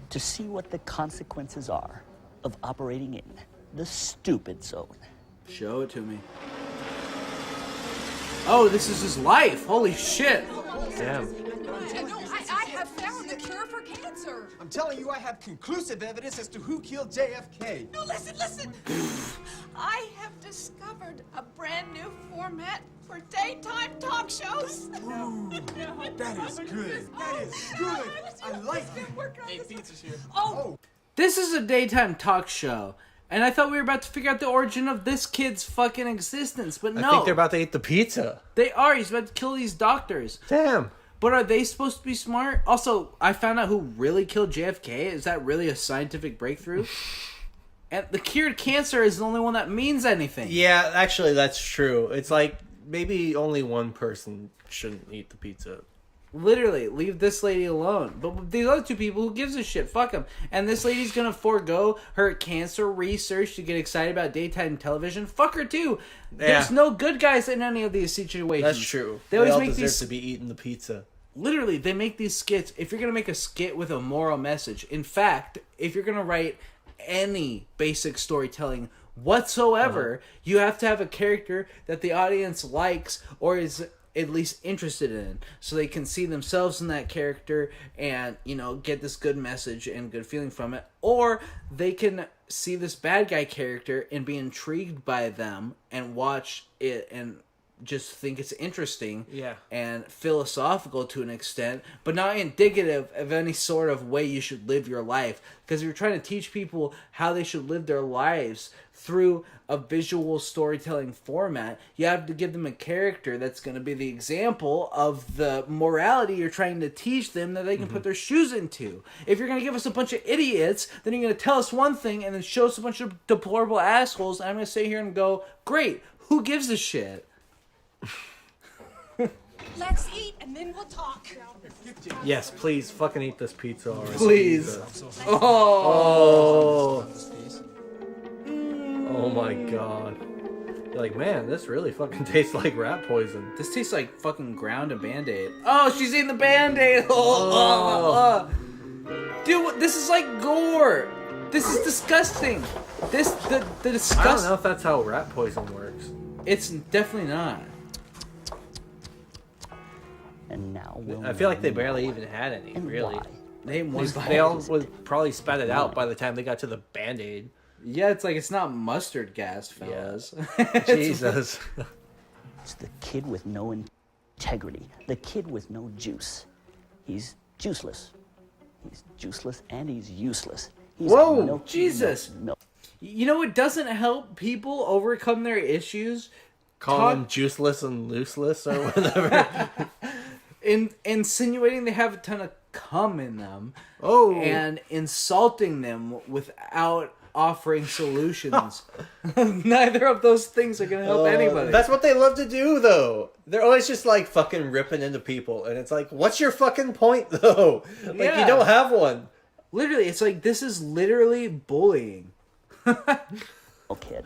Speaker 7: To see what the consequences are of operating in the stupid zone.
Speaker 6: Show it to me. Oh, this is his life. Holy shit.
Speaker 5: Damn.
Speaker 12: I have found the cure for cancer.
Speaker 17: I'm telling you, I have conclusive evidence as to who killed JFK.
Speaker 12: No, listen. I have discovered a brand new format for daytime talk shows.
Speaker 17: Ooh, that is good. That is good. I like it.
Speaker 12: Hey, pizza's here.
Speaker 6: This is a daytime talk show. And I thought we were about to figure out the origin of this kid's fucking existence. But no.
Speaker 5: I think they're about to eat the pizza.
Speaker 6: They are. He's about to kill these doctors.
Speaker 5: Damn.
Speaker 6: But are they supposed to be smart? Also, I found out who really killed JFK. Is that really a scientific breakthrough? And the cured cancer is the only one that means anything.
Speaker 5: Yeah, actually, that's true. It's like maybe only one person shouldn't eat the pizza.
Speaker 6: Literally, leave this lady alone. But these other two people, who gives a shit? Fuck them. And this lady's gonna forego her cancer research to get excited about daytime television. Fuck her too.
Speaker 5: Yeah.
Speaker 6: There's no good guys in any of these situations.
Speaker 5: That's true.
Speaker 6: They always
Speaker 5: all
Speaker 6: make
Speaker 5: deserve
Speaker 6: these
Speaker 5: to be eating the pizza.
Speaker 6: Literally, they make these skits. If you're gonna make a skit with a moral message, in fact, if you're gonna write any basic storytelling whatsoever, you have to have a character that the audience likes or is at least interested in, so they can see themselves in that character and, you know, get this good message and good feeling from it. Or they can see this bad guy character and be intrigued by them and watch it and just think it's interesting and philosophical to an extent, but not indicative of any sort of way you should live your life. Because if you're trying to teach people how they should live their lives through a visual storytelling format, you have to give them a character that's going to be the example of the morality you're trying to teach them that they can put their shoes into. If you're going to give us a bunch of idiots, then you're going to tell us one thing and then show us a bunch of deplorable assholes, and I'm going to sit here and go, great, who gives a shit?
Speaker 12: Let's eat and then we'll talk.
Speaker 5: Yes, please, fucking eat this pizza already.
Speaker 6: Please.
Speaker 5: Oh. Oh my god. You're like, man, this really fucking tastes like rat poison.
Speaker 6: This tastes like fucking ground and Band-Aid. Oh, she's eating the Band-Aid. Dude, this is like gore. This is disgusting. The disgust.
Speaker 5: I don't know if that's how rat poison works.
Speaker 6: It's definitely not.
Speaker 7: And now
Speaker 5: I feel like they barely even had any, really.
Speaker 6: They
Speaker 5: all would probably spat it out by the time they got to the Band-Aid.
Speaker 6: Yeah, it's like it's not mustard gas, fellas.
Speaker 5: Yeah. Jesus.
Speaker 7: It's the kid with no integrity. The kid with no juice. He's juiceless. He's juiceless and he's useless. He's
Speaker 6: Whoa,
Speaker 7: milk,
Speaker 6: Jesus.
Speaker 7: milk.
Speaker 6: You know, it doesn't help people overcome their issues.
Speaker 5: Call them juiceless and looseless or whatever.
Speaker 6: Insinuating they have a ton of cum in them.
Speaker 5: Oh.
Speaker 6: And insulting them without offering solutions. Neither of those things are going to help anybody.
Speaker 5: That's what they love to do, though. They're always just like fucking ripping into people. And it's like, what's your fucking point, though? Like, you don't have one.
Speaker 6: Literally, it's like, this is literally bullying.
Speaker 7: Oh, kid,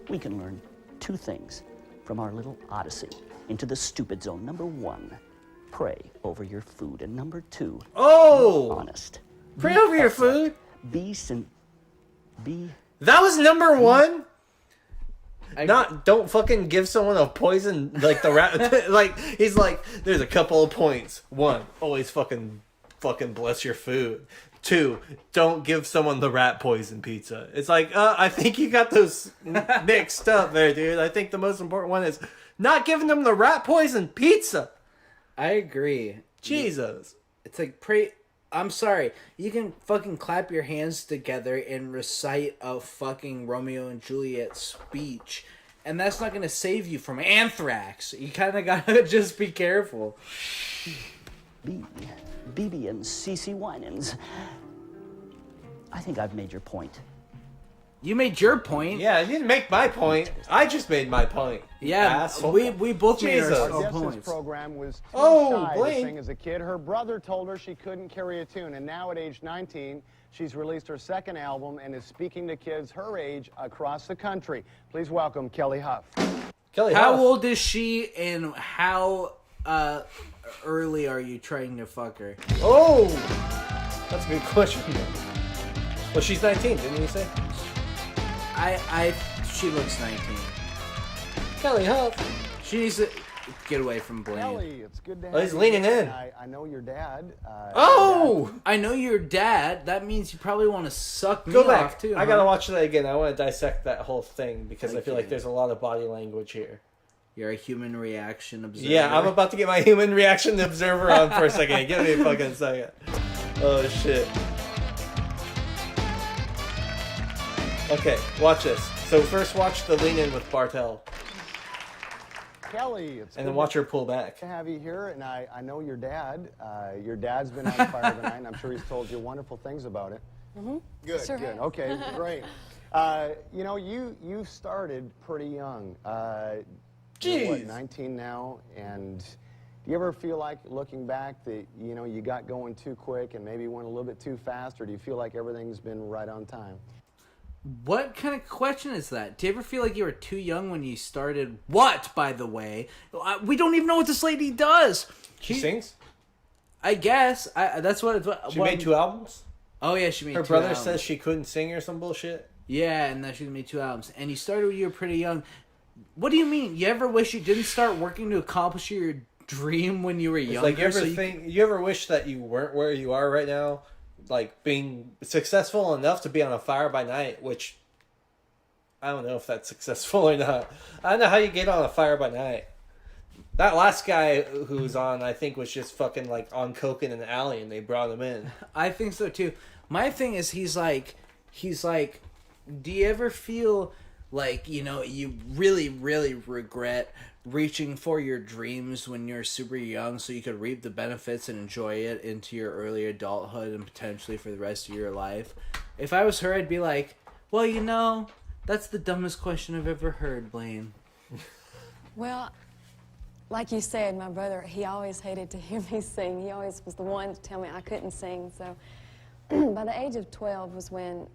Speaker 7: we can learn two things from our little odyssey into the stupid zone. Number one, pray over your food. And number two, be honest.
Speaker 5: Pray over your food?
Speaker 7: That
Speaker 5: was number one? Don't fucking give someone a poison like the rat. Like, he's like, there's a couple of points. One, always fucking bless your food. 2, don't give someone the rat poison pizza. It's like, I think you got those mixed up there, dude. I think the most important one is not giving them the rat poison pizza.
Speaker 6: I agree.
Speaker 5: Jesus.
Speaker 6: It's like, I'm sorry. You can fucking clap your hands together and recite a fucking Romeo and Juliet speech, and that's not going to save you from anthrax. You kind of got to just be careful.
Speaker 7: BB and CC Winans. I think I've made your point.
Speaker 6: You made your point.
Speaker 5: Yeah, you didn't make my point. I just made my point.
Speaker 6: Yeah,
Speaker 5: asshole.
Speaker 6: we both made
Speaker 5: Jesus.
Speaker 6: our
Speaker 22: Yes,
Speaker 6: points.
Speaker 22: this program was too
Speaker 5: Oh,
Speaker 22: shy
Speaker 5: Blaine.
Speaker 22: to sing as a kid. Her brother told her she couldn't carry a tune, and now at age 19, she's released her second album and is speaking to kids her age across the country. Please welcome Kelly Huff.
Speaker 5: Kelly
Speaker 6: How
Speaker 5: Huff.
Speaker 6: old is she, and how early are you trying to fuck her?
Speaker 5: Oh, that's a good question. Well, she's 19, didn't you say?
Speaker 6: She looks 19.
Speaker 5: Kelly Huff.
Speaker 6: She needs to get away from Blaine.
Speaker 22: Kelly, it's good to have
Speaker 5: Oh, he's
Speaker 22: you
Speaker 5: leaning
Speaker 22: here.
Speaker 5: in.
Speaker 22: I know your dad.
Speaker 6: I know your dad. That means you probably want to suck me
Speaker 5: Go back.
Speaker 6: off too.
Speaker 5: I gotta watch that again. I want to dissect that whole thing because I
Speaker 6: Thank
Speaker 5: feel
Speaker 6: you.
Speaker 5: like there's a lot of body language here.
Speaker 6: You're a human reaction observer.
Speaker 5: Yeah, I'm about to get my human reaction observer on for a second. Give me a fucking second. Oh shit. Okay, watch this. So first watch the lean in with Bartel,
Speaker 22: Kelly, it's
Speaker 5: and
Speaker 22: good
Speaker 5: then watch her pull back.
Speaker 22: to have you here, and I know your dad. Your dad's been on fire tonight, and I'm sure he's told you wonderful things about it. Good,
Speaker 12: Sure
Speaker 22: good.
Speaker 12: have.
Speaker 22: Okay, great. You know, you started pretty young. You're, what,
Speaker 5: Jeez.
Speaker 22: 19 now, and do you ever feel like, looking back, that you got going too quick and maybe went a little bit too fast, or do you feel like everything's been right on time?
Speaker 6: What kind of question is that? Do you ever feel like you were too young when you started? What, by the way? We don't even know what this lady does.
Speaker 5: She sings.
Speaker 6: I guess. That's what.
Speaker 5: She made 2 albums.
Speaker 6: Oh yeah, she made.
Speaker 5: Her
Speaker 6: 2
Speaker 5: brother
Speaker 6: albums.
Speaker 5: says she couldn't sing or some bullshit.
Speaker 6: Yeah, and that she made 2 albums. And you started when you were pretty young. What do you mean? You ever wish you didn't start working to accomplish your dream when you were
Speaker 5: It's
Speaker 6: younger?
Speaker 5: like you ever wish that you weren't where you are right now, like being successful enough to be on a Fire by Night, which I don't know if that's successful or not. I don't know how you get on a Fire by Night. That last guy who's on, I think, was just fucking like on coke in an alley, and they brought him in.
Speaker 6: I think so too. My thing is, he's like, do you ever feel like, you really, really regret reaching for your dreams when you're super young so you could reap the benefits and enjoy it into your early adulthood and potentially for the rest of your life? If I was her, I'd be like, well, that's the dumbest question I've ever heard, Blaine.
Speaker 15: Well, like you said, my brother, he always hated to hear me sing. He always was the one to tell me I couldn't sing. So by the age of 12 was when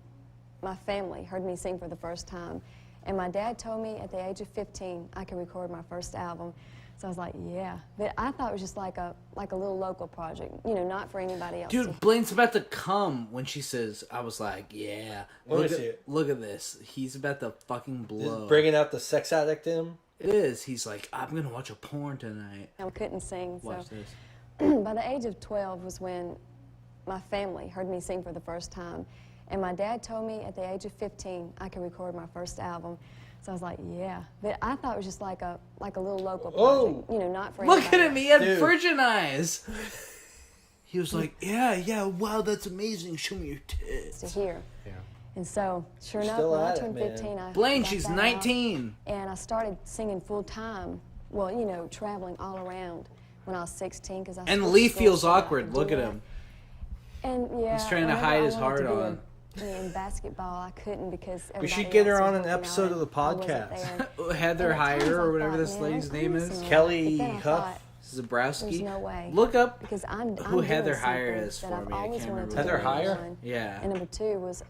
Speaker 15: my family heard me sing for the first time. And my dad told me at the age of 15 I could record my first album. So I was like, yeah. But I thought it was just like a little local project, not for anybody else.
Speaker 6: Dude, Blaine's about to come when she says, I was like, yeah.
Speaker 5: Let me see it.
Speaker 6: Look at this. He's about to fucking blow.
Speaker 5: Bringing out the sex addict in him.
Speaker 6: It is. He's like, I'm going to watch a porn tonight.
Speaker 15: I couldn't sing.
Speaker 6: Watch
Speaker 15: so
Speaker 6: this.
Speaker 15: by the age of 12 was when my family heard me sing for the first time. And my dad told me at the age of 15 I could record my first album. So I was like, yeah. But I thought it was just like a little local project, not for
Speaker 6: Look
Speaker 15: anybody
Speaker 6: at him. He had
Speaker 15: else.
Speaker 6: virgin eyes. He was like, yeah, wow, that's amazing. Show me your tits.
Speaker 15: To hear.
Speaker 6: Yeah.
Speaker 15: And so, sure enough,
Speaker 6: still
Speaker 15: when I
Speaker 6: at it,
Speaker 15: turned
Speaker 6: man.
Speaker 15: 15, I
Speaker 6: Blaine,
Speaker 15: got
Speaker 6: she's
Speaker 15: that
Speaker 6: 19.
Speaker 15: out, and I started singing full time. Well, traveling all around when I was 16 because I.
Speaker 6: And
Speaker 15: switched
Speaker 6: Lee
Speaker 15: schools
Speaker 6: feels
Speaker 15: so I
Speaker 6: awkward.
Speaker 15: could
Speaker 6: Look
Speaker 15: do
Speaker 6: at
Speaker 15: that.
Speaker 6: him.
Speaker 15: And yeah,
Speaker 6: He's trying to
Speaker 15: whenever
Speaker 6: hide
Speaker 15: I
Speaker 6: his
Speaker 15: wanted
Speaker 6: heart
Speaker 15: to be
Speaker 6: on.
Speaker 15: in basketball, I couldn't because
Speaker 5: We should
Speaker 15: everybody
Speaker 5: get her
Speaker 15: else
Speaker 5: on
Speaker 15: was
Speaker 5: an
Speaker 15: working out
Speaker 5: episode of the
Speaker 15: and I wasn't
Speaker 5: podcast.
Speaker 15: there.
Speaker 6: Heather
Speaker 15: And at times
Speaker 6: Heyer
Speaker 15: I
Speaker 6: or whatever
Speaker 15: thought,
Speaker 6: this
Speaker 15: man,
Speaker 6: lady's
Speaker 15: I'm
Speaker 6: name is.
Speaker 15: missing
Speaker 5: Kelly
Speaker 15: But then I
Speaker 5: Huff.
Speaker 15: thought,
Speaker 6: Zabrowski.
Speaker 15: There's no way.
Speaker 6: Look up
Speaker 15: because I'm
Speaker 6: who
Speaker 15: doing
Speaker 6: Heather
Speaker 15: something
Speaker 6: Heyer is
Speaker 15: that
Speaker 6: for
Speaker 15: I've
Speaker 6: me. I
Speaker 15: always
Speaker 6: can't
Speaker 15: wanted
Speaker 6: remember.
Speaker 15: to do,
Speaker 5: Heather
Speaker 15: number
Speaker 5: Heyer?
Speaker 15: one.
Speaker 6: Yeah.
Speaker 15: And number 2 was,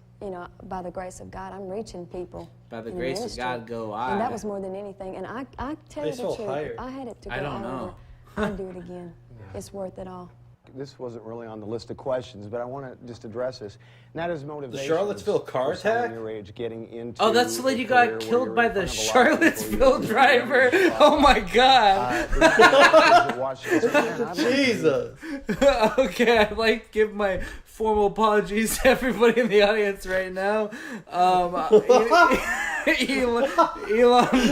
Speaker 15: by the grace of God, I'm reaching people.
Speaker 6: By the
Speaker 15: in
Speaker 6: grace of
Speaker 15: ministry.
Speaker 6: God go I.
Speaker 15: And that was more than anything. And I tell
Speaker 5: They
Speaker 15: you the
Speaker 5: sold
Speaker 15: truth,
Speaker 5: Heyer.
Speaker 15: if I had it to go
Speaker 6: I don't
Speaker 15: all
Speaker 6: know.
Speaker 15: over, I'd do it again. It's worth it all.
Speaker 22: this wasn't really on the list of questions, but I want to just address this. And that is motivation.
Speaker 5: The Charlottesville car attack?
Speaker 22: Your age getting into
Speaker 6: Oh, that's the lady who got killed by the Charlottesville driver. Oh my God.
Speaker 5: Jesus.
Speaker 6: Okay, I'd like to give my formal apologies to everybody in the audience right now. Elon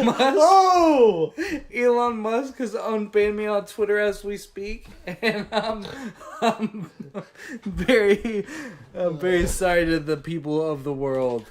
Speaker 6: Musk.
Speaker 5: Oh!
Speaker 6: Elon Musk has unbanned me on Twitter as we speak, and I'm very sorry to the people of the world.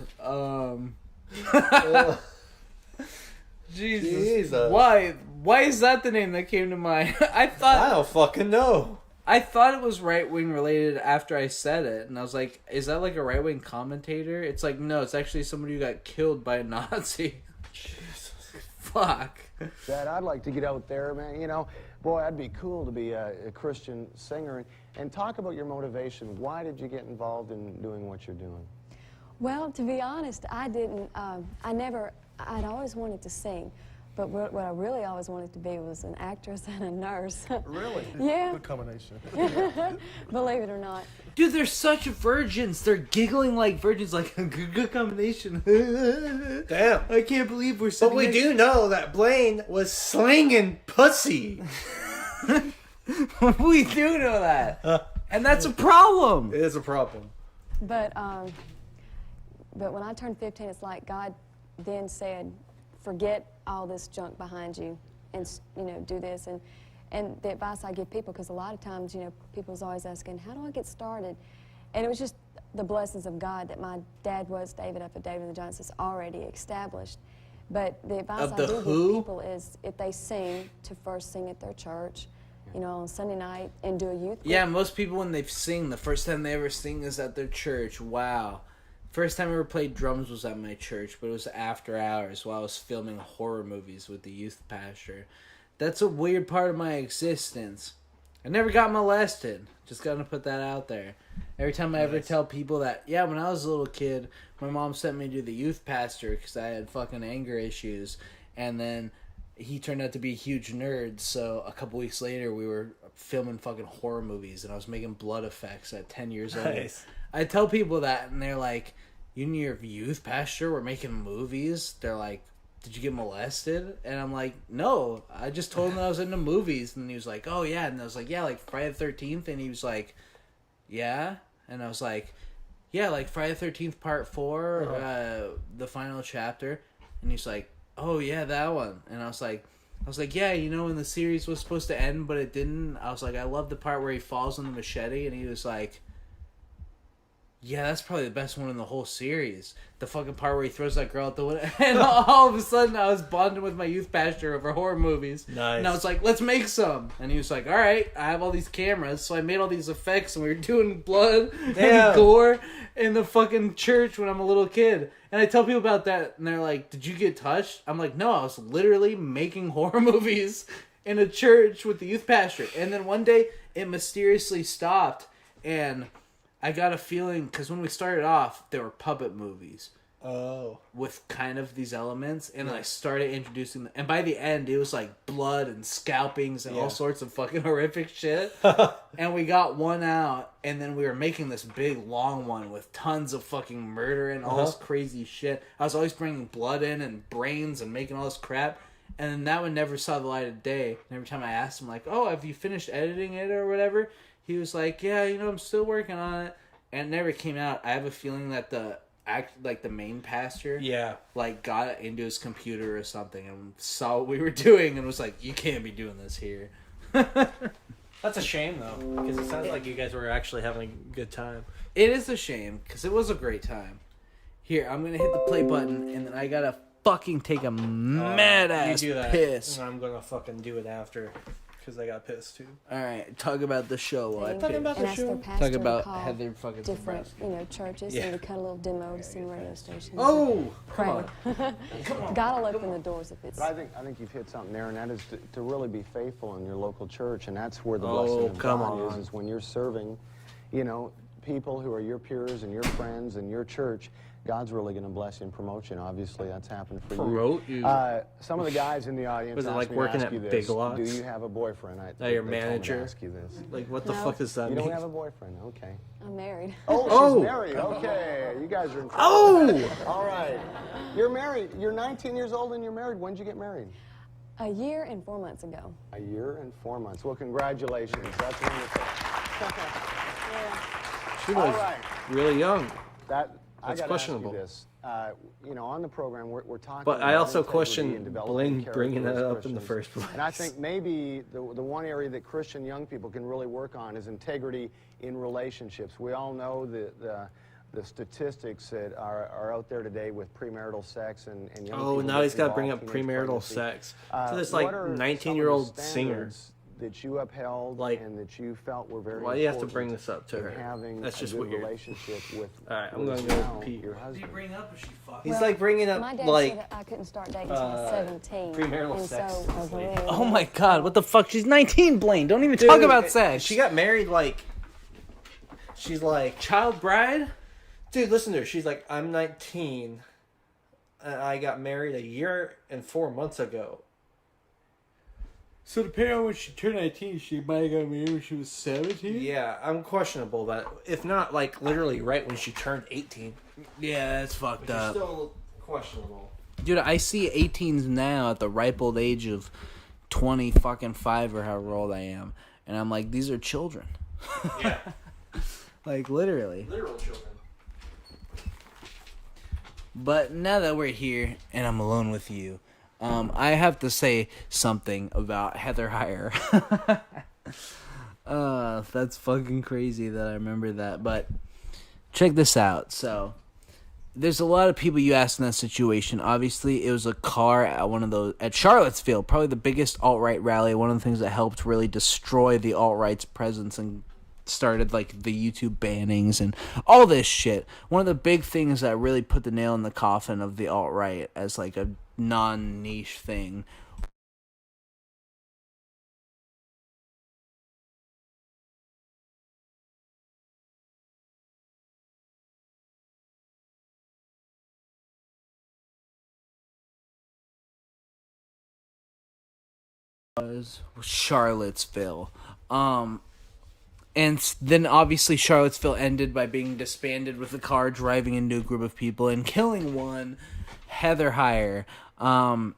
Speaker 6: Jesus. Why is that the name that came to mind? I
Speaker 5: don't fucking know.
Speaker 6: I thought it was right-wing related after I said it, and I was like, is that like a right-wing commentator? It's like, no, it's actually somebody who got killed by a Nazi. Jesus. Fuck.
Speaker 22: Dad, I'd like to get out there, man. You know, boy, I'd be cool to be a Christian singer. And talk about your motivation. Why did you get involved in doing what you're doing?
Speaker 15: Well, to be honest, I didn't, I'd always wanted to sing. But what I really always wanted to be was an actress and a nurse.
Speaker 4: Really?
Speaker 15: Yeah.
Speaker 4: Good combination.
Speaker 15: Believe it or not.
Speaker 6: Dude, they're such virgins. They're giggling like virgins, like, good combination.
Speaker 5: Damn.
Speaker 6: I can't believe we're sitting
Speaker 5: But we do know that Blaine was slinging pussy.
Speaker 6: We do know that. And that's a problem.
Speaker 5: It is a problem.
Speaker 15: But when I turned 15, it's like God then said, forget all this junk behind you and, you know, do this. And the advice I give people, because a lot of times, you know, people's always asking, how do I get started? And it was just the blessings of God that my dad was David up at David and the Giants is already established. But the advice I do give people is if they sing, to first sing at their church, you know, on Sunday night and do a youth group.
Speaker 6: Yeah, most people when they sing, the first time they ever sing is at their church. Wow. First time I ever played drums was at my church, but it was after hours while I was filming horror movies with the youth pastor. That's a weird part of my existence. I never got molested. Just gotta put that out there. Every time I ever tell people that, yeah, when I was a little kid, my mom sent me to the youth pastor because I had fucking anger issues. And then he turned out to be a huge nerd, so a couple weeks later we were filming fucking horror movies and I was making blood effects at 10 years old.
Speaker 5: Nice.
Speaker 6: I tell people that and they're like, you and your youth pastor were making movies? They're like, did you get molested? And I'm like, no, I just told him that I was into movies. And he was like, oh yeah. And I was like, yeah, like Friday the 13th. And he was like, yeah. And I was like, yeah, like Friday the 13th part 4, the final chapter. And he's like, oh yeah, that one. And I was like, yeah, you know, when the series was supposed to end, but it didn't. I was like, I love the part where he falls on the machete. And he was like, yeah, that's probably the best one in the whole series. The fucking part where he throws that girl out the window. And all of a sudden, I was bonding with my youth pastor over horror movies.
Speaker 5: Nice.
Speaker 6: And I was like, let's make some. And he was like, all right, I have all these cameras. So I made all these effects, and we were doing blood and gore in the fucking church when I'm a little kid. And I tell people about that, and they're like, did you get touched? I'm like, no, I was literally making horror movies in a church with the youth pastor. And then one day, it mysteriously stopped, and I got a feeling, because when we started off, there were puppet movies.
Speaker 5: Oh.
Speaker 6: With kind of these elements, and I started introducing them. And by the end, it was like blood and scalpings and all sorts of fucking horrific shit. And we got one out, and then we were making this big, long one with tons of fucking murder and all this crazy shit. I was always bringing blood in and brains and making all this crap. And then that one never saw the light of day. And every time I asked him, like, oh, have you finished editing it or whatever? He was like, yeah, you know, I'm still working on it. And it never came out. I have a feeling that the main pastor, like, got into his computer or something and saw what we were doing and was like, you can't be doing this here.
Speaker 5: That's a shame, though, because it sounds like you guys were actually having a good time.
Speaker 6: It is a shame, because it was a great time. Here, I'm going to hit the play button, and then I got to fucking take a mad-ass piss.
Speaker 5: And I'm going to fucking do it after. Because I got pissed too.
Speaker 6: Alright, talk about the show.
Speaker 5: Talking about the show.
Speaker 6: Talk about Heather fucking
Speaker 15: different, you know, churches, and we cut a little demo to some radio stations.
Speaker 6: Oh,
Speaker 15: come on. God will open the doors if it's.
Speaker 22: But I think you've hit something there, and that is to really be faithful in your local church, and that's where the blessing of God is when you're serving, you know, people who are your peers and your friends and your church. God's really going to bless you and promote you, and obviously that's happened for
Speaker 5: Promote
Speaker 22: you.
Speaker 5: you?
Speaker 22: Some of the guys in the audience
Speaker 5: Was it
Speaker 22: asked
Speaker 5: like
Speaker 22: me to
Speaker 5: working
Speaker 22: ask
Speaker 5: at
Speaker 22: you this.
Speaker 5: Big Lots?
Speaker 22: Do you have a boyfriend?
Speaker 5: Now your
Speaker 22: they told me to
Speaker 5: manager?
Speaker 22: ask you this.
Speaker 5: Like, what the
Speaker 15: No.
Speaker 5: fuck does that
Speaker 22: You
Speaker 5: mean?
Speaker 22: don't have a boyfriend, okay.
Speaker 15: I'm married.
Speaker 22: Oh, she's married. Okay, you guys are in trouble.
Speaker 5: Oh!
Speaker 22: All right. You're married. You're 19 years old and you're married. When did you get married?
Speaker 15: A year and 4 months ago.
Speaker 22: A year and 4 months. Well, congratulations. That's wonderful.
Speaker 5: She was
Speaker 22: All right.
Speaker 5: really young.
Speaker 22: That I
Speaker 5: That's
Speaker 22: gotta
Speaker 5: questionable.
Speaker 22: ask you this. On the program, we're talking.
Speaker 5: But I
Speaker 22: about
Speaker 5: also
Speaker 22: integrity
Speaker 5: question
Speaker 22: and developing
Speaker 5: Bling
Speaker 22: character
Speaker 5: bringing
Speaker 22: as
Speaker 5: that up in the
Speaker 22: Christians.
Speaker 5: first place.
Speaker 22: And I think maybe the one area that Christian young people can really work on is integrity in relationships. We all know the statistics that are out there today with premarital sex and young people.
Speaker 5: Oh, now he's got to bring up
Speaker 22: involved, teenage
Speaker 5: premarital
Speaker 22: pregnancy.
Speaker 5: sex. So this
Speaker 22: What
Speaker 5: like
Speaker 22: are some of the
Speaker 5: 19-year-old singer.
Speaker 22: standards that you upheld and that you felt were very
Speaker 5: Why do you have to
Speaker 22: important
Speaker 5: bring this up to
Speaker 22: in
Speaker 5: her?
Speaker 22: having
Speaker 5: That's just
Speaker 22: a good
Speaker 5: what you're.
Speaker 22: relationship with.
Speaker 5: All right, I'm
Speaker 22: with
Speaker 5: gonna go
Speaker 22: now
Speaker 5: pee.
Speaker 22: your husband.
Speaker 6: bring up if she fucked?
Speaker 5: He's like bringing up
Speaker 15: My dad
Speaker 5: like
Speaker 15: said that I couldn't start dating until I was 17.
Speaker 5: premarital
Speaker 15: and
Speaker 5: sex.
Speaker 15: So I was really
Speaker 6: Oh my god, what the fuck? She's 19, Blaine. Don't even talk about sex.
Speaker 5: She got married like. She's like
Speaker 6: child bride.
Speaker 5: Dude, listen to her. She's like, I'm 19, and I got married a year and 4 months ago.
Speaker 1: So depending on when she turned 19, she might have got married when she was 17?
Speaker 5: Yeah, I'm questionable that. If not, like, literally right when she turned 18.
Speaker 6: Yeah, that's fucked
Speaker 5: Which is
Speaker 6: up.
Speaker 5: still questionable.
Speaker 6: Dude, I see 18s now at the ripe old age of 20 fucking 5 or however old I am. And I'm like, these are children.
Speaker 5: Yeah.
Speaker 6: Like, literally.
Speaker 5: Literal children.
Speaker 6: But now that we're here and I'm alone with you, I have to say something about Heather Heyer. That's fucking crazy that I remember that. But check this out. So there's a lot of people you asked in that situation. Obviously, it was a car at one of those at Charlottesville, probably the biggest alt-right rally. One of the things that helped really destroy the alt-right's presence and started like the YouTube bannings and all this shit. One of the big things that really put the nail in the coffin of the alt-right as like a non-niche thing was Charlottesville. And then obviously Charlottesville ended by being disbanded with the car driving into a group of people and killing one, Heather Heyer. And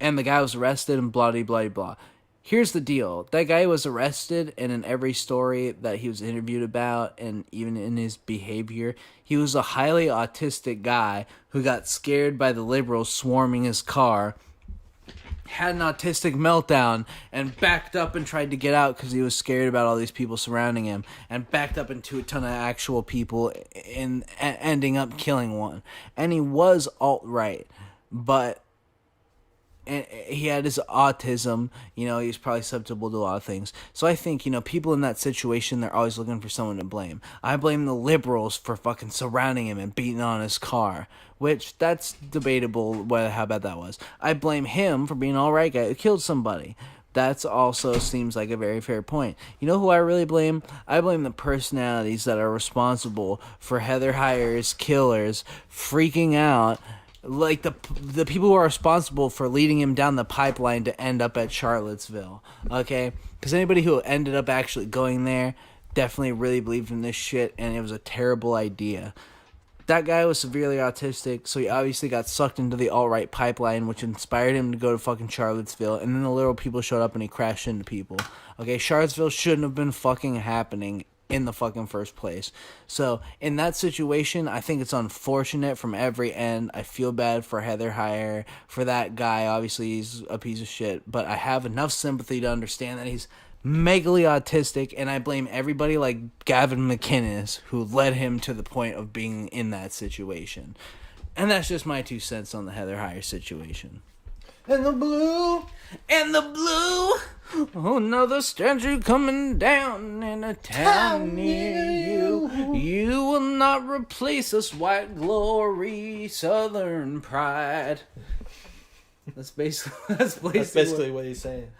Speaker 6: the guy was arrested and blah, blah, blah, blah. Here's the deal. That guy was arrested, and in every story that he was interviewed about, and even in his behavior, he was a highly autistic guy who got scared by the liberals swarming his car, had an autistic meltdown, and backed up and tried to get out because he was scared about all these people surrounding him, and backed up into a ton of actual people and ending up killing one. And he was alt-right, but and he had his autism, he was probably susceptible to a lot of things. So I think, people in that situation, they're always looking for someone to blame. I blame the liberals for fucking surrounding him and beating on his car, which that's debatable how bad that was. I blame him for being an all-right guy who killed somebody. That's also seems like a very fair point. You know who I really blame? I blame the personalities that are responsible for Heather Heyer's killers freaking out. Like the people who are responsible for leading him down the pipeline to end up at Charlottesville, okay? Because anybody who ended up actually going there definitely really believed in this shit, and it was a terrible idea. That guy was severely autistic, so he obviously got sucked into the alt-right pipeline, which inspired him to go to fucking Charlottesville, and then the little people showed up and he crashed into people. Okay, Charlottesville shouldn't have been fucking happening in the fucking first place. So in that situation, I think it's unfortunate from every end. I feel bad for Heather Heyer, for that guy. Obviously he's a piece of shit, but I have enough sympathy to understand that he's megally autistic, and I blame everybody like Gavin McInnes who led him to the point of being in that situation. And that's just my 2 cents on the Heather Heyer situation.
Speaker 5: And the blue,
Speaker 6: oh, another statue coming down in a town near you. You will not replace us, white glory, southern pride. That's basically
Speaker 5: what he's saying.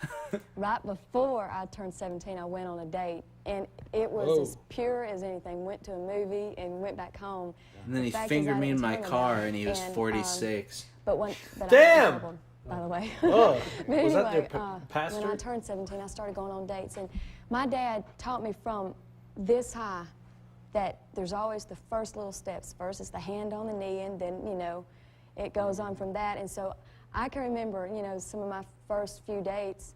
Speaker 15: Right before I turned 17, I went on a date, and it was as pure as anything. Went to a movie and went back home.
Speaker 6: And then he
Speaker 15: fact is,
Speaker 6: fingered
Speaker 15: I
Speaker 6: me in
Speaker 15: didn't
Speaker 6: my
Speaker 15: tell him
Speaker 6: car,
Speaker 15: about it,
Speaker 6: and he was 46.
Speaker 15: But I got
Speaker 6: Damn!
Speaker 15: in trouble, by the way.
Speaker 5: Oh,
Speaker 15: but
Speaker 5: was that
Speaker 15: anyway,
Speaker 5: their pastor?
Speaker 15: when I turned 17, I started going on dates, and my dad taught me from this high that there's always the first little steps. First, it's the hand on the knee, and then, you know, it goes on from that. And so I can remember, you know, some of my first few dates.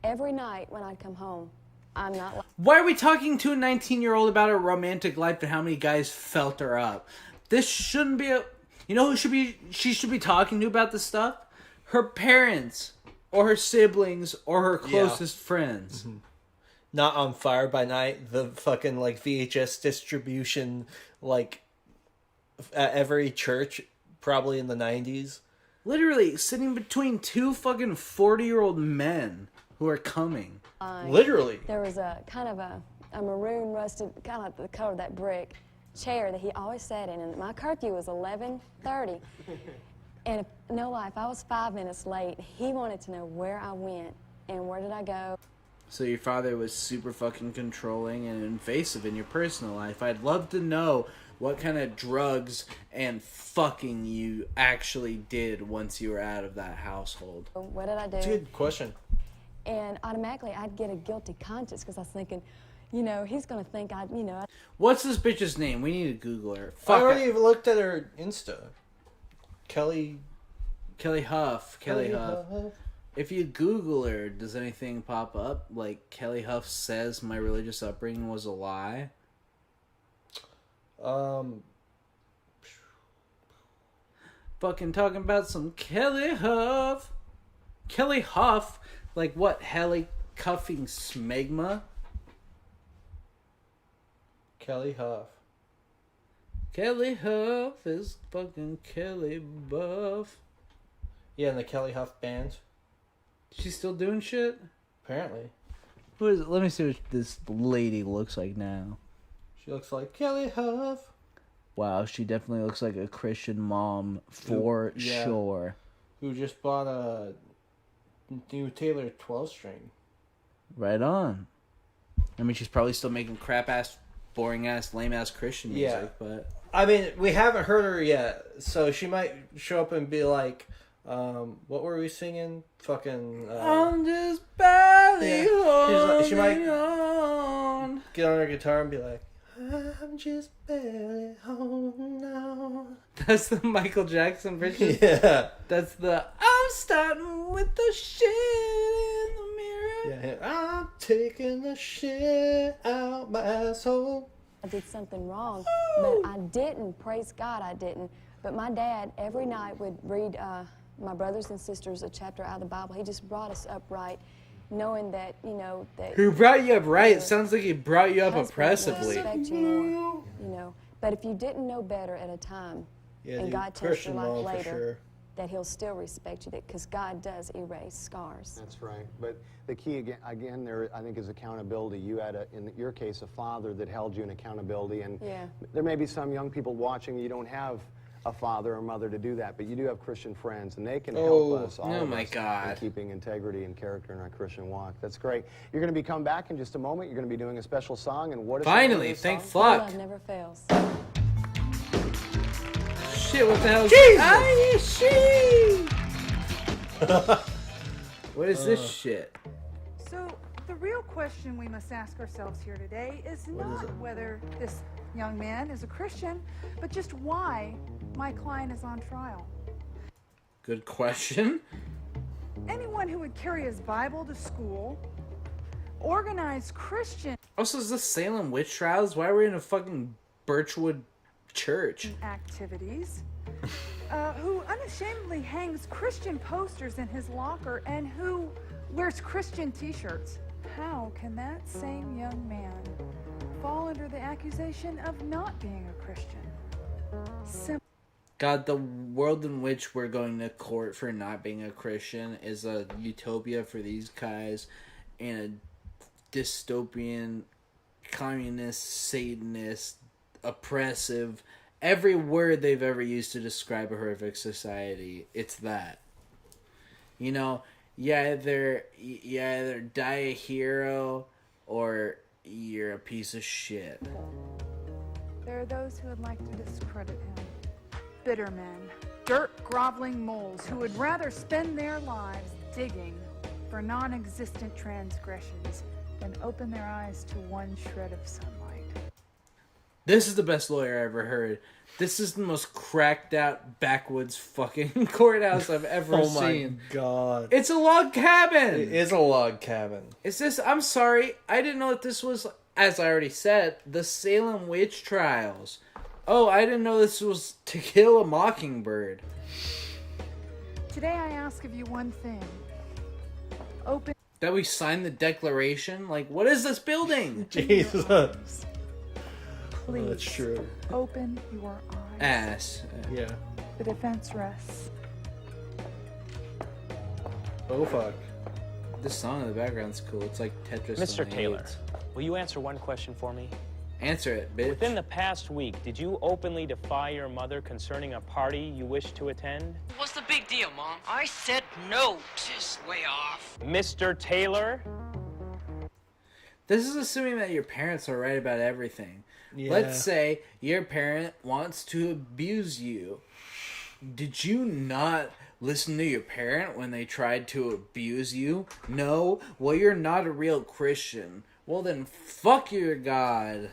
Speaker 15: Every night when I'd come home, I'm not.
Speaker 6: Why are we talking to a 19-year-old about her romantic life and how many guys felt her up? This shouldn't be a. You know who she should be talking to about this stuff? Her parents, or her siblings, or her closest friends.
Speaker 5: Mm-hmm. Not On Fire by Night, the fucking like VHS distribution, like at every church, probably in the 90s.
Speaker 6: Literally sitting between two fucking 40-year-old men who are coming.
Speaker 5: Literally.
Speaker 15: There was a kind of a maroon rusted, kind of like the color of that brick, chair that he always sat in, and my curfew was 11:30. And no lie, if I was 5 minutes late, he wanted to know where I went and where did I go.
Speaker 6: So your father was super fucking controlling and invasive in your personal life. I'd love to know what kind of drugs and fucking you actually did once you were out of that household.
Speaker 15: What did I do?
Speaker 5: That's a good question.
Speaker 15: And automatically I'd get a guilty conscience because I was thinking, you know, he's going to think you know.
Speaker 6: What's this bitch's name? We need to Google her.
Speaker 5: I already looked at her Insta. Kelly
Speaker 6: Huff. Kelly Huff. If you Google her, does anything pop up? Like, Kelly Huff says my religious upbringing was a lie? Fucking talking about some Kelly Huff. Kelly Huff? Like what, heli cuffing smegma?
Speaker 5: Kelly Huff.
Speaker 6: Kelly Huff is fucking Kelly Buff.
Speaker 5: Yeah, and the Kelly Huff band.
Speaker 6: She's still doing shit?
Speaker 5: Apparently.
Speaker 6: Who is it? Let me see what this lady looks like now.
Speaker 5: She looks like Kelly Huff.
Speaker 6: Wow, she definitely looks like a Christian mom for sure.
Speaker 5: Who just bought a new Taylor 12-string.
Speaker 6: Right on. I mean, she's probably still making crap-ass, boring-ass, lame-ass Christian music, but...
Speaker 5: I mean, we haven't heard her yet, so she might show up and be like, what were we singing? Fucking...
Speaker 6: I'm just barely
Speaker 5: she might
Speaker 6: on.
Speaker 5: Get on her guitar and be like, I'm just barely holding on.
Speaker 6: That's the Michael Jackson version?
Speaker 5: Yeah.
Speaker 6: That's the, I'm starting with the shit in the mirror.
Speaker 5: Yeah, I'm taking the shit out my asshole.
Speaker 15: I did something wrong, but I didn't. Praise God, I didn't. But my dad every night would read my brothers and sisters a chapter out of the Bible. He just brought us up right, knowing that, you know, that...
Speaker 6: Who brought you up right? It sounds like he brought you up oppressively.
Speaker 15: Respect you more, you know. But if you didn't know better at a time, and God changed your life later, that he'll still respect you, because God does erase scars.
Speaker 22: That's right. But the key, again there, I think, is accountability. You had, in your case, a father that held you in accountability. And there may be some young people watching, you don't have a father or mother to do that, but you do have Christian friends, and they can help us, all of us, in keeping integrity and character in our Christian walk. That's great. You're going to come back in just a moment. You're going to be doing a special song, and what is
Speaker 6: finally, thank fuck.
Speaker 15: Love never fails.
Speaker 6: Shit, what the hell is What is this shit?
Speaker 13: So, the real question we must ask ourselves here today is not whether this young man is a Christian, but just why my client is on trial.
Speaker 6: Good question.
Speaker 13: Anyone who would carry his Bible to school, organize Christian
Speaker 6: Also, is this Salem witch trials? Why are we in a fucking Birchwood church?
Speaker 13: activities, who unashamedly hangs Christian posters in his locker, and who wears Christian t-shirts, how can that same young man fall under the accusation of not being a Christian?
Speaker 6: God, the world in which we're going to court for not being a Christian is a utopia for these guys, and a dystopian, communist, Satanist, oppressive, every word they've ever used to describe a horrific society, it's that. You know, you either die a hero or you're a piece of shit.
Speaker 13: There are those who would like to discredit him. Bitter men, dirt groveling moles who would rather spend their lives digging for non-existent transgressions than open their eyes to one shred of sunlight.
Speaker 6: This is the best lawyer I ever heard. This is the most cracked out backwoods fucking courthouse I've ever seen.
Speaker 5: Oh my god.
Speaker 6: It's a log cabin!
Speaker 5: It is a log cabin.
Speaker 6: Is this... I'm sorry, I didn't know that this was, as I already said, the Salem witch trials. Oh, I didn't know this was To Kill a Mockingbird.
Speaker 13: Today I ask of you one thing. Open...
Speaker 6: That we signed the declaration? Like, what is this building?
Speaker 5: Jesus.
Speaker 13: Please,
Speaker 5: that's true.
Speaker 13: open your eyes.
Speaker 6: Ass.
Speaker 5: Yeah.
Speaker 13: The defense rests.
Speaker 5: Oh, fuck.
Speaker 6: This song in the background's cool. It's like Tetris.
Speaker 14: Mr.
Speaker 6: on
Speaker 14: Taylor,
Speaker 6: AIDS.
Speaker 14: will you answer one question for me?
Speaker 6: Answer it, bitch.
Speaker 14: Within the past week, did you openly defy your mother concerning a party you wished to attend?
Speaker 16: What's the big deal, Mom? I said no. Just way off.
Speaker 14: Mr. Taylor?
Speaker 6: This is assuming that your parents are right about everything.
Speaker 5: Yeah.
Speaker 6: Let's say your parent wants to abuse you. Did you not listen to your parent when they tried to abuse you? No? Well, you're not a real Christian. Well, then fuck your God.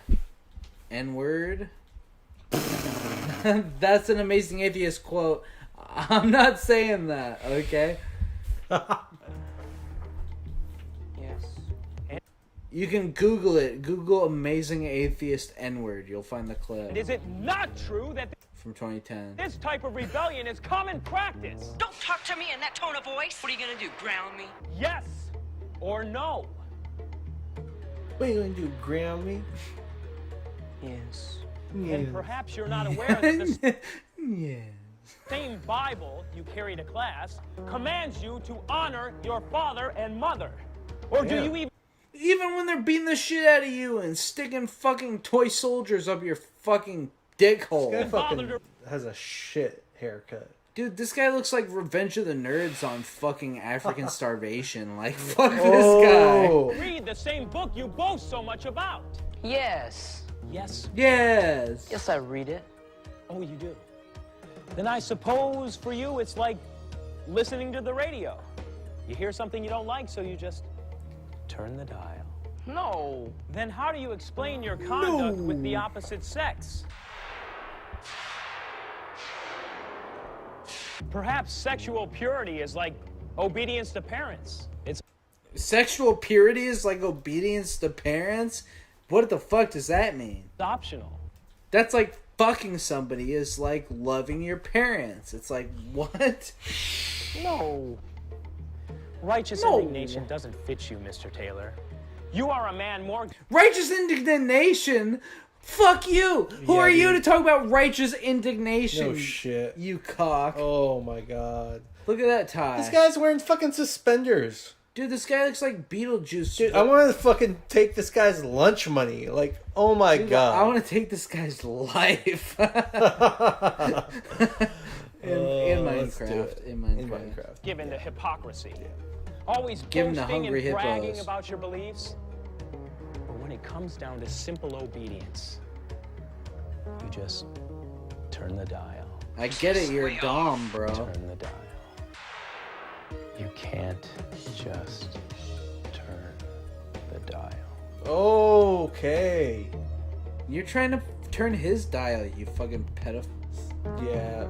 Speaker 6: N-word. That's an Amazing Atheist quote. I'm not saying that, okay? You can Google it. Google Amazing Atheist N-word. You'll find the clip.
Speaker 14: And is it not true that
Speaker 6: from 2010.
Speaker 14: this type of rebellion is common practice?
Speaker 16: Don't talk to me in that tone of voice. What are you gonna do, ground me?
Speaker 14: Yes or no?
Speaker 5: What are you gonna do, ground me?
Speaker 14: Yes.
Speaker 5: Yes.
Speaker 14: And perhaps you're not aware that the
Speaker 6: Yes.
Speaker 14: same Bible you carry to class commands you to honor your father and mother. Or do you
Speaker 6: Even when they're beating the shit out of you and sticking fucking toy soldiers up your fucking dick hole.
Speaker 5: This guy fucking has a shit haircut.
Speaker 6: Dude, this guy looks like Revenge of the Nerds on fucking African starvation. Like, fuck this guy.
Speaker 14: read the same book you boast so much about?
Speaker 16: Yes.
Speaker 14: Yes.
Speaker 6: Yes.
Speaker 16: Yes, I read it.
Speaker 14: Oh, you do? Then I suppose for you it's like listening to the radio. You hear something you don't like, so you just turn the dial.
Speaker 16: No.
Speaker 14: Then how do you explain your conduct with the opposite sex? Perhaps sexual purity is like obedience to parents. It's
Speaker 6: Sexual purity is like obedience to parents? What the fuck does that mean?
Speaker 14: optional.
Speaker 6: That's like fucking somebody is like loving your parents. It's like, what?
Speaker 14: No. Righteous indignation doesn't fit you, Mr. Taylor. You are a man more...
Speaker 6: Righteous indignation? Fuck you! Who are you to talk about righteous indignation?
Speaker 5: No shit.
Speaker 6: You cock.
Speaker 5: Oh my god.
Speaker 6: Look at that tie.
Speaker 5: This guy's wearing fucking suspenders.
Speaker 6: Dude, this guy looks like Beetlejuice.
Speaker 5: Dude, I want to fucking take this guy's lunch money. Like, oh my god.
Speaker 6: I want to take this guy's life. in Minecraft. In Minecraft.
Speaker 14: Given to hypocrisy. Always
Speaker 6: Give 'em the
Speaker 14: boasting
Speaker 6: hungry
Speaker 14: and bragging
Speaker 6: hippos.
Speaker 14: about your beliefs. But when it comes down to simple obedience, you just turn the dial.
Speaker 6: I get it, you're dumb, bro.
Speaker 14: Turn the dial. You can't just turn the dial.
Speaker 5: Okay.
Speaker 6: You're trying to turn his dial, you fucking pedophile.
Speaker 5: Yeah.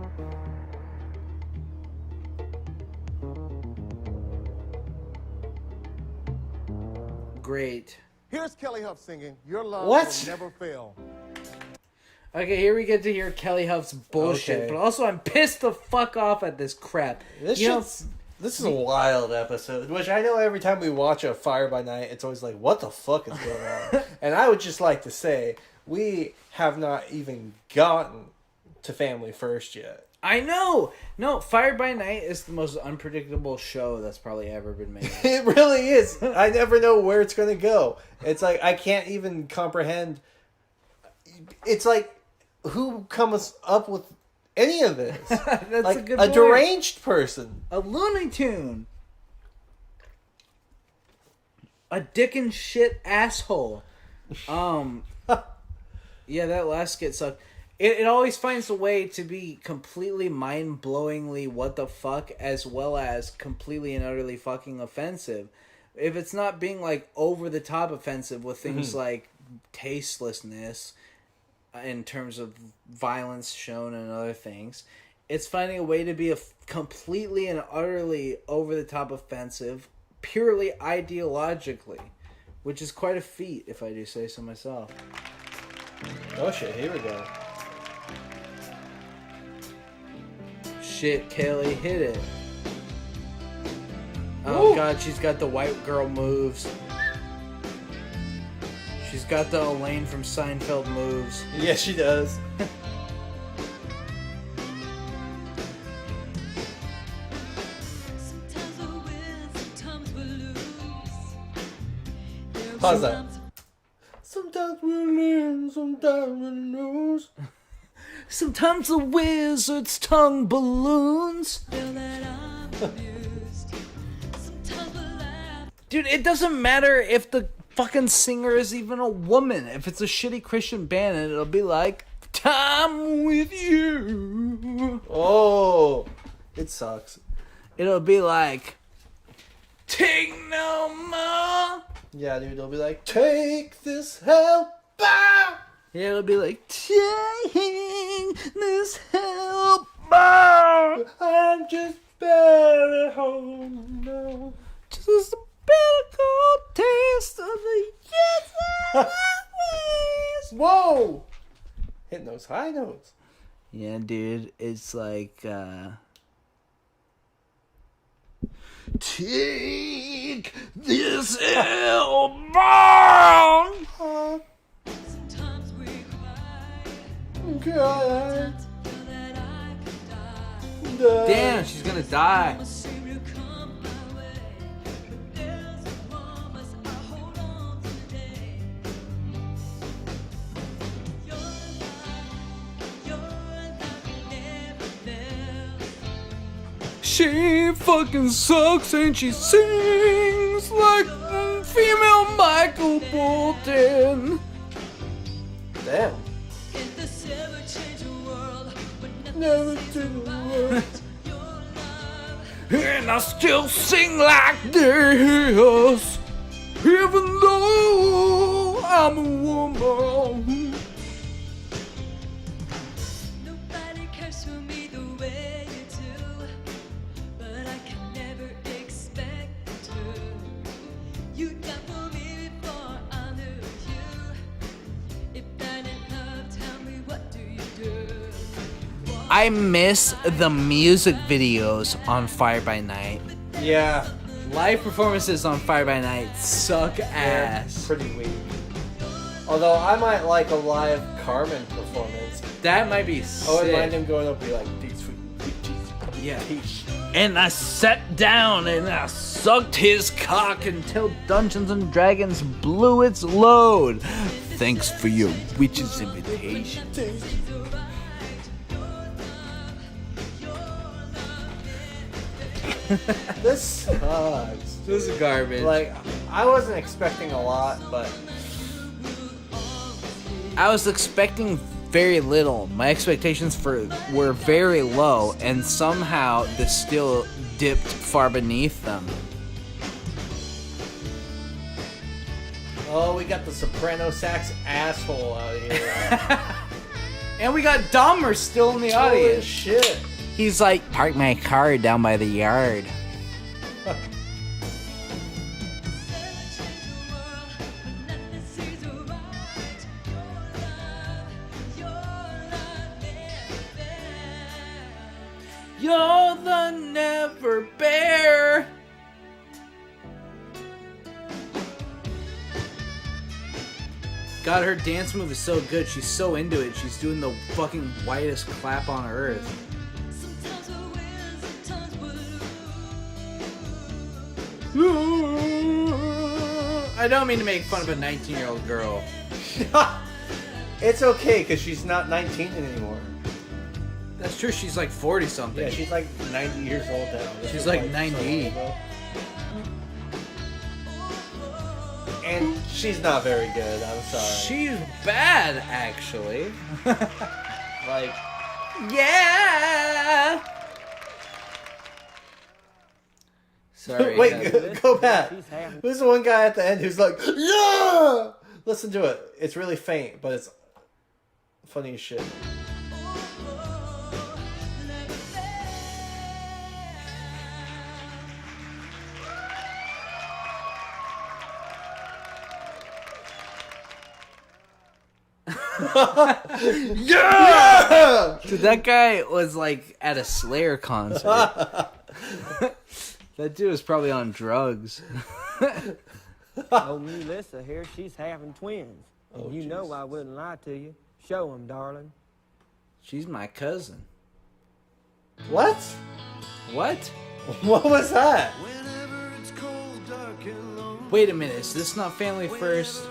Speaker 6: Great.
Speaker 4: Here's Kelly Huff singing, Your Love
Speaker 6: What?
Speaker 4: Will Never Fail.
Speaker 6: Okay, here we get to hear Kelly Huff's bullshit,
Speaker 5: Okay.
Speaker 6: but also I'm pissed the fuck off at this crap.
Speaker 5: This
Speaker 6: You know,
Speaker 5: shit's... This is a wild episode, which I know every time we watch a Fire by Night, it's always like, what the fuck is going on? And I would just like to say, we have not even gotten to Family First yet.
Speaker 6: I know! No, Fire by Night is the most unpredictable show that's probably ever been made.
Speaker 5: It really is. I never know where it's going to go. It's like, I can't even comprehend. It's like, who comes up with any of this.
Speaker 6: That's
Speaker 5: like
Speaker 6: a good
Speaker 5: a
Speaker 6: point.
Speaker 5: deranged person.
Speaker 6: A Looney Tune. A dick and shit asshole. Yeah, that last skit sucked. It always finds a way to be completely mind-blowingly what the fuck, as well as completely and utterly fucking offensive. If it's not being, like, over-the-top offensive with things like tastelessness in terms of violence shown and other things, it's finding a way to be completely and utterly over-the-top offensive purely ideologically, which is quite a feat, if I do say so myself.
Speaker 5: Oh shit, here we go.
Speaker 6: Shit, Kelly hit it. Oh
Speaker 5: Woo.
Speaker 6: God, she's got the white girl moves. She's got the Elaine from Seinfeld moves.
Speaker 5: Yeah, she does. Pause that. Sometimes we win, sometimes we lose.
Speaker 6: Sometimes the wizard's tongue balloons. Dude, it doesn't matter if the fucking singer is even a woman. If it's a shitty Christian band, and it'll be like, "Time with you."
Speaker 5: Oh, it sucks.
Speaker 6: It'll be like, "Take no more."
Speaker 5: Yeah, dude, it'll be like, "Take this help out."
Speaker 6: Yeah, it'll be like, "Taking this help out.
Speaker 5: I'm just better home now.
Speaker 6: Just a bitter cold taste of the yes."
Speaker 5: Whoa! Hitting those high notes.
Speaker 6: Yeah, dude, it's like, take this elbow. Damn, she's gonna die. She fucking sucks and she sings like female Michael Bolton.
Speaker 5: Damn.
Speaker 6: Never to the world. And I still sing like this, even though I'm a woman.
Speaker 8: Nobody cares for me the way you do, but I can never expect to. You died for me before I knew you. If that ain't love, tell me what do you do?
Speaker 6: I miss the music videos on Fire by Night.
Speaker 5: Yeah.
Speaker 6: Live performances on Fire by Night suck ass.
Speaker 5: Pretty weak. Although I might like a live Carmen performance.
Speaker 6: That might be
Speaker 5: I
Speaker 6: sick.
Speaker 5: wouldn't mind him going up and be like, "These
Speaker 6: Yeah. And I sat down and I sucked his cock until Dungeons and Dragons blew its load. Thanks for your witch's invitation.
Speaker 5: This sucks.
Speaker 6: This is garbage.
Speaker 5: Like, I wasn't expecting a lot, but
Speaker 6: I was expecting very little. My expectations were very low, and somehow this still dipped far beneath them.
Speaker 5: oh, we got the soprano sax asshole out here.
Speaker 6: And we got Dahmer still in the
Speaker 5: Holy
Speaker 6: audience.
Speaker 5: shit.
Speaker 6: He's like, "Park my car down by the yard." You're the never bear. God, her dance move is so good. She's so into it. She's doing the fucking whitest clap on earth. I don't mean to make fun of a 19-year-old girl.
Speaker 5: It's okay, because she's not 19 anymore.
Speaker 6: That's true. She's like 40 something.
Speaker 5: Yeah, she's like 90 years old now. This
Speaker 6: She's
Speaker 5: was,
Speaker 6: like 90.
Speaker 5: so long ago. And she's not very good. I'm sorry.
Speaker 6: She's bad, actually.
Speaker 5: Like,
Speaker 6: yeah. Sorry.
Speaker 5: Wait, go back. Who's the one guy at the end who's like, yeah? Listen to it. It's really faint, but it's funny as shit.
Speaker 6: Yeah! Dude, that guy was like at a Slayer concert. That dude was probably on drugs.
Speaker 2: Oh, Melissa here, she's having twins.
Speaker 5: Oh,
Speaker 2: You know I wouldn't lie to you. Show 'em, darling.
Speaker 6: She's my cousin.
Speaker 5: What?
Speaker 6: What?
Speaker 5: What was that?
Speaker 6: Wait a minute, is this not Family First?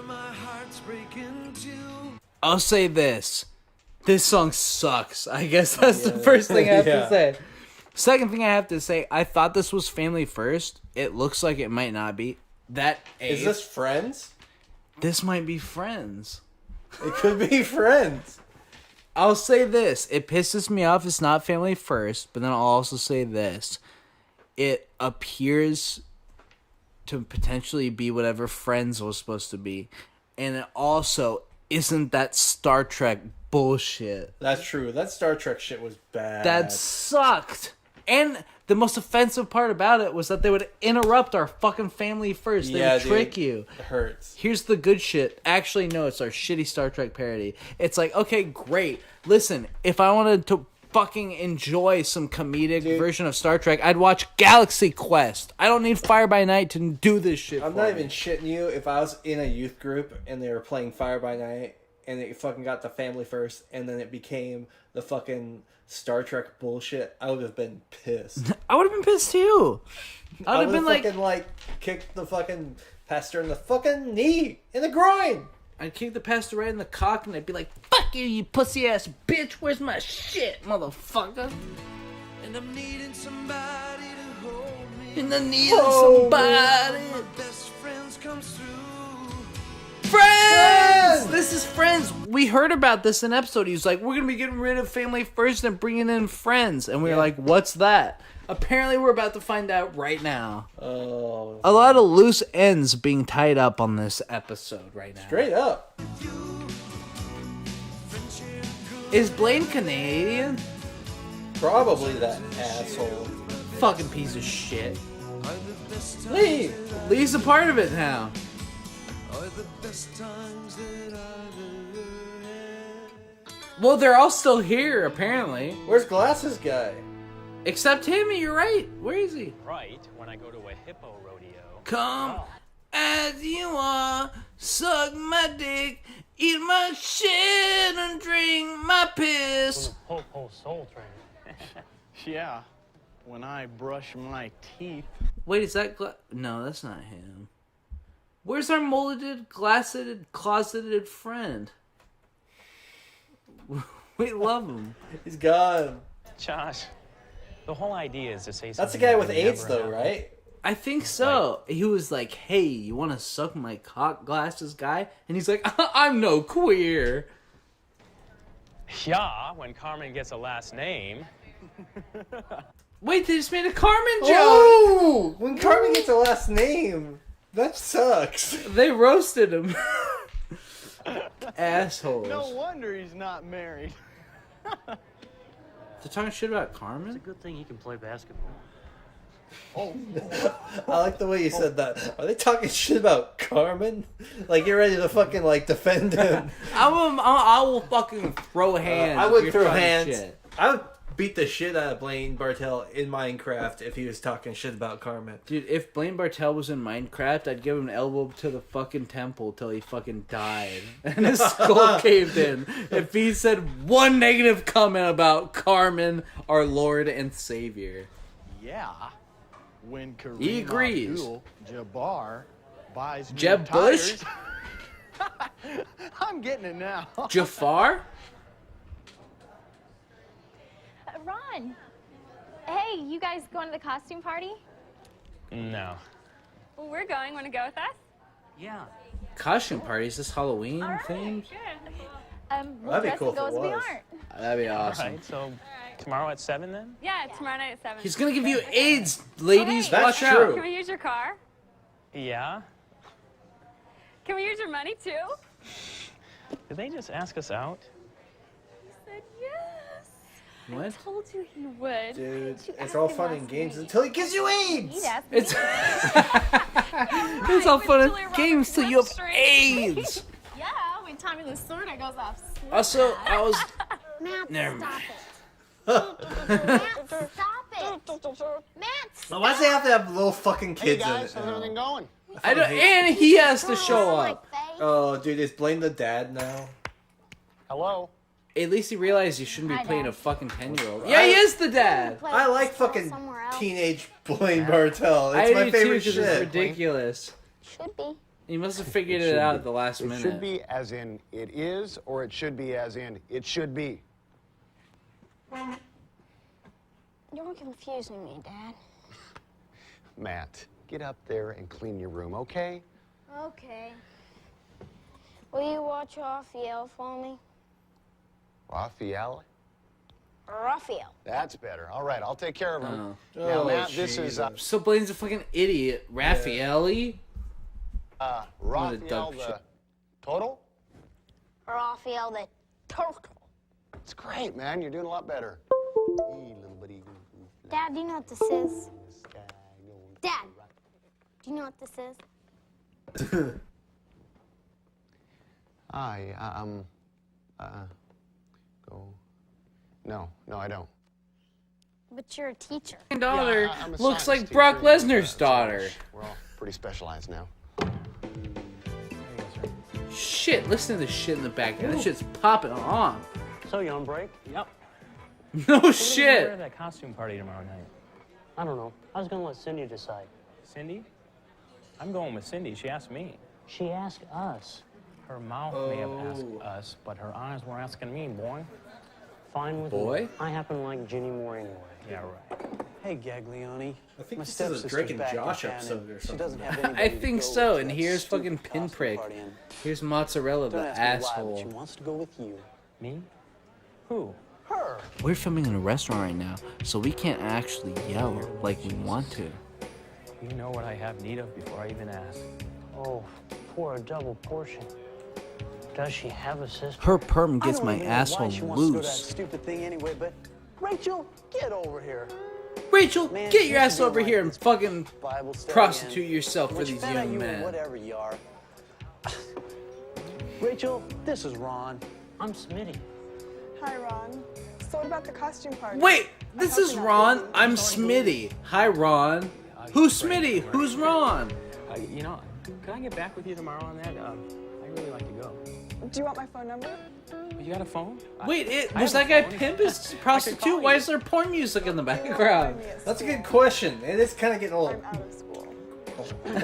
Speaker 6: I'll say this. This song sucks. I guess that's the first thing I have to say. Second thing I have to say, I thought this was Family First. It looks like it might not be.
Speaker 5: Is this Friends?
Speaker 6: This might be Friends.
Speaker 5: It could be Friends.
Speaker 6: I'll say this. It pisses me off it's not Family First, but then I'll also say this. It appears to potentially be whatever Friends was supposed to be. And it also isn't that Star Trek bullshit.
Speaker 5: That's true. That Star Trek shit was bad.
Speaker 6: That sucked. And the most offensive part about it was that they would interrupt our fucking Family First. They would trick you.
Speaker 5: It hurts.
Speaker 6: Here's the good shit. Actually, no, it's our shitty Star Trek parody. It's like, okay, great. Listen, if I wanted to fucking enjoy some comedic version of Star Trek, I'd watch Galaxy Quest. I don't need Fire by Night to do this shit.
Speaker 5: I'm not even shitting you. If I was in a youth group and they were playing Fire by Night and it fucking got the Family First and then it became the fucking Star Trek bullshit, I would have been pissed.
Speaker 6: I would have been pissed too. I would have been
Speaker 5: fucking kicked the fucking pastor in the fucking knee, in the groin.
Speaker 6: I'd kick the pastor right in the cock and I'd be like, fuck you, you pussy ass bitch. Where's my shit, motherfucker?
Speaker 8: And I'm needing somebody to hold me.
Speaker 6: And I'm needing somebody.
Speaker 8: My best friends come through.
Speaker 6: Friends! This is Friends. We heard about this in an episode. He was like, we're going to be getting rid of Family First and bringing in Friends. And we were like, what's that? Apparently, we're about to find out right now.
Speaker 5: Oh.
Speaker 6: A lot of loose ends being tied up on this episode right now.
Speaker 5: Straight up.
Speaker 6: Is Blaine Canadian?
Speaker 5: Probably that asshole.
Speaker 6: Fucking piece of shit.
Speaker 5: Lee!
Speaker 6: Lee's a part of it now. Well, they're all still here, apparently.
Speaker 5: Where's Glasses Guy?
Speaker 6: Except him, you're right. Where is he?
Speaker 14: Right when I go to a hippo rodeo.
Speaker 6: Come as you are, suck my dick, eat my shit, and drink my piss.
Speaker 14: Ho soul train.
Speaker 11: Yeah, when I brush my teeth.
Speaker 6: Wait, is that no, that's not him. Where's our molded, glassed, closeted friend? We love him.
Speaker 5: He's gone.
Speaker 14: Josh, the whole idea is to say something.
Speaker 5: That's the guy
Speaker 14: that
Speaker 5: with
Speaker 14: would
Speaker 5: AIDS,
Speaker 14: never
Speaker 5: though,
Speaker 14: happen.
Speaker 5: right?
Speaker 6: I think so. He was like, hey, you want to suck my cock, Glasses Guy? And he's like, I'm no queer.
Speaker 14: Yeah, when Carmen gets a last name.
Speaker 6: Wait, they just made a Carmen joke!
Speaker 5: Oh! When Carmen gets a last name. That sucks.
Speaker 6: They roasted him. Assholes.
Speaker 11: No wonder he's not married.
Speaker 6: They're talking shit about Carmen?
Speaker 14: It's a good thing he can play basketball.
Speaker 11: Oh.
Speaker 5: I like the way you said that. Are they talking shit about Carmen? Like you're ready to fucking defend him.
Speaker 6: I will fucking throw hands.
Speaker 5: I
Speaker 6: if
Speaker 5: would
Speaker 6: you're
Speaker 5: throw
Speaker 6: talking
Speaker 5: hands.
Speaker 6: shit.
Speaker 5: I would beat the shit out of Blaine Bartel in Minecraft if he was talking shit about Carmen.
Speaker 6: Dude, if Blaine Bartel was in Minecraft, I'd give him an elbow to the fucking temple till he fucking died. And his skull caved in. If he said one negative comment about Carmen, our Lord and Savior.
Speaker 11: Yeah, when Kareem
Speaker 6: He agrees.
Speaker 11: Abdul-Jabbar buys new
Speaker 6: Jeb Bush?
Speaker 11: tires. I'm getting it now.
Speaker 6: Jafar?
Speaker 10: Ron. Hey, you guys going to the costume party?
Speaker 3: No.
Speaker 10: Well, we're going. Want to go with us?
Speaker 3: Yeah.
Speaker 6: Costume party? Is this Halloween themed?
Speaker 10: We'll
Speaker 3: That'd be
Speaker 10: dress
Speaker 3: cool
Speaker 10: and go
Speaker 3: if
Speaker 10: as
Speaker 3: it
Speaker 10: we
Speaker 3: was.
Speaker 10: aren't.
Speaker 6: That'd be
Speaker 3: All
Speaker 6: awesome.
Speaker 3: right, so tomorrow at 7 then?
Speaker 10: Yeah, tomorrow night at 7.
Speaker 6: He's gonna give you AIDS, ladies.
Speaker 10: Hey,
Speaker 6: Watch
Speaker 3: That's
Speaker 6: out.
Speaker 3: true.
Speaker 10: Can we use your car?
Speaker 3: Yeah.
Speaker 10: Can we use your money too?
Speaker 3: Did they just ask us out?
Speaker 10: He said yes.
Speaker 6: What?
Speaker 10: I told you he would.
Speaker 5: Dude,
Speaker 10: Didn't you
Speaker 5: it's
Speaker 10: ask
Speaker 5: all
Speaker 10: him
Speaker 5: fun
Speaker 10: last
Speaker 5: and games
Speaker 10: week?
Speaker 5: until he gives you AIDS.
Speaker 10: He'd ask
Speaker 6: It's
Speaker 10: me.
Speaker 6: it's all fun
Speaker 10: Julia
Speaker 6: and
Speaker 10: Roberts
Speaker 6: games till you have
Speaker 10: slipstream.
Speaker 6: AIDS.
Speaker 10: Yeah, when Tommy the Sword goes off. slip.
Speaker 6: Also, I was.
Speaker 10: Matt,
Speaker 6: Never
Speaker 10: stop
Speaker 6: mind.
Speaker 10: it. Matt, stop it. Matt,
Speaker 5: Well, why does they have to have little fucking
Speaker 22: Hey
Speaker 5: kids
Speaker 22: guys,
Speaker 5: in
Speaker 22: how's
Speaker 5: it?
Speaker 22: everything going?
Speaker 6: I don't, and he has to show up.
Speaker 5: Oh, dude, is Blaine the dad now?
Speaker 22: Hello?
Speaker 6: At least he realized you shouldn't be
Speaker 10: Hi,
Speaker 6: playing
Speaker 10: Dad.
Speaker 6: a fucking 10-year-old. Yeah, he is the dad.
Speaker 5: I like fucking teenage Blaine Bartell. It's
Speaker 6: I
Speaker 5: my
Speaker 6: do
Speaker 5: favorite
Speaker 6: too, 'cause
Speaker 5: shit.
Speaker 6: it's ridiculous.
Speaker 10: Should be.
Speaker 6: He must have figured it out at the last
Speaker 22: It
Speaker 6: minute.
Speaker 22: should be as in it is, or it should be as in it should be.
Speaker 10: You're confusing me, Dad.
Speaker 22: Matt, get up there and clean your room, okay?
Speaker 10: Okay. Will you watch Raphael for me?
Speaker 22: Raphael?
Speaker 10: Raphael.
Speaker 22: That's better. All right, I'll take care of him.
Speaker 6: Oh.
Speaker 22: Now,
Speaker 6: Oh,
Speaker 22: Matt, this is
Speaker 6: So Blaine's a fucking idiot. Raffaelli? What a
Speaker 22: Raphael
Speaker 6: dumb
Speaker 22: the
Speaker 6: shit.
Speaker 22: total?
Speaker 10: Raphael the turtle.
Speaker 22: It's great, man. You're doing a lot better. Hey, little buddy.
Speaker 10: Dad, do you know what this is? Dad, do you know what this is?
Speaker 22: Go. No, I don't.
Speaker 10: But you're a teacher.
Speaker 6: My daughter
Speaker 22: Yeah, I'm a
Speaker 6: looks
Speaker 22: science
Speaker 6: like
Speaker 22: teacher,
Speaker 6: Brock
Speaker 22: and,
Speaker 6: Lesnar's daughter.
Speaker 22: We're all pretty specialized now.
Speaker 6: Shit, listen to this shit in the background. That shit's popping on.
Speaker 20: So, you on break?
Speaker 3: Yep.
Speaker 6: No
Speaker 3: We're
Speaker 6: shit.
Speaker 3: at that costume party tomorrow night.
Speaker 20: I don't know. I was gonna let Cindy decide.
Speaker 3: Cindy? I'm going with Cindy. She asked me.
Speaker 20: She asked us.
Speaker 3: Her mouth may have asked us, but her eyes were asking me, boy.
Speaker 20: Fine with
Speaker 6: Boy?
Speaker 20: me. I happen to like Ginny more anyway.
Speaker 3: Yeah, right.
Speaker 20: Hey, Gaglione.
Speaker 5: I think
Speaker 20: My
Speaker 5: this is a
Speaker 20: stepsister's
Speaker 5: Drake and
Speaker 20: back in
Speaker 5: Josh
Speaker 20: town,
Speaker 5: episode
Speaker 20: and
Speaker 5: or
Speaker 20: she
Speaker 5: something.
Speaker 20: doesn't have anybody
Speaker 6: I
Speaker 20: to
Speaker 6: think
Speaker 20: go
Speaker 6: so,
Speaker 20: with
Speaker 6: and
Speaker 20: that
Speaker 6: here's
Speaker 20: stupid
Speaker 6: fucking
Speaker 20: costume
Speaker 6: Pinprick.
Speaker 20: party, and
Speaker 6: Here's Mozzarella,
Speaker 20: don't
Speaker 6: the
Speaker 20: ask me why, but
Speaker 6: asshole.
Speaker 20: she wants to go with you.
Speaker 3: Me? Who?
Speaker 20: Her.
Speaker 6: We're filming in a restaurant right now, so we can't actually yell like we want to.
Speaker 3: You know what I have need of before I even ask.
Speaker 20: Oh, for a double portion. Does she have a sister?
Speaker 6: Her perm
Speaker 20: I
Speaker 6: gets
Speaker 20: don't
Speaker 6: my
Speaker 20: even know
Speaker 6: asshole
Speaker 20: why she wants to go to that
Speaker 6: loose.
Speaker 20: stupid thing anyway, but Rachel, get over here.
Speaker 6: Rachel,
Speaker 20: Man,
Speaker 6: get
Speaker 20: she
Speaker 6: your
Speaker 20: should
Speaker 6: ass
Speaker 20: be
Speaker 6: over
Speaker 20: like
Speaker 6: here and
Speaker 20: this
Speaker 6: fucking
Speaker 20: Bible study
Speaker 6: prostitute
Speaker 20: and
Speaker 6: yourself for
Speaker 20: which
Speaker 6: these
Speaker 20: fella
Speaker 6: young
Speaker 20: you or
Speaker 6: men.
Speaker 20: Whatever you are. Rachel, this is Ron. I'm Smitty.
Speaker 23: Hi, Ron. So what about the costume party?
Speaker 6: Wait, this is Ron. I'm Smitty. Hi, Ron. Who's Smitty? Who's Ron?
Speaker 3: You know, could I get back with you tomorrow on that? I really like to go.
Speaker 23: Do you want my phone number?
Speaker 3: You got a phone?
Speaker 6: Wait,
Speaker 3: I
Speaker 6: was
Speaker 3: have
Speaker 6: that
Speaker 3: a
Speaker 6: guy
Speaker 3: phone.
Speaker 6: pimp his prostitute? Why is there porn music in the background?
Speaker 5: That's a good question. It is kind of getting old.
Speaker 23: I'm out of school.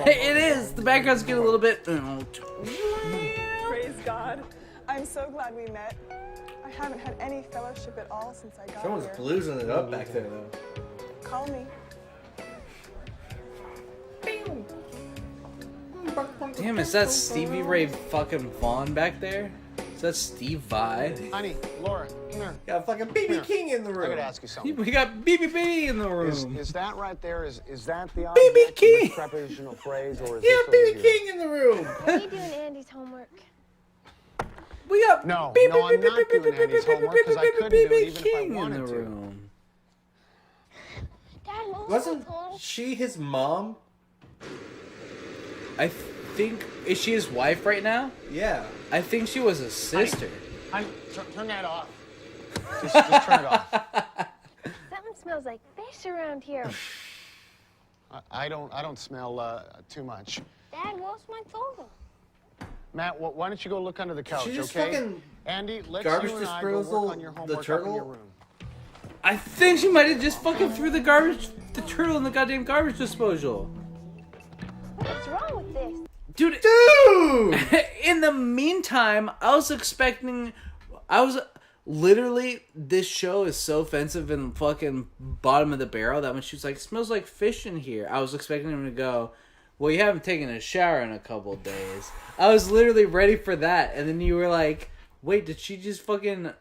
Speaker 6: It is. The background's getting a little bit.
Speaker 23: Praise God. I'm so glad we met. I haven't had any fellowship at all since I got
Speaker 5: Someone's
Speaker 23: here.
Speaker 5: bluesing it up back there, though.
Speaker 23: Call me.
Speaker 6: Damn, is that Stevie Ray fucking Vaughan back there? Is that Steve Vai?
Speaker 22: Honey, Laura, come here.
Speaker 5: Got a fucking BB King in the
Speaker 22: I
Speaker 5: room.
Speaker 22: gotta ask you something.
Speaker 6: We got BBB in the room.
Speaker 22: Is that right there? Is that the
Speaker 6: BB King.
Speaker 22: the prepositional phrase, or is
Speaker 6: Yeah,
Speaker 22: this over
Speaker 6: BB
Speaker 22: here?
Speaker 6: King in the room.
Speaker 10: Are you doing Andy's homework?
Speaker 6: We got
Speaker 22: No, I'm not doing Andy's homework because I couldn't do it even if I
Speaker 6: King in
Speaker 22: wanted
Speaker 6: the
Speaker 22: to.
Speaker 6: room.
Speaker 10: Dad, what was
Speaker 5: Wasn't
Speaker 10: I told?
Speaker 5: she his mom?
Speaker 6: I think, is she his wife right now?
Speaker 5: Yeah.
Speaker 6: I think she was a sister.
Speaker 22: Turn that off. Just turn it off.
Speaker 10: Something smells like fish around here.
Speaker 22: I don't smell too much.
Speaker 10: Dad, what's my phone?
Speaker 22: Matt, why don't you go look under the couch,
Speaker 5: She just
Speaker 22: okay?
Speaker 5: fucking
Speaker 22: Andy, let's
Speaker 5: garbage
Speaker 22: you and I go work
Speaker 5: disposal
Speaker 22: on your
Speaker 5: the
Speaker 22: homework up in
Speaker 5: turtle?
Speaker 22: your room.
Speaker 6: I think she might have just fucking threw the turtle in the goddamn garbage disposal.
Speaker 10: What's wrong with this?
Speaker 6: Dude! In the meantime, I was expecting... Literally, this show is so offensive in fucking bottom of the barrel that when she was like, "Smells like fish in here," I was expecting him to go, "Well, you haven't taken a shower in a couple days." I was literally ready for that, and then you were like, "Wait, did she just fucking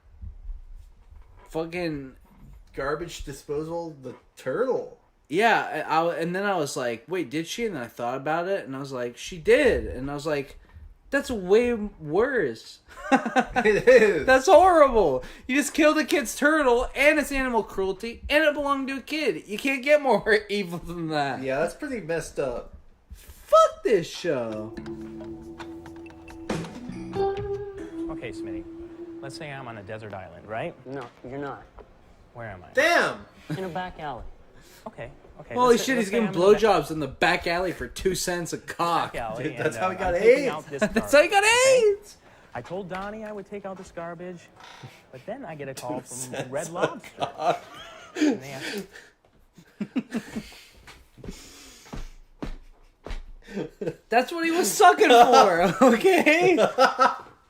Speaker 5: garbage disposal the turtle?"
Speaker 6: Yeah, and then I was like, "Wait, did she?" And then I thought about it, and I was like, "She did," and I was like, "That's way worse."
Speaker 5: It is.
Speaker 6: That's horrible. You just killed a kid's turtle, and it's animal cruelty, and it belonged to a kid. You can't get more evil than that.
Speaker 5: Yeah, that's pretty messed up.
Speaker 6: Fuck this show.
Speaker 14: Okay, Smitty. Let's say I'm on a desert island, right?
Speaker 20: No, you're not.
Speaker 14: Where am I?
Speaker 5: Damn!
Speaker 20: In a back alley.
Speaker 14: Okay.
Speaker 6: Holy
Speaker 14: let's
Speaker 6: shit,
Speaker 14: say-
Speaker 6: he's
Speaker 14: let's
Speaker 6: getting
Speaker 14: say I'm in the
Speaker 6: blowjobs in the back alley for 2 cents a cock.
Speaker 14: back alley,
Speaker 6: Dude,
Speaker 14: and,
Speaker 6: that's how he got
Speaker 14: I'm taking
Speaker 6: AIDS.
Speaker 14: out this
Speaker 6: That's how he got
Speaker 14: garbage, okay?
Speaker 6: AIDS.
Speaker 14: I told Donnie I would take out this garbage, but then I get a call
Speaker 5: 2
Speaker 14: from
Speaker 5: cents
Speaker 14: Red
Speaker 5: a
Speaker 14: Lobster.
Speaker 5: cock.
Speaker 14: And they ask,
Speaker 6: That's what he was sucking for, okay?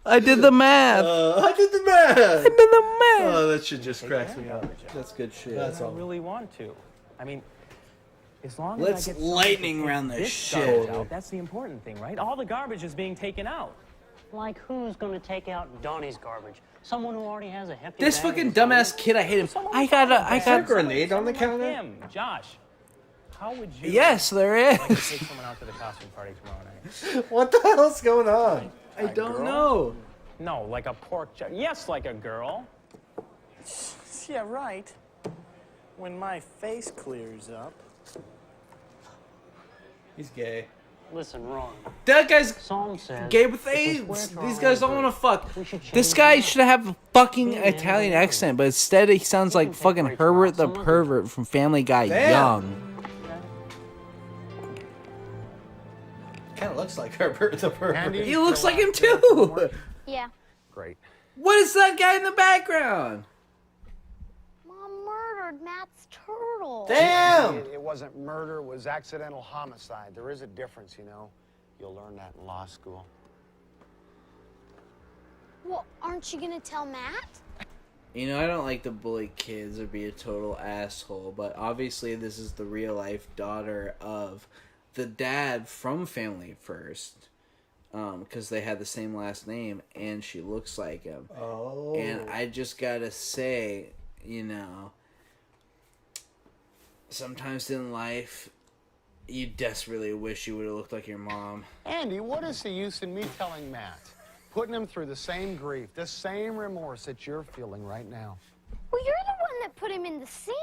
Speaker 6: I did the math.
Speaker 5: I did the math.
Speaker 6: I did the math.
Speaker 5: Oh, that shit just cracks me up.
Speaker 6: That's good shit.
Speaker 5: That's
Speaker 14: I
Speaker 5: all.
Speaker 14: really want to. I mean, as long
Speaker 6: Let's
Speaker 14: as I get somebody
Speaker 6: lightning
Speaker 14: to take
Speaker 6: round this
Speaker 14: garbage
Speaker 6: shit.
Speaker 14: out, that's the important thing, right? All the garbage is being taken out.
Speaker 20: Like who's gonna take out Donnie's garbage? Someone who already has a hefty
Speaker 6: This
Speaker 20: bag
Speaker 6: fucking
Speaker 20: of
Speaker 6: dumbass kid, I hate him. I got
Speaker 5: a grenade on the counter?
Speaker 14: Him, Josh. How would you?
Speaker 6: Yes, there is.
Speaker 14: Like to take someone out to the costume party tomorrow night?
Speaker 5: What the hell's going on?
Speaker 6: I don't know.
Speaker 14: No, like a pork chop. Yes, like a girl.
Speaker 11: Yeah, right. When my face clears up.
Speaker 5: He's gay.
Speaker 20: Listen, Ron.
Speaker 6: That guy's
Speaker 20: Psalm says,
Speaker 6: gay with
Speaker 20: if we
Speaker 6: AIDS.
Speaker 20: swear to
Speaker 6: These
Speaker 20: our
Speaker 6: guys
Speaker 20: own
Speaker 6: don't want to fuck.
Speaker 20: we should
Speaker 6: This
Speaker 20: change
Speaker 6: guy
Speaker 20: it.
Speaker 6: should have a fucking
Speaker 20: Yeah,
Speaker 6: Italian
Speaker 20: yeah.
Speaker 6: accent, but instead he sounds like fucking Herbert the Pervert from Family Guy
Speaker 5: Damn.
Speaker 6: Young.
Speaker 5: Kind of looks like Herbert the Pervert.
Speaker 6: He looks like him too.
Speaker 10: Yeah.
Speaker 14: Great.
Speaker 6: What is that guy in the background?
Speaker 10: Mom murdered Matt's turtle.
Speaker 5: Damn!
Speaker 22: It wasn't murder, it was accidental homicide. There is a difference, you know. You'll learn that in law school.
Speaker 10: Well, aren't you gonna tell Matt?
Speaker 6: You know, I don't like to bully kids or be a total asshole, but obviously this is the real life daughter of the dad from Family First, because they had the same last name, and she looks like him.
Speaker 5: Oh.
Speaker 6: And I just gotta say, you know, sometimes in life, you desperately wish you would have looked like your mom.
Speaker 22: Andy, what is the use in me telling Matt? Putting him through the same grief, the same remorse that you're feeling right now.
Speaker 10: Well, you're the one that put him in the sink.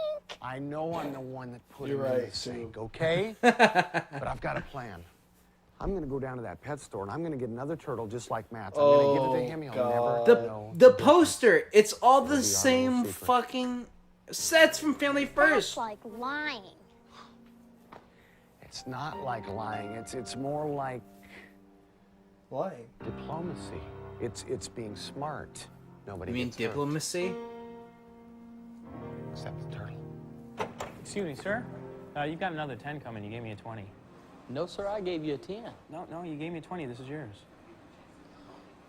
Speaker 22: I know I'm the one that put
Speaker 5: You're
Speaker 22: him in
Speaker 5: right,
Speaker 22: the sink, okay? But I've got a plan. I'm gonna go down to that pet store and I'm gonna get another turtle just like Matt's. I'm gonna give it to him. He'll
Speaker 5: God.
Speaker 22: never know.
Speaker 6: The poster, it's all the
Speaker 22: It'll be our
Speaker 6: same
Speaker 22: little secret.
Speaker 6: fucking sets from Family
Speaker 10: That's
Speaker 6: First.
Speaker 10: like lying.
Speaker 22: It's not like lying. It's more like
Speaker 5: Why?
Speaker 22: diplomacy. It's being smart. Nobody
Speaker 6: You mean
Speaker 22: gets hurt.
Speaker 6: diplomacy?
Speaker 22: Except the turtle.
Speaker 14: Excuse me, sir. You've got another 10 coming. You gave me a 20.
Speaker 18: No, sir, I gave you a 10.
Speaker 14: No, you gave me a 20. This is yours.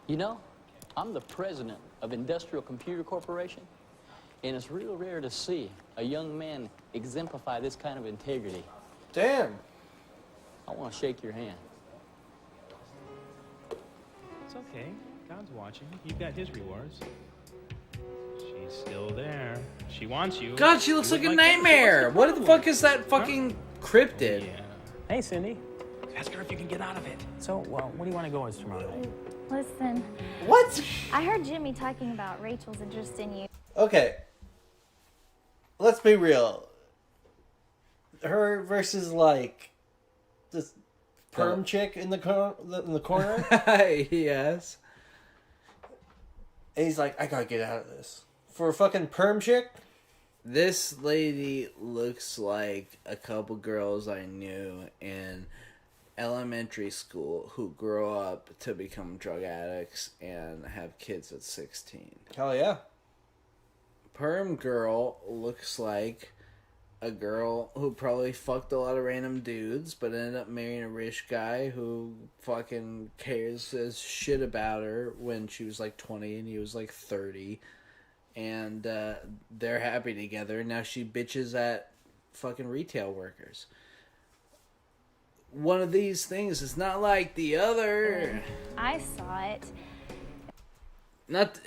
Speaker 18: You know, I'm the president of Industrial Computer Corporation, and it's real rare to see a young man exemplify this kind of integrity.
Speaker 5: Damn.
Speaker 18: I want to shake your hand.
Speaker 3: It's okay. God's watching. You've got his rewards. She's still there. She wants you.
Speaker 6: God, she looks
Speaker 3: You
Speaker 6: like a
Speaker 3: look him, so
Speaker 6: nightmare.
Speaker 3: what's the
Speaker 6: What the
Speaker 3: problem?
Speaker 6: fuck is that fucking cryptid?
Speaker 3: Yeah.
Speaker 14: Hey, Cindy. Ask her if you can get out of it. So, well, what do you want to go as tomorrow night?
Speaker 10: Listen,
Speaker 5: What?
Speaker 10: I heard Jimmy talking about Rachel's interest in you.
Speaker 5: Okay. Let's be real. Her versus like this perm chick in the corner.
Speaker 6: Yes.
Speaker 5: And he's like, I gotta get out of this. For a fucking perm chick?
Speaker 6: This lady looks like a couple girls I knew in elementary school who grow up to become drug addicts and have kids at 16.
Speaker 5: Hell yeah.
Speaker 6: Perm girl looks like a girl who probably fucked a lot of random dudes, but ended up marrying a rich guy who fucking cares as shit about her when she was like 20 and he was like 30. and they're happy together. Now she bitches at fucking retail workers. One of these things is not like the other.
Speaker 9: I saw it.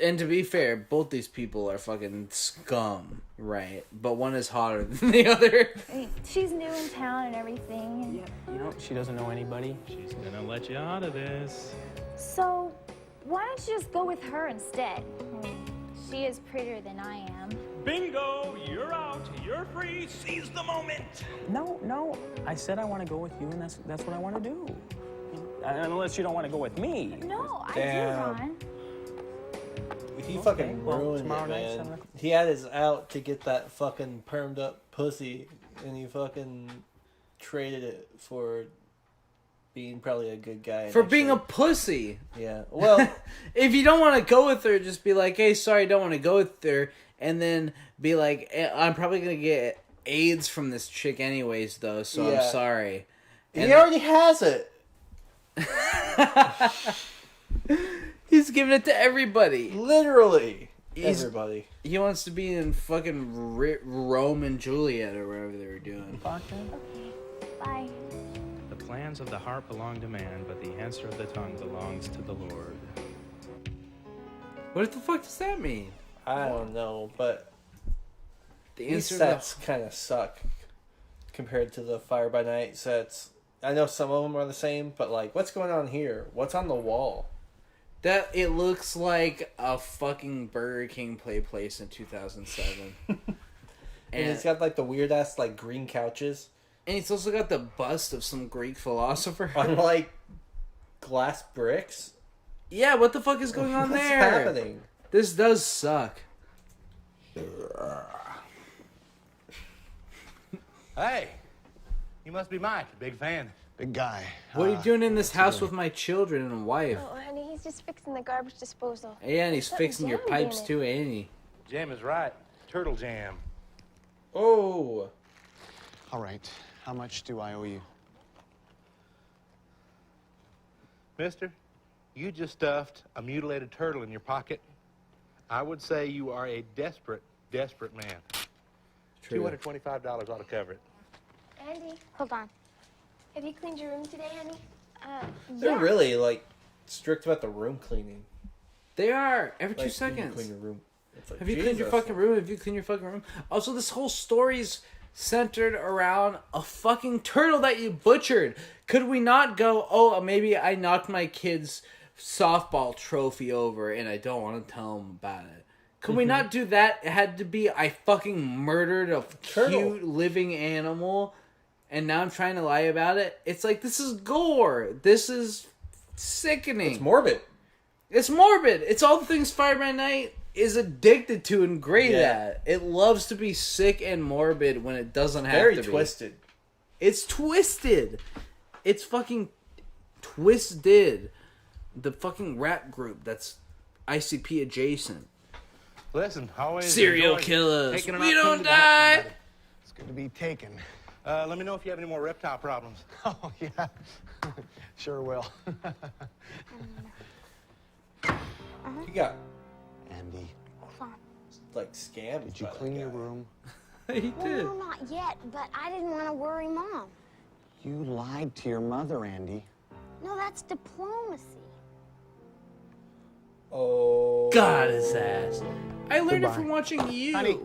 Speaker 6: And to be fair, both these people are fucking scum, right? But one is hotter than the other.
Speaker 9: She's new in town and everything.
Speaker 11: Yeah, you know, she doesn't know anybody. She's gonna let you out of this.
Speaker 9: So, why don't you just go with her instead? She is prettier than I am.
Speaker 3: Bingo! You're out. You're free. Seize the moment.
Speaker 14: No. I said I want to go with you, and that's what I want to do. Unless you don't want to go with me.
Speaker 9: No, I
Speaker 5: Damn.
Speaker 9: do, Ron.
Speaker 5: He fucking ruined it,
Speaker 14: tomorrow night,
Speaker 5: man.
Speaker 14: 7 o'clock.
Speaker 5: He had his out to get that fucking permed up pussy, and he fucking traded it for being probably a good guy.
Speaker 6: For being a pussy.
Speaker 5: Yeah. Well,
Speaker 6: if you don't want to go with her, just be like, hey, sorry, I don't want to go with her. And then be like, I'm probably going to get AIDS from this chick anyways, though, so
Speaker 5: Yeah.
Speaker 6: I'm sorry.
Speaker 5: He already has it.
Speaker 6: He's giving it to everybody.
Speaker 5: Literally. Everybody.
Speaker 6: He wants to be in fucking Rome and Juliet or whatever they were doing.
Speaker 9: Bye.
Speaker 3: The plans of the heart belong to man, but the answer of the tongue belongs to the Lord.
Speaker 6: What the fuck does that mean?
Speaker 5: I don't know, but
Speaker 6: the
Speaker 5: these
Speaker 6: answer
Speaker 5: sets kind of suck compared to the Fire by Night sets. I know some of them are the same, but like, what's going on here? What's on the wall?
Speaker 6: That it looks like a fucking Burger King play place in 2007.
Speaker 5: And it's got like the weird ass like green couches.
Speaker 6: And it's also got the bust of some Greek philosopher.
Speaker 5: On like glass bricks.
Speaker 6: Yeah, what the fuck is going on
Speaker 5: What's
Speaker 6: there?
Speaker 5: happening?
Speaker 6: This does suck.
Speaker 19: Hey, you must be Mike, big fan.
Speaker 22: Big guy.
Speaker 6: What are you doing in this house with my children and wife?
Speaker 10: Oh, honey, he's just fixing the garbage disposal.
Speaker 6: Yeah, and he's
Speaker 10: There's something
Speaker 6: fixing your
Speaker 10: jammed in
Speaker 6: pipes
Speaker 10: it.
Speaker 6: too, ain't he?
Speaker 19: Jam is right. Turtle jam.
Speaker 5: Oh.
Speaker 22: All right. How much do I owe you?
Speaker 19: Mister, you just stuffed a mutilated turtle in your pocket. I would say you are a desperate, desperate man.
Speaker 6: True.
Speaker 19: $225 ought to cover it.
Speaker 10: Andy, hold on. Have you cleaned your room today, honey?
Speaker 5: They're really like strict about the room cleaning.
Speaker 6: They are every
Speaker 5: Like,
Speaker 6: 2 seconds.
Speaker 5: Clean your room. It's like,
Speaker 6: Have you cleaned your
Speaker 5: Jesus.
Speaker 6: fucking room? Have you cleaned your fucking room? Also, this whole story's centered around a fucking turtle that you butchered. Could we not go, oh, maybe I knocked my kid's softball trophy over and I don't want to tell him about it? Could we not do that? It had to be, I fucking murdered a cute living animal and now I'm trying to lie about it. It's like, this is gore. This is sickening.
Speaker 5: It's morbid.
Speaker 6: It's morbid. It's all the things Fire by Night is addicted to and great
Speaker 5: Yeah.
Speaker 6: at. It loves to be sick and morbid when it doesn't have
Speaker 5: Very
Speaker 6: to be.
Speaker 5: twisted.
Speaker 6: It's twisted. It's fucking twisted. The fucking rap group that's ICP adjacent.
Speaker 19: Listen, always
Speaker 6: Serial
Speaker 19: enjoy
Speaker 6: killers.
Speaker 19: taking an
Speaker 6: We don't
Speaker 19: opportunity to help
Speaker 6: die.
Speaker 19: somebody.
Speaker 22: It's good to be taken.
Speaker 19: Let me know if you have any more reptile problems.
Speaker 22: Oh, yeah. Sure will.
Speaker 5: You got
Speaker 22: Andy,
Speaker 10: Hold on.
Speaker 5: like scammed.
Speaker 22: did you clean your room?
Speaker 6: He
Speaker 10: Well, no, not yet, but I didn't want to worry Mom.
Speaker 22: You lied to your mother, Andy.
Speaker 10: No, that's diplomacy.
Speaker 5: Oh.
Speaker 6: God, his ass. I learned it
Speaker 22: Goodbye.
Speaker 6: from watching you.
Speaker 22: Honey,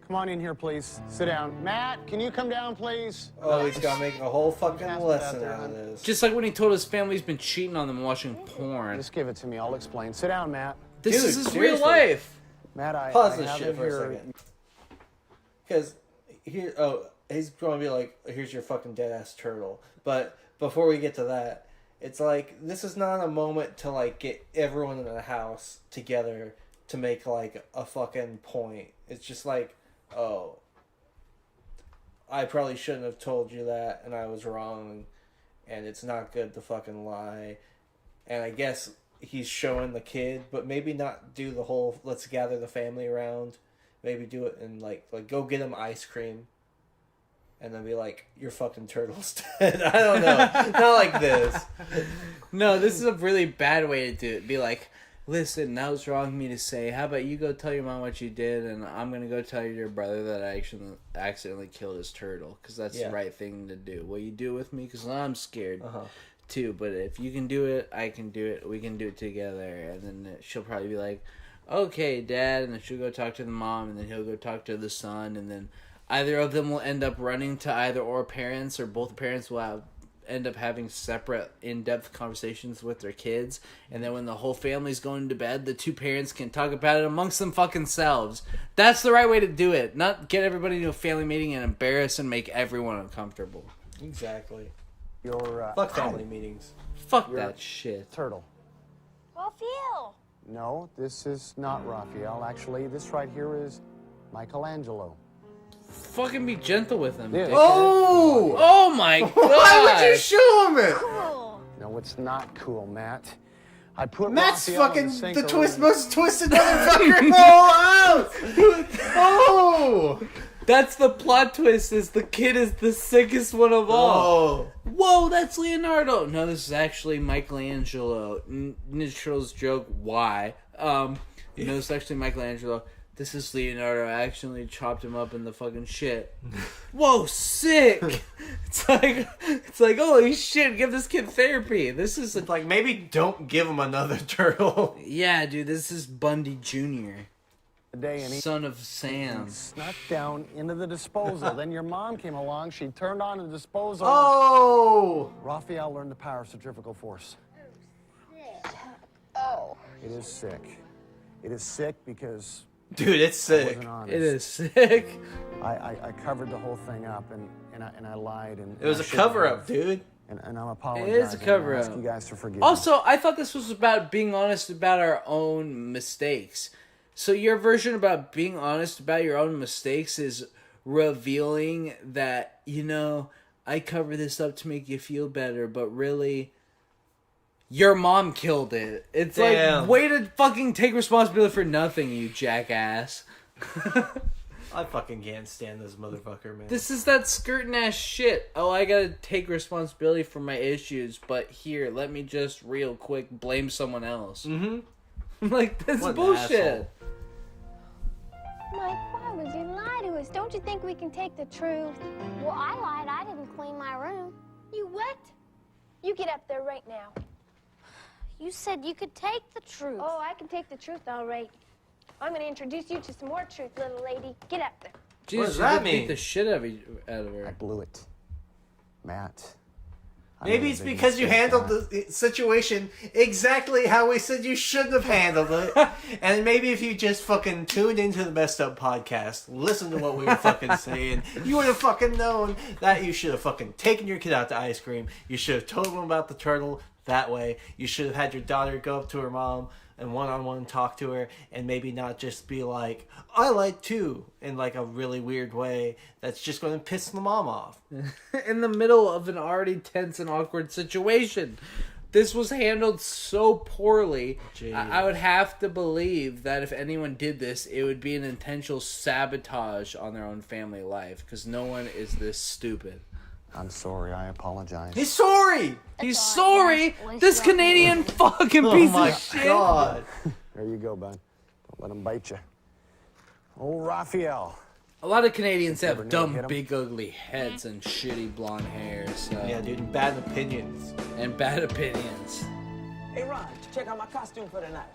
Speaker 22: come on in here, please. Sit down. Matt, can you come down, please?
Speaker 5: Oh, he's gonna make a whole fucking
Speaker 22: Pass it
Speaker 5: lesson
Speaker 22: out there,
Speaker 5: out of
Speaker 22: hon.
Speaker 5: this.
Speaker 6: Just like when he told his family he's been cheating on them and watching porn.
Speaker 22: Just give it to me. I'll explain. Sit down, Matt.
Speaker 6: This
Speaker 5: Dude,
Speaker 6: is his
Speaker 5: seriously.
Speaker 6: real life.
Speaker 22: Matt, I
Speaker 5: Pause
Speaker 22: I
Speaker 5: this
Speaker 22: have
Speaker 5: shit
Speaker 22: it
Speaker 5: for a
Speaker 22: here.
Speaker 5: second. Because here, oh, he's going to be like, here's your fucking dead ass turtle. But before we get to that, it's like, this is not a moment to like get everyone in the house together to make like a fucking point. It's just like, oh, I probably shouldn't have told you that and I was wrong and it's not good to fucking lie. And I guess he's showing the kid, but maybe not do the whole let's gather the family around. Maybe do it and like go get him ice cream. And then be like, your fucking turtle's dead. I don't know. Not like this.
Speaker 6: No, this is a really bad way to do it. Be like, listen, that was wrong of me to say. How about you go tell your mom what you did, and I'm going to go tell your brother that I actually accidentally killed his turtle, because that's the right thing to do. Will you do it with me? Because I'm scared, too. But if you can do it, I can do it. We can do it together. And then she'll probably be like, okay, Dad. And then she'll go talk to the mom, and then he'll go talk to the son, and then either of them will end up running to either or parents, or both parents will end up having separate in-depth conversations with their kids, and then when the whole family's going to bed, the two parents can talk about it amongst them fucking selves. That's the right way to do it. Not get everybody to a family meeting and embarrass and make everyone uncomfortable.
Speaker 5: Exactly.
Speaker 22: Your
Speaker 5: family meetings.
Speaker 6: Fuck that shit.
Speaker 22: Turtle.
Speaker 10: Raphael.
Speaker 22: No, this is not Raphael. Actually, this right here is Michelangelo.
Speaker 6: Fucking be gentle with him.
Speaker 22: Yeah.
Speaker 6: Oh my god!
Speaker 5: Why would you show him it?
Speaker 10: Cool.
Speaker 22: No, it's not cool, Matt. I put
Speaker 5: Matt's
Speaker 22: Raphael
Speaker 5: fucking
Speaker 22: in the sink
Speaker 5: most twisted motherfucker in the whole house. Oh,
Speaker 6: that's the plot twist. Is the kid is the sickest one of all. Whoa, that's Leonardo. No, this is actually Michelangelo. Nitro's joke. Why? No, it's actually Michelangelo. This is Leonardo. I actually chopped him up in the fucking shit. Whoa, sick! It's like, holy shit, give this kid therapy. This is
Speaker 5: like, maybe don't give him another turtle.
Speaker 6: Yeah, dude, this is Bundy Jr.
Speaker 22: And
Speaker 6: son of Sam.
Speaker 22: Snuck down into the disposal. Then your mom came along. She turned on the disposal.
Speaker 5: Oh!
Speaker 22: Raphael learned the power of centrifugal force.
Speaker 10: Oh.
Speaker 22: It is sick. It is sick because...
Speaker 5: Dude, it's sick.
Speaker 6: It is sick.
Speaker 22: I covered the whole thing up and I lied and
Speaker 5: it was a cover-up, dude.
Speaker 22: And I'm apologizing.
Speaker 6: It is a cover-up.
Speaker 22: I ask you guys to forgive me.
Speaker 6: Also, I thought this was about being honest about our own mistakes. So your version about being honest about your own mistakes is revealing that, you know, I cover this up to make you feel better, but really, your mom killed it. It's like, way to fucking take responsibility for nothing, you jackass.
Speaker 5: I fucking can't stand this motherfucker, man.
Speaker 6: This is that skirting ass shit. Oh, I gotta take responsibility for my issues, but here, let me just real quick blame someone else.
Speaker 5: Mm-hmm.
Speaker 6: Like, that's bullshit.
Speaker 10: Mike, why would you lie to us? Don't you think we can take the truth? Well, I lied. I didn't clean my room. You what? You get up there right now. You said you could take the truth. Oh, I can take the truth, all right. I'm going to introduce you to some more truth, little lady. Get up there.
Speaker 6: Jesus,
Speaker 5: what does that mean?
Speaker 6: Beat the shit out of her.
Speaker 22: I blew it. Matt.
Speaker 5: Maybe it's because you handled the situation exactly how we said you shouldn't have handled it. And maybe if you just fucking tuned into the Messed Up podcast, listened to what we were fucking saying, you would have fucking known that you should have fucking taken your kid out to ice cream. You should have told him about the turtle that way. You should have had your daughter go up to her mom and one-on-one talk to her, and maybe not just be like, I lied too, in like a really weird way that's just going to piss the mom off.
Speaker 6: In the middle of an already tense and awkward situation. This was handled so poorly. I would have to believe that if anyone did this, it would be an intentional sabotage on their own family life, because no one is this stupid.
Speaker 22: I'm sorry. I apologize.
Speaker 5: He's sorry!
Speaker 6: He's sorry! This Canadian fucking piece of shit!
Speaker 5: God.
Speaker 22: There you go, bud. Don't let him bite you. Oh, Raphael.
Speaker 6: A lot of Canadians have dumb, big, ugly heads and shitty blonde hair, so...
Speaker 5: Yeah, dude, and bad opinions.
Speaker 6: And bad opinions.
Speaker 7: Hey, Ron, check out my costume for tonight.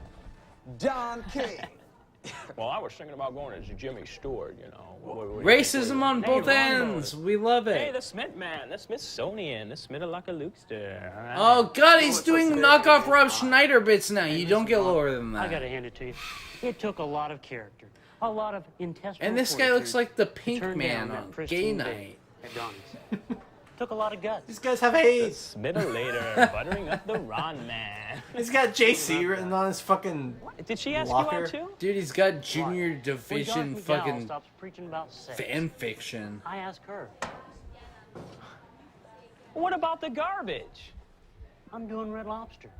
Speaker 7: Don King.
Speaker 14: Well, I was thinking about going as Jimmy Stewart, you know.
Speaker 6: Racism on both ends. We love it.
Speaker 14: Hey, the Smith man, the Smithsonian, the Smith-a-like-a-Luxter.
Speaker 6: Oh, God, he's doing knockoff Rob Schneider bits now. You don't get lower than that.
Speaker 20: I gotta hand it to you. It took a lot of character, a lot of intestinal
Speaker 6: And this guy looks like the Pink
Speaker 20: turn
Speaker 6: Man
Speaker 20: down
Speaker 6: on
Speaker 20: that
Speaker 6: Gay
Speaker 20: pristine
Speaker 6: Night.
Speaker 20: at Donnie's. Took a lot of guts.
Speaker 5: These guys have AIDS.
Speaker 14: Smith-a-later, buttering up the Ron man.
Speaker 5: He's got JC written on his fucking
Speaker 14: Did she ask
Speaker 5: locker.
Speaker 14: you out too?
Speaker 6: Dude, he's got Junior Division
Speaker 20: When Dark
Speaker 6: fucking
Speaker 20: McDowell stops preaching about sex,
Speaker 6: fan fiction.
Speaker 20: I ask her.
Speaker 14: What about the garbage?
Speaker 20: I'm doing Red Lobster.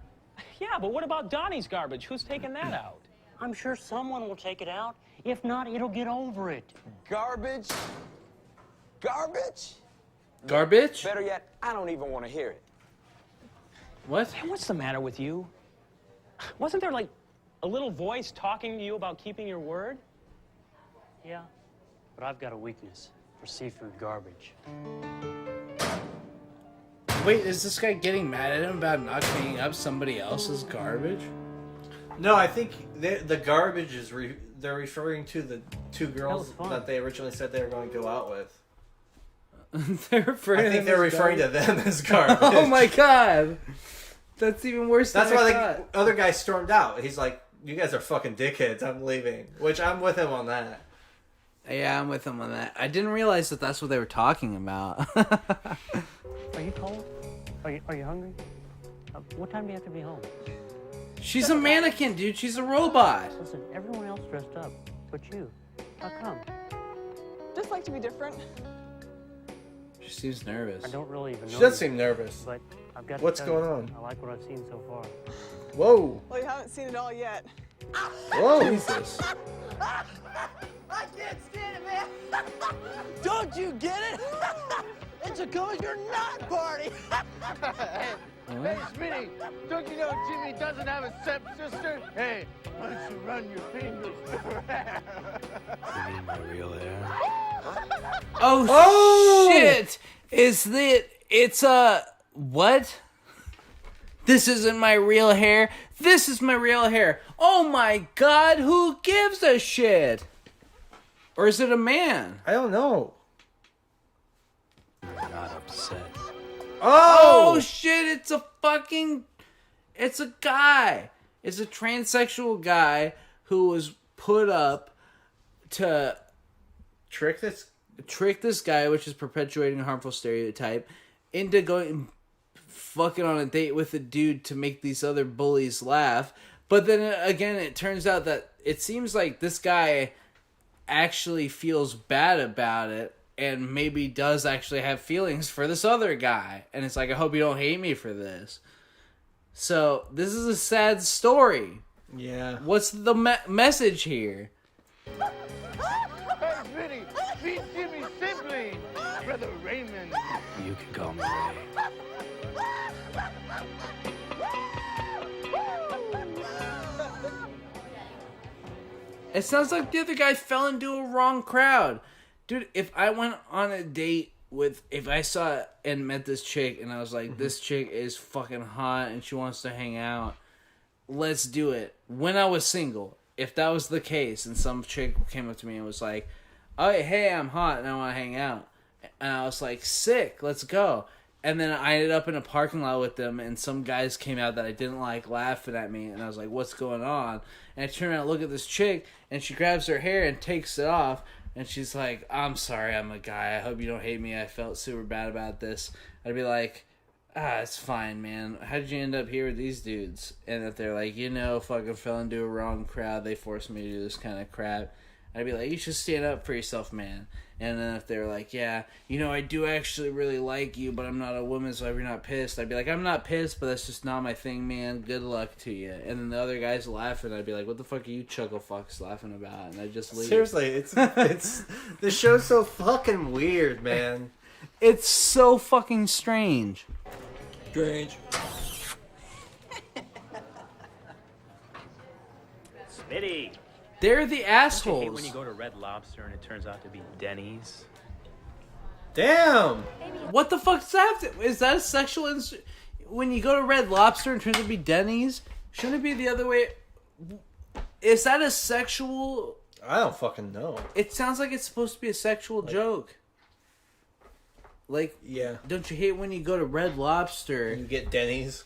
Speaker 14: Yeah, but what about Donnie's garbage? Who's taking that out?
Speaker 20: I'm sure someone will take it out. If not, it'll get over it.
Speaker 7: Garbage? Garbage?
Speaker 6: Garbage?
Speaker 7: Better yet, I don't even want to hear it.
Speaker 6: What?
Speaker 14: Hey, what's the matter with you? Wasn't there like A little voice talking to you about keeping your word?
Speaker 20: Yeah, but I've got a weakness for seafood garbage.
Speaker 12: Wait, is this guy getting mad at him about not cleaning up somebody else's garbage?
Speaker 5: No, I think the garbage is they're referring to the two girls that they originally said they were going to go out with.
Speaker 12: They're referring
Speaker 5: I think they're referring to them as garbage.
Speaker 12: Oh my god, that's even worse.
Speaker 5: That's
Speaker 12: than
Speaker 5: why
Speaker 12: I
Speaker 5: the
Speaker 12: thought.
Speaker 5: other guy stormed out. He's like, "You guys are fucking dickheads. I'm leaving." Which I'm with him on that.
Speaker 6: Yeah, I'm with him on that. I didn't realize that that's what they were talking about.
Speaker 20: Are you cold? Are you hungry? What time do you have to be home?
Speaker 6: She's a mannequin, dude. She's a robot.
Speaker 20: Listen, everyone else dressed up, but you. How come?
Speaker 23: Just like to be different.
Speaker 6: She seems nervous.
Speaker 20: I don't really even know.
Speaker 5: She does
Speaker 20: you,
Speaker 5: seem nervous.
Speaker 20: But I've got.
Speaker 5: What's
Speaker 20: to tell
Speaker 5: going
Speaker 20: you,
Speaker 5: on?
Speaker 20: I like what I've seen so far.
Speaker 5: Whoa.
Speaker 23: Well, you haven't seen it all yet.
Speaker 5: Whoa.
Speaker 6: Jesus.
Speaker 7: I can't stand it, man. Don't you get it? It's a cause you're not party.
Speaker 1: Hey, Smitty, don't you know Jimmy doesn't have a stepsister? Hey, why don't you run your fingers through her hair?
Speaker 3: You mean my real hair?
Speaker 6: Oh, shit! It's what? This isn't my real hair. This is my real hair. Oh my god, who gives a shit? Or is it a man?
Speaker 5: I don't know.
Speaker 3: You're not upset.
Speaker 6: Oh shit, it's a guy. It's a transsexual guy who was put up to
Speaker 5: trick
Speaker 6: this guy, which is perpetuating a harmful stereotype, into going fucking on a date with a dude to make these other bullies laugh. But then again, it turns out that it seems like this guy actually feels bad about it and maybe does actually have feelings for this other guy. And it's like, I hope you don't hate me for this. So this is a sad story.
Speaker 5: Yeah.
Speaker 6: What's the message here?
Speaker 1: Hey, Smitty, meet Jimmy's sibling, Brother Raymond.
Speaker 3: You can call me Ray.
Speaker 6: It sounds like the other guy fell into a wrong crowd. Dude, if I went on a date if I saw and met this chick and I was like, this chick is fucking hot and she wants to hang out, let's do it. When I was single, if that was the case and some chick came up to me and was like, oh, hey, I'm hot and I want to hang out. And I was like, sick, let's go. And then I ended up in a parking lot with them, and some guys came out that I didn't like laughing at me, and I was like, what's going on? And I turn around and look at this chick, and she grabs her hair and takes it off, and she's like, I'm sorry, I'm a guy. I hope you don't hate me. I felt super bad about this. I'd be like, it's fine, man. How did you end up here with these dudes? And if they're like, fucking fell into a wrong crowd, they forced me to do this kind of crap. I'd be like, you should stand up for yourself, man. And then if they're like, yeah, I do actually really like you, but I'm not a woman, so if you're not pissed, I'd be like, I'm not pissed, but that's just not my thing, man. Good luck to you. And then the other guy's laughing. I'd be like, what the fuck are you chuckle fucks laughing about? And I'd just leave.
Speaker 5: Seriously, it's the show's so fucking weird, man.
Speaker 6: It's so fucking strange.
Speaker 5: Strange.
Speaker 14: Smitty.
Speaker 6: They're the assholes.
Speaker 14: Don't you hate when you go to Red Lobster and it turns out to be Denny's?
Speaker 5: Damn.
Speaker 6: What the fuck is that? Is that a sexual... when you go to Red Lobster and it turns out to be Denny's, shouldn't it be the other way? Is that a sexual...
Speaker 5: I don't fucking know.
Speaker 6: It sounds like it's supposed to be a sexual joke. Like,
Speaker 5: yeah.
Speaker 6: Don't you hate when you go to Red Lobster?
Speaker 5: You get Denny's.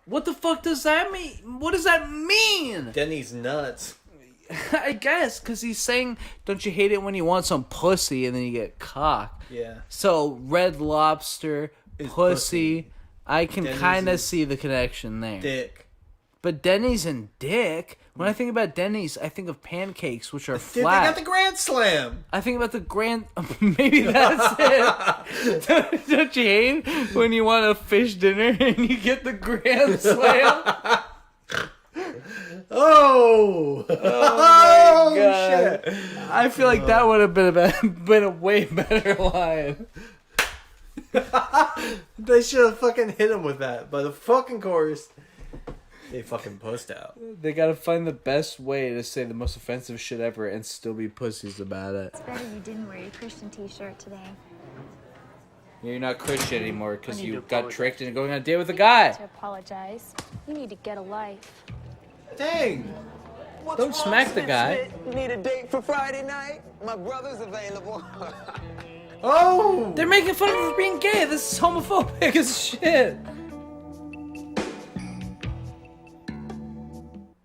Speaker 6: What the fuck does that mean? What does that mean?
Speaker 5: Denny's nuts.
Speaker 6: I guess, because he's saying, don't you hate it when you want some pussy and then you get cock?
Speaker 5: Yeah.
Speaker 6: So, Red Lobster, pussy. I can kind of
Speaker 5: is
Speaker 6: see the connection there.
Speaker 5: Dick.
Speaker 6: But Denny's and dick, when I think about Denny's, I think of pancakes, which are
Speaker 5: Dude,
Speaker 6: flat.
Speaker 5: they got the Grand Slam.
Speaker 6: I think about the Grand... Maybe that's it. Don't you hate when you want a fish dinner and you get the Grand Slam?
Speaker 5: Oh
Speaker 6: my God.
Speaker 5: Shit.
Speaker 6: I feel like that would have been a way better line.
Speaker 5: They should have fucking hit him with that, but of fucking course. They fucking post out.
Speaker 6: They gotta find the best way to say the most offensive shit ever and still be pussies about it.
Speaker 9: It's better you didn't wear your Christian t-shirt today.
Speaker 6: You're not Christian anymore because you got tricked into going on a date with a guy.
Speaker 9: To apologize. You need to get a life.
Speaker 5: Dang.
Speaker 6: Don't smack the guy.
Speaker 7: Need a date for Friday night? My brother's available.
Speaker 6: Oh! They're making fun of him for being gay. This is homophobic as shit.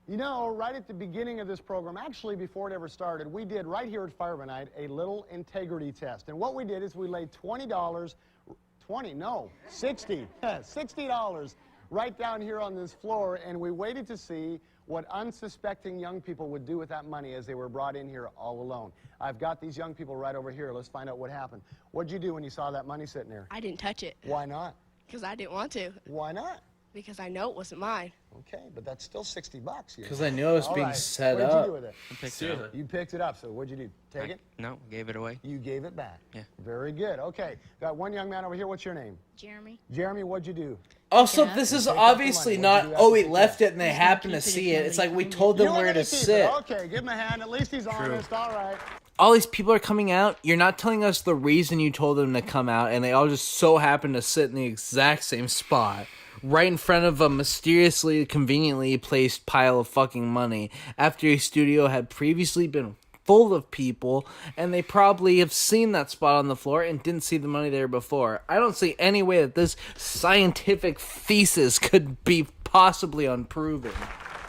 Speaker 22: You know, right at the beginning of this program, actually before it ever started, we did right here at Fire by Night a little integrity test. And what we did is we laid $60 right down here on this floor, and we waited to see what unsuspecting young people would do with that money as they were brought in here all alone. I've got these young people right over here. Let's find out what happened. What'd you do when you saw that money sitting there?
Speaker 15: I didn't touch it.
Speaker 22: Why not?
Speaker 15: Because I didn't want to.
Speaker 22: Why not?
Speaker 15: Because I know it wasn't mine.
Speaker 22: Okay, but that's still $60 here.
Speaker 6: 'Cause I knew I was
Speaker 22: All
Speaker 6: being
Speaker 22: right.
Speaker 6: set
Speaker 22: What did
Speaker 6: up.
Speaker 22: you do with it?
Speaker 17: I picked it up.
Speaker 22: You picked it up, so what'd you do? Take it?
Speaker 17: No, gave it away.
Speaker 22: You gave it back.
Speaker 17: Yeah.
Speaker 22: Very good. Okay, got one young man over here. What's your name?
Speaker 9: Jeremy.
Speaker 22: Jeremy, what'd you do?
Speaker 6: Also, this is obviously not, oh, we left it and they happened to see it. It's like we told them where to
Speaker 22: keep
Speaker 6: sit.
Speaker 22: it. Okay, give him a hand. At least he's honest. All right.
Speaker 6: All these people are coming out. You're not telling us the reason you told them to come out, and they all just so happen to sit in the exact same spot. Right in front of a mysteriously, conveniently placed pile of fucking money after a studio had previously been full of people, and they probably have seen that spot on the floor and didn't see the money there before. I don't see any way that this scientific thesis could be possibly unproven.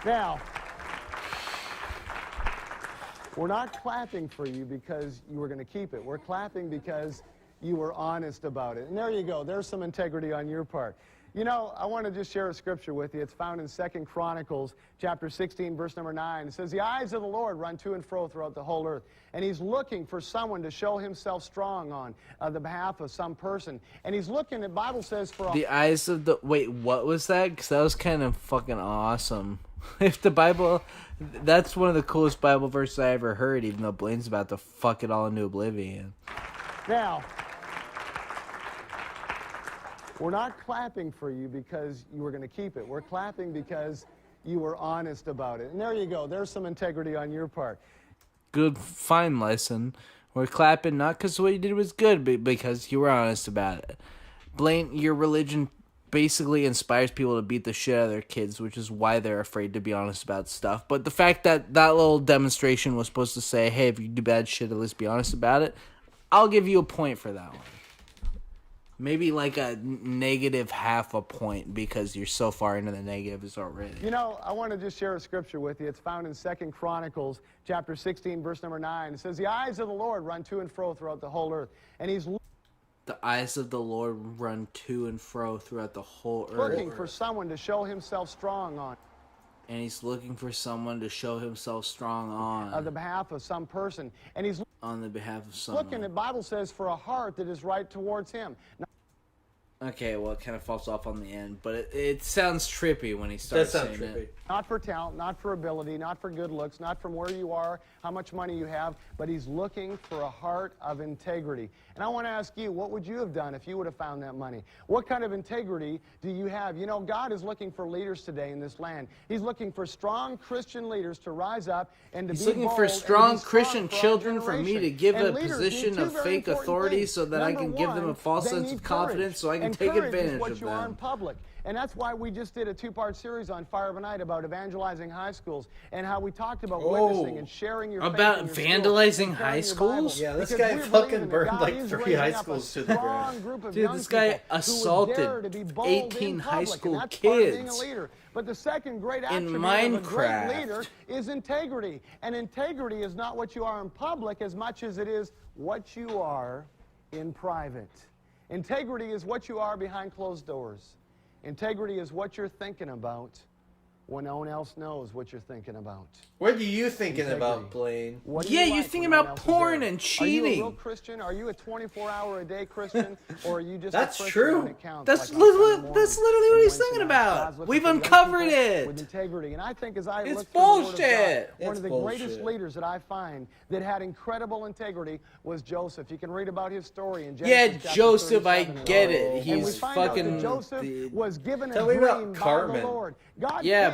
Speaker 22: Now, we're not clapping for you because you were going to keep it. We're clapping because you were honest about it. And there you go. There's some integrity on your part. You know, I want to just share a scripture with you. It's found in 2 Chronicles, chapter 16, verse number 9. It says, the eyes of the Lord run to and fro throughout the whole earth, and he's looking for someone to show himself strong on the behalf of some person. And he's looking, the Bible says, for
Speaker 6: The eyes of the... Wait, what was that? Because that was kind of fucking awesome. If the Bible... That's one of the coolest Bible verses I ever heard, even though Blaine's about to fuck it all into oblivion.
Speaker 22: Now, we're not clapping for you because you were going to keep it. We're clapping because you were honest about it. And there you go. There's some integrity on your part.
Speaker 6: Good, fine lesson. We're clapping not because what you did was good, but because you were honest about it. Blaine, your religion basically inspires people to beat the shit out of their kids, which is why they're afraid to be honest about stuff. But the fact that that little demonstration was supposed to say, hey, if you do bad shit, at least be honest about it, I'll give you a point for that one. Maybe like a negative half a point because you're so far into the negatives already.
Speaker 22: You know, I want to just share a scripture with you. It's found in 2 Chronicles, chapter 16, verse number 9. It says, the eyes of the Lord run to and fro throughout the whole earth, and he's
Speaker 6: the eyes of the Lord run to and fro throughout the whole earth.
Speaker 22: looking for someone to show himself strong on.
Speaker 6: And he's looking for someone to show himself strong on
Speaker 22: the behalf of some person. And he's
Speaker 6: on the behalf of someone.
Speaker 22: looking, the Bible says, for a heart that is right towards him. Now,
Speaker 6: okay, well, it kind of falls off on the end, but it sounds trippy when he starts saying it.
Speaker 22: Not for talent, not for ability, not for good looks, not from where you are, how much money you have, but he's looking for a heart of integrity. And I want to ask you, what would you have done if you would have found that money? What kind of integrity do you have? You know, God is looking for leaders today in this land. He's looking for strong Christian leaders to rise up and to
Speaker 6: He's
Speaker 22: be
Speaker 6: looking
Speaker 22: bold
Speaker 6: for
Speaker 22: and to be
Speaker 6: strong
Speaker 22: strong
Speaker 6: Christian
Speaker 22: for our
Speaker 6: children for me to
Speaker 22: generation.
Speaker 6: give
Speaker 22: And
Speaker 6: a
Speaker 22: leaders
Speaker 6: position
Speaker 22: need two
Speaker 6: of
Speaker 22: very
Speaker 6: fake
Speaker 22: important
Speaker 6: authority
Speaker 22: things.
Speaker 6: so that I
Speaker 22: Number
Speaker 6: can give them a
Speaker 22: one,
Speaker 6: false
Speaker 22: they
Speaker 6: sense
Speaker 22: need
Speaker 6: of confidence
Speaker 22: courage.
Speaker 6: so I can
Speaker 22: And
Speaker 6: take
Speaker 22: courage
Speaker 6: advantage
Speaker 22: is what
Speaker 6: of
Speaker 22: you are in
Speaker 6: them.
Speaker 22: public. And that's why we just did a two-part series on Fire of a Night about evangelizing high schools and how we talked about witnessing and sharing your faith
Speaker 6: About
Speaker 22: and your
Speaker 6: vandalizing
Speaker 22: skills and
Speaker 6: high
Speaker 22: sharing your Bible.
Speaker 6: schools?
Speaker 5: Yeah, this
Speaker 22: Because
Speaker 5: guy
Speaker 22: we believe
Speaker 5: fucking
Speaker 22: in that
Speaker 5: burned
Speaker 22: God
Speaker 5: like
Speaker 22: is
Speaker 5: 3
Speaker 22: raising
Speaker 5: high
Speaker 22: up a
Speaker 5: schools to the
Speaker 22: strong
Speaker 5: ground.
Speaker 22: group of
Speaker 6: Dude,
Speaker 22: young
Speaker 6: this guy
Speaker 22: people who would
Speaker 6: assaulted
Speaker 22: dare to be bold
Speaker 6: 18
Speaker 22: in
Speaker 6: high
Speaker 22: public,
Speaker 6: school
Speaker 22: and that's part of being a
Speaker 6: kids.
Speaker 22: leader. But the second great
Speaker 6: In
Speaker 22: attribute of a
Speaker 6: Minecraft.
Speaker 22: great leader is integrity. And integrity is not what you are in public as much as it is what you are in private. Integrity is what you are behind closed doors. Integrity is what you're thinking about when no one else knows what you're thinking about.
Speaker 5: What are you thinking
Speaker 22: Integrity.
Speaker 5: about, Blaine?
Speaker 22: What do
Speaker 6: Yeah,
Speaker 22: you
Speaker 6: you're
Speaker 22: like
Speaker 6: thinking
Speaker 22: when no one
Speaker 6: about
Speaker 22: else is
Speaker 6: porn
Speaker 22: there?
Speaker 6: and
Speaker 22: Are you a
Speaker 6: cheating.
Speaker 22: real Christian? Are you a 24-hour-a-day Christian? Or are you just
Speaker 5: That's
Speaker 22: a Christian
Speaker 5: true.
Speaker 22: when it counts?
Speaker 6: That's
Speaker 22: like on Sunday
Speaker 6: literally
Speaker 22: morning
Speaker 6: what
Speaker 22: and
Speaker 6: he's
Speaker 22: Wednesday
Speaker 6: thinking
Speaker 22: night?
Speaker 6: about.
Speaker 22: God's looking
Speaker 6: We've
Speaker 22: for young
Speaker 6: uncovered
Speaker 22: people
Speaker 6: it.
Speaker 22: with integrity. And I think as I
Speaker 6: It's
Speaker 22: look through the Word of God,
Speaker 6: bullshit.
Speaker 22: one
Speaker 5: It's
Speaker 22: of the
Speaker 5: bullshit.
Speaker 22: greatest leaders that I find that had incredible integrity was Joseph. You can read about his story in
Speaker 6: Yeah,
Speaker 22: Genesis chapter
Speaker 6: Joseph, I
Speaker 22: 37.
Speaker 6: get it.
Speaker 22: And we
Speaker 6: He's
Speaker 22: find out that
Speaker 6: fucking...
Speaker 22: Joseph was given a
Speaker 5: Tell me
Speaker 22: dream
Speaker 5: about
Speaker 22: by
Speaker 5: Cartman.
Speaker 22: the Lord. God
Speaker 6: Yeah,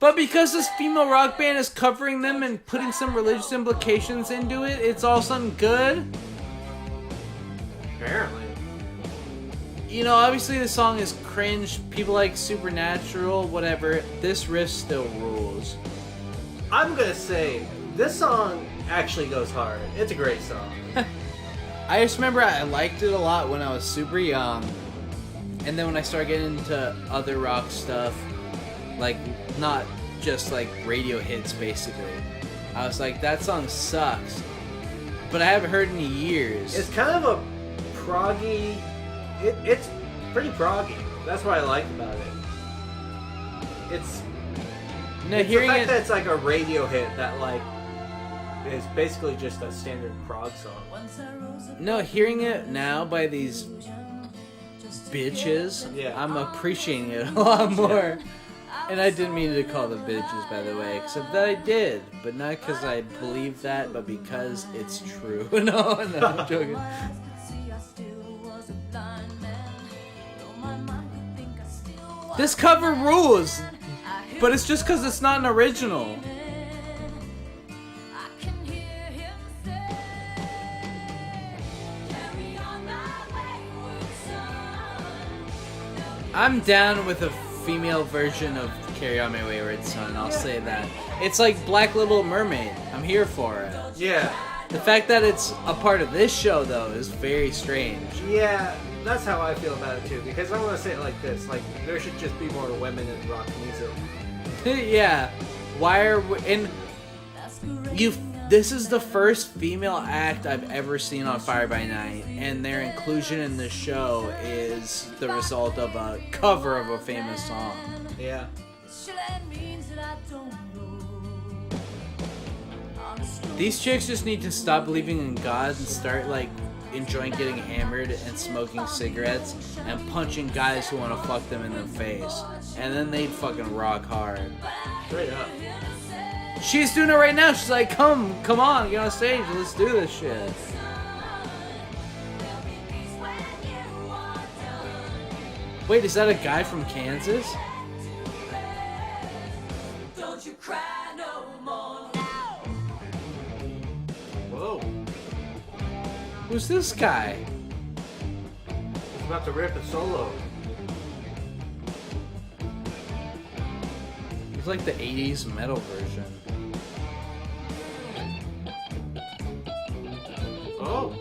Speaker 6: But because this female rock band is covering them and putting some religious implications into it, it's all of a sudden good? Apparently. You know, obviously the song is cringe. People like Supernatural, whatever. This riff still rules.
Speaker 5: I'm gonna say this song actually goes hard. It's a great song.
Speaker 6: I just remember I liked it a lot when I was super young. And then when I started getting into other rock stuff, like not just like radio hits basically, I was like, that song sucks. But I haven't heard it in years.
Speaker 5: It's kind of a proggy. It's pretty proggy. That's what I like about it. It's the fact that it's like a radio hit that like is basically just a standard prog song.
Speaker 6: No, hearing it now by these bitches, I'm appreciating it a lot more. And I didn't mean to call them bitches, by the way, except that I did, but not because I believe that, but because it's true. No, I'm joking. This cover rules, but it's just because it's not an original. I'm down with a female version of Carry On My Wayward Son, I'll say that. It's like Black Little Mermaid. I'm here for it.
Speaker 5: Yeah.
Speaker 6: The fact that it's a part of this show, though, is very strange.
Speaker 5: Yeah, that's how I feel about it, too. Because I want to say it like this. Like, there should just be more women in rock music.
Speaker 6: Yeah. Why are we... And this is the first female act I've ever seen on Fire by Night, and their inclusion in the show is the result of a cover of a famous song.
Speaker 5: Yeah.
Speaker 6: These chicks just need to stop believing in God and start, like, enjoying getting hammered and smoking cigarettes and punching guys who want to fuck them in the face. And then they'd fucking rock hard.
Speaker 5: Straight up.
Speaker 6: She's doing it right now. She's like, come on, get on stage. Let's do this shit. Wait, is that a guy from Kansas?
Speaker 8: Don't you cry no more now.
Speaker 5: Whoa.
Speaker 6: Who's this guy?
Speaker 5: He's about to rip a solo.
Speaker 6: He's like the 80s metal version.
Speaker 5: Oh.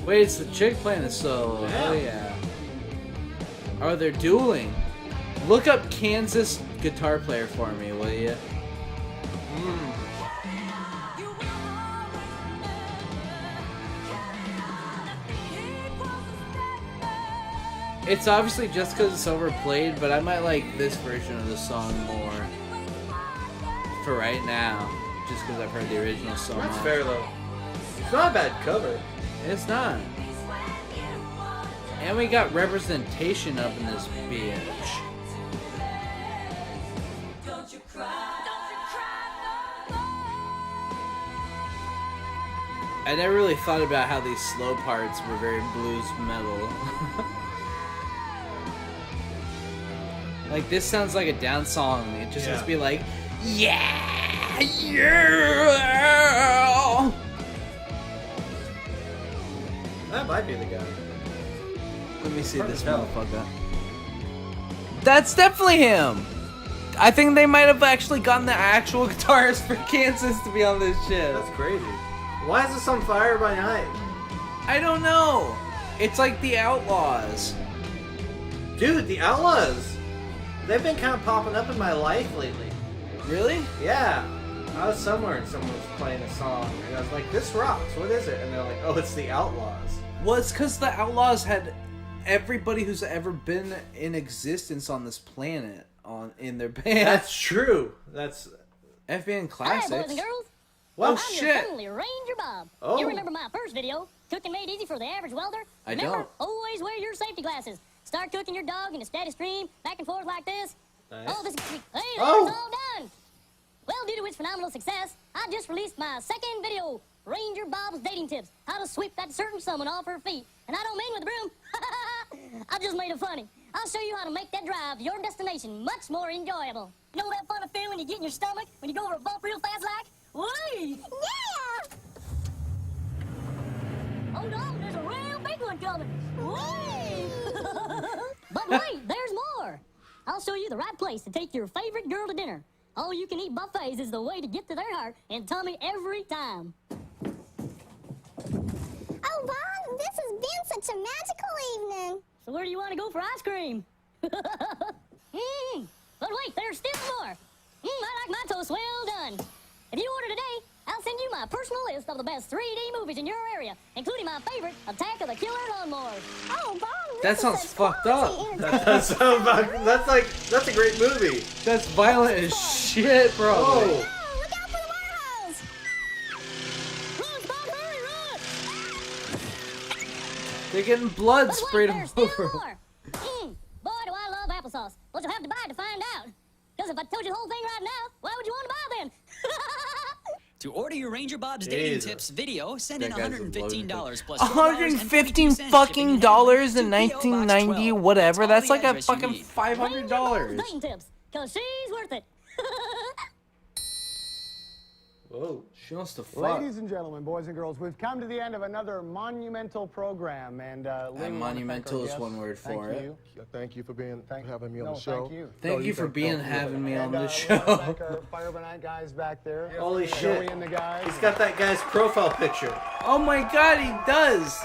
Speaker 6: Wait, it's the chick playing the solo.
Speaker 5: Yeah.
Speaker 6: Oh, yeah. Oh, they're dueling. Look up Kansas guitar player for me, will you? It's obviously just because it's overplayed, but I might like this version of the song more for right now, just because I've heard the original so much.
Speaker 5: That's fair, though. It's not a bad cover.
Speaker 6: It's not. And we got representation up in this bitch.
Speaker 8: Don't you cry.
Speaker 6: I never really thought about how these slow parts were very blues metal. Like, this sounds like a down song. It just has to be like, yeah, yeah.
Speaker 5: That might be the guy.
Speaker 6: Let me see this motherfucker. That's definitely him. I think they might have actually gotten the actual guitarist for Kansas to be on this shit.
Speaker 5: That's crazy. Why is this on Fire by Night?
Speaker 6: I don't know. It's like the Outlaws.
Speaker 5: Dude, the Outlaws. They've been kind of popping up in my life lately.
Speaker 6: Really?
Speaker 5: Yeah. I was somewhere and someone was playing a song, and I was like, this rocks, what is it? And they're like, oh, it's the Outlaws.
Speaker 6: Well, it's because the Outlaws had everybody who's ever been in existence on this planet in their band.
Speaker 5: That's true. That's
Speaker 6: FBN Classics.
Speaker 16: Hi, boys and girls.
Speaker 6: Oh,
Speaker 16: I'm
Speaker 6: shit.
Speaker 16: your friendly Ranger Bob.
Speaker 6: Oh.
Speaker 16: You remember my first video, Cooking Made Easy for the Average Welder?
Speaker 6: I
Speaker 16: Remember?
Speaker 6: don't.
Speaker 16: Always wear your safety glasses. Start cooking your dog in a steady stream, back and forth like this.
Speaker 5: Nice.
Speaker 16: Oh, this is... Hey, that's
Speaker 5: Oh.
Speaker 16: all done. Well, due to its phenomenal success, I just released my second video, Ranger Bob's Dating Tips, how to sweep that certain someone off her feet. And I don't mean with a broom. I just made it funny. I'll show you how to make that drive to your destination much more enjoyable. You know that funny feeling you get in your stomach when you go over a bump real fast like? Whee! Yeah! Hold on, there's a real big one one coming. Whee! But wait, there's more. I'll show you the right place to take your favorite girl to dinner. All-you-can-eat buffets is the way to get to their heart and tummy every time.
Speaker 10: Oh, Bob, this has been such a magical evening.
Speaker 16: So where do you want to go for ice cream? But wait, there's still more. I like my toast well done. If you order today, I'll send you my personal list of the best 3D movies in your area, including my favorite, Attack of the Killer Lawnmowers.
Speaker 10: Oh, Bob,
Speaker 12: That sounds fucked up.
Speaker 5: That's a great movie.
Speaker 12: That's violent as shit, bro.
Speaker 5: Oh.
Speaker 12: They're getting blood sprayed all over.
Speaker 16: More. Boy, do I love applesauce. But you'll have to buy it to find out. Because if I told you the whole thing right now, why would you want to buy then?
Speaker 4: To order your Ranger Bob's dating tips video, send in $115 plus
Speaker 12: $115 fucking dollars in 1990, whatever. That's like a fucking $500.
Speaker 16: Dating tips, because she's worth it.
Speaker 5: Whoa.
Speaker 12: She wants to fuck.
Speaker 22: Ladies and gentlemen, boys and girls, we've come to the end of another monumental program, and
Speaker 12: monumental is one word for it.
Speaker 17: Thank you for having me on the show.
Speaker 22: Thank you.
Speaker 12: Thank you for having me on the show.
Speaker 22: Our Fire by Night guys back there.
Speaker 5: Holy
Speaker 22: Joey
Speaker 5: shit.
Speaker 22: and the guys.
Speaker 5: He's got that guy's profile picture.
Speaker 12: Oh my god, he does.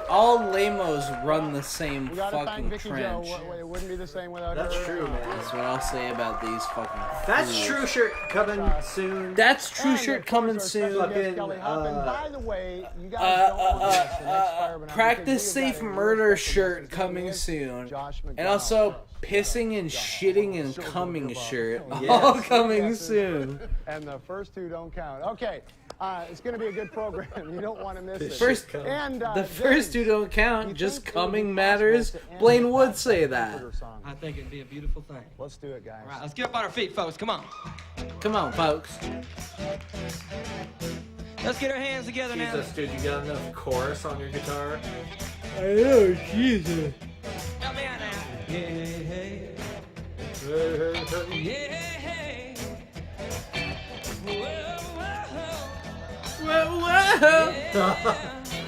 Speaker 12: All lamos run the same
Speaker 22: We gotta thank
Speaker 12: fucking
Speaker 22: Vicky
Speaker 12: trench.
Speaker 22: Joe. It wouldn't be the same without
Speaker 5: That's
Speaker 22: her.
Speaker 5: true, man.
Speaker 12: That's what I'll say about these fucking
Speaker 5: That's
Speaker 12: fools.
Speaker 5: True Shirt coming soon.
Speaker 12: That's True
Speaker 22: And,
Speaker 12: Shirt
Speaker 22: of course,
Speaker 12: coming
Speaker 22: our
Speaker 12: soon.
Speaker 22: special guest, Kelly Hoffman. By the way, you guys don't want to miss the next Fire by Night
Speaker 12: Practice
Speaker 22: because we've
Speaker 12: Safe
Speaker 22: got a
Speaker 12: Murder
Speaker 22: real
Speaker 12: shirt
Speaker 22: special guest.
Speaker 12: coming
Speaker 22: His name
Speaker 12: soon.
Speaker 22: is Josh
Speaker 12: And
Speaker 22: McDowell.
Speaker 12: also Pissing and Shitting and Coming shirt.
Speaker 22: Yes.
Speaker 12: All coming soon.
Speaker 22: And the first two don't count. Okay. It's going to be a good program. You don't want to miss it.
Speaker 12: First,
Speaker 22: and,
Speaker 12: the first two don't count. Just coming matters. Blaine would say that.
Speaker 21: I think it'd be a beautiful thing.
Speaker 22: Let's do it, guys.
Speaker 21: All right, let's get up on our feet, folks. Come on.
Speaker 12: Come on, folks.
Speaker 21: Let's get our hands together now.
Speaker 5: Jesus, dude, you got enough chorus on your guitar?
Speaker 12: I know, Jesus.
Speaker 21: Help me out now.
Speaker 5: Hey,
Speaker 21: Yeah, hey. Whoa,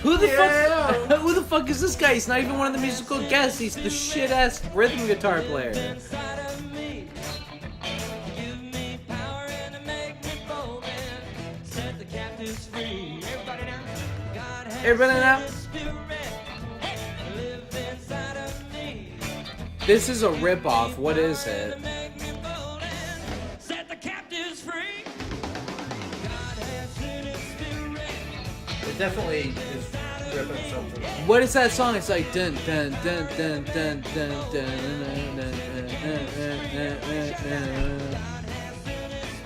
Speaker 12: Who the fuck? Who the fuck is this guy? He's not even one of the musical guests. He's the shit ass rhythm guitar player. Everybody now. This is a ripoff. What is it?
Speaker 21: Set the captives free.
Speaker 5: It definitely is ripping something.
Speaker 12: What is that song? It's like dun dun dun dun dun dun dun.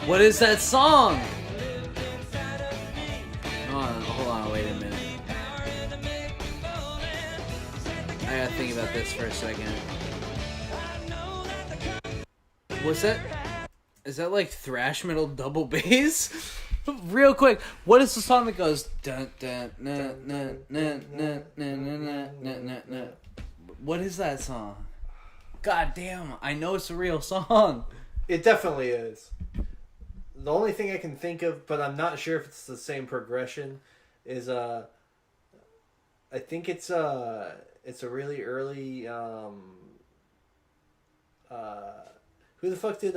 Speaker 12: What is that song? Hold on, wait a minute. I gotta think about this for a second. What's that? Is that like thrash metal double bass? Real quick, what is the song that goes dun dun na na na na na na na na na? What is that song? God damn, I know it's a real song.
Speaker 5: It definitely is. The only thing I can think of, but I'm not sure if it's the same progression, is I think it's a really early who the fuck did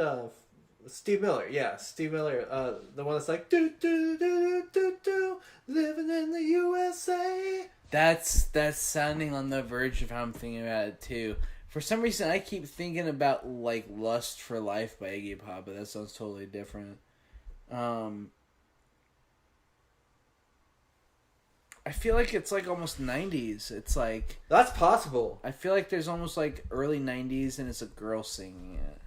Speaker 5: Steve Miller? Yeah, Steve Miller. The one that's like do do do do do living in the USA.
Speaker 12: That's sounding on the verge of how I'm thinking about it too. For some reason, I keep thinking about like "Lust for Life" by Iggy Pop, but that sounds totally different. I feel like it's like almost 90s. It's like
Speaker 5: that's possible.
Speaker 12: I feel like there's almost like early 90s, and it's a girl singing it.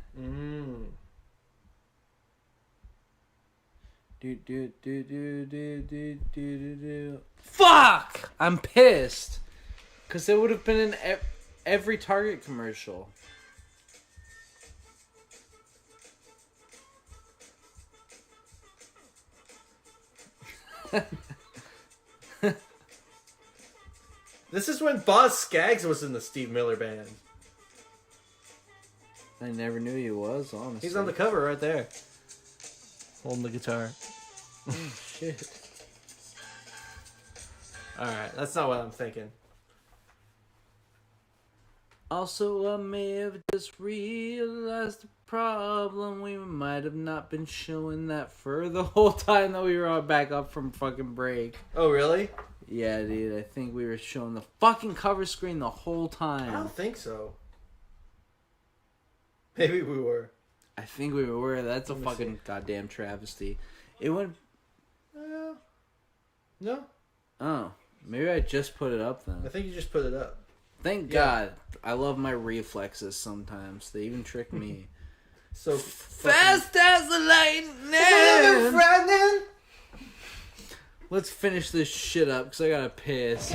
Speaker 12: Do do do do do do do do. Fuck! I'm pissed, cause it would have been in every Target commercial.
Speaker 5: This is when Boz Scaggs was in the Steve Miller Band.
Speaker 12: I never knew he was, honestly.
Speaker 5: He's on the cover right there. Holding the guitar.
Speaker 12: Oh, shit.
Speaker 5: Alright, that's not what I'm thinking.
Speaker 12: Also, I may have just realized the problem. We might have not been showing that for the whole time that we were all back up from fucking break.
Speaker 5: Oh, really?
Speaker 12: Yeah, dude. I think we were showing the fucking cover screen the whole time.
Speaker 5: I don't think so. Maybe we were.
Speaker 12: I think we were. That's a fucking goddamn travesty. It went...
Speaker 5: No.
Speaker 12: Oh. Maybe I just put it up then.
Speaker 5: I think you just put it up.
Speaker 12: Thank God. I love my reflexes sometimes. They even trick me.
Speaker 5: So
Speaker 12: fast as the lightning.
Speaker 5: Frightening.
Speaker 12: Let's finish this shit up because I gotta piss.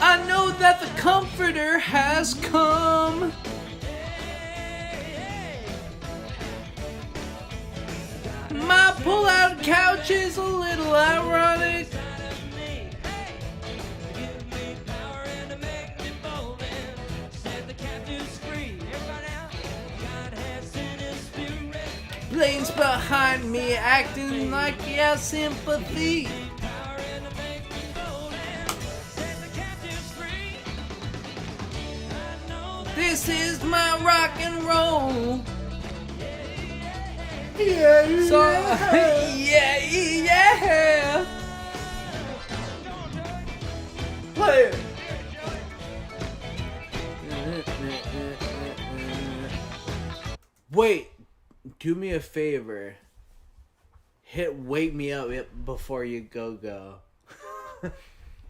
Speaker 12: I know that the Comforter has come. My pull-out couch is a little ironic. Planes behind me acting like he has sympathy. This is my rock and roll.
Speaker 5: Yeah,
Speaker 12: so, yeah.
Speaker 5: Play it.
Speaker 12: Wait, do me a favor. Hit wake me up before you go.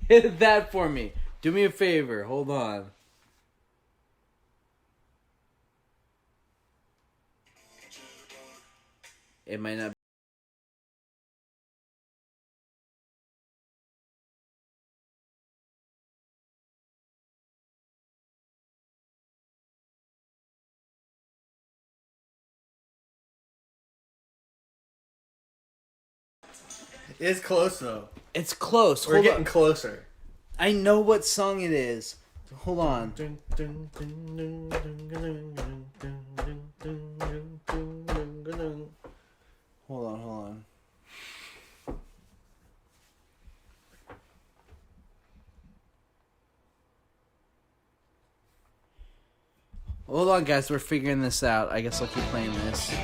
Speaker 12: Hit that for me. Do me a favor. Hold on. It might not.
Speaker 5: It's close though.
Speaker 12: It's close.
Speaker 5: We're getting closer.
Speaker 12: I know what song it is. Hold on. Hold on. Hold on, guys. We're figuring this out. I guess I'll keep playing this.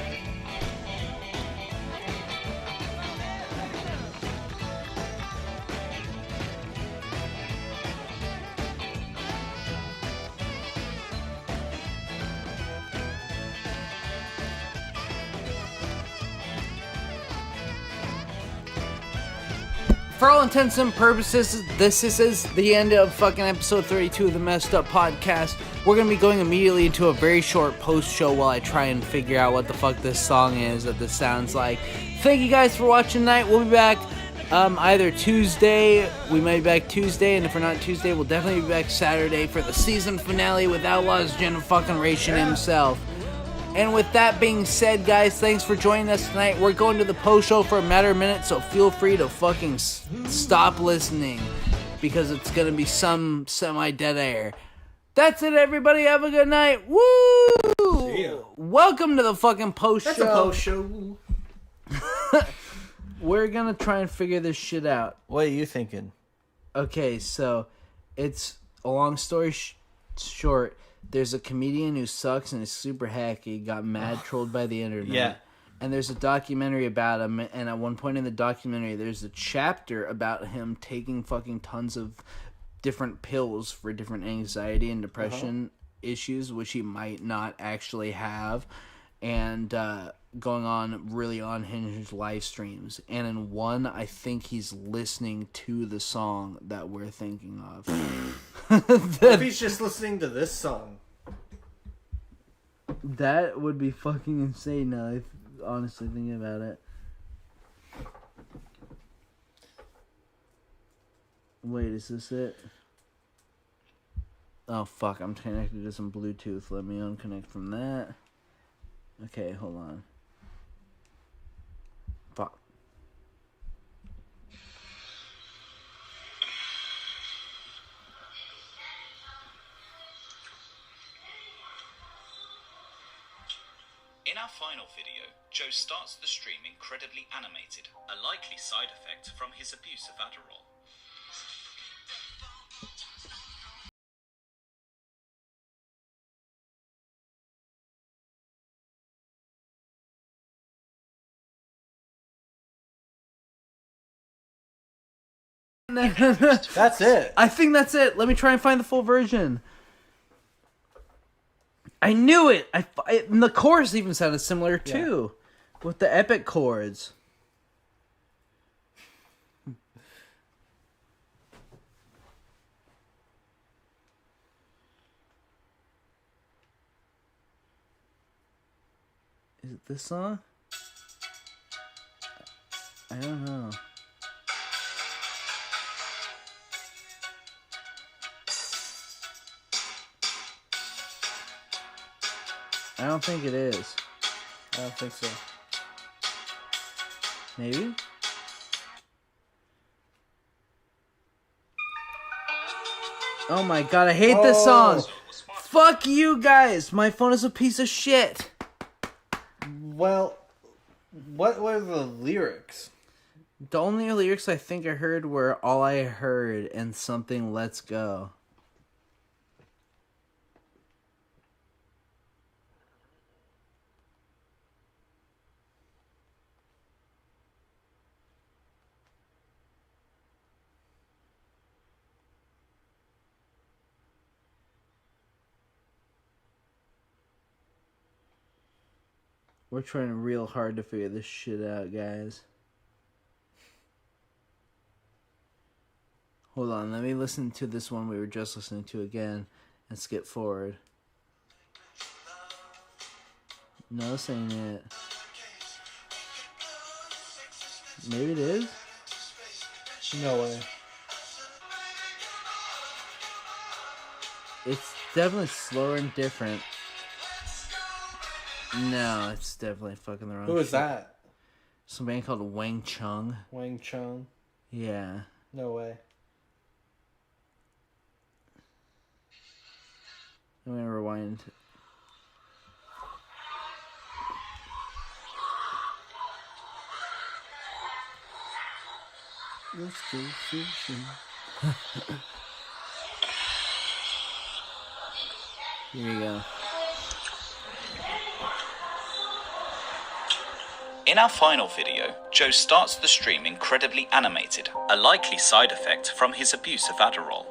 Speaker 12: For all intents and purposes, this is the end of fucking episode 32 of the Messed Up Podcast. We're going to be going immediately into a very short post-show while I try and figure out what the fuck this song is that this sounds like. Thank you guys for watching tonight. We'll be back either Tuesday. We might be back Tuesday, and if we're not Tuesday, we'll definitely be back Saturday for the season finale with Outlaw's Generation himself. And with that being said, guys, thanks for joining us tonight. We're going to the post show for a matter of minutes, so feel free to fucking stop listening because it's going to be some semi-dead air. That's it, everybody. Have a good night. Woo!
Speaker 5: Yeah.
Speaker 12: Welcome to the fucking post show.
Speaker 5: That's a post show.
Speaker 12: We're going to try and figure this shit out.
Speaker 5: What are you thinking?
Speaker 12: Okay, so it's a long story short. There's a comedian who sucks and is super hacky, got mad trolled by the internet.
Speaker 5: Yeah.
Speaker 12: And there's a documentary about him, and at one point in the documentary, there's a chapter about him taking fucking tons of different pills for different anxiety and depression issues, which he might not actually have, and going on really unhinged live streams. And in one, I think he's listening to the song that we're thinking of.
Speaker 5: What if he's just listening to this song?
Speaker 12: That would be fucking insane now, honestly thinking about it. Wait, is this it? Oh, fuck, I'm connected to some Bluetooth. Let me unconnect from that. Okay, hold on. Fuck.
Speaker 2: Enough final video, Joe starts the stream incredibly animated, a likely side effect from his abuse of Adderall.
Speaker 5: That's it.
Speaker 12: I think that's it. Let me try and find the full version. I knew it. And the chorus even sounded similar too, with the epic chords. Is it this song? I don't know. I don't think it is.
Speaker 5: I don't think so.
Speaker 12: Maybe? Oh my god, I hate this song! Fuck you guys! My phone is a piece of shit!
Speaker 5: Well, what were the lyrics?
Speaker 12: The only lyrics I think I heard were All I Heard and something Let's Go. We're trying real hard to figure this shit out, guys. Hold on, let me listen to this one we were just listening to again and skip forward. No, this ain't it. Maybe it is?
Speaker 5: No way.
Speaker 12: It's definitely slower and different. No, it's definitely fucking the wrong
Speaker 5: Who is
Speaker 12: shit.
Speaker 5: that?
Speaker 12: Some band called Wang Chung.
Speaker 5: Wang Chung?
Speaker 12: Yeah.
Speaker 5: No way.
Speaker 12: I'm gonna rewind.
Speaker 5: Let's go fishing.
Speaker 12: Here you go.
Speaker 2: In our final video, Joe starts the stream incredibly animated, a likely side effect from his abuse of Adderall.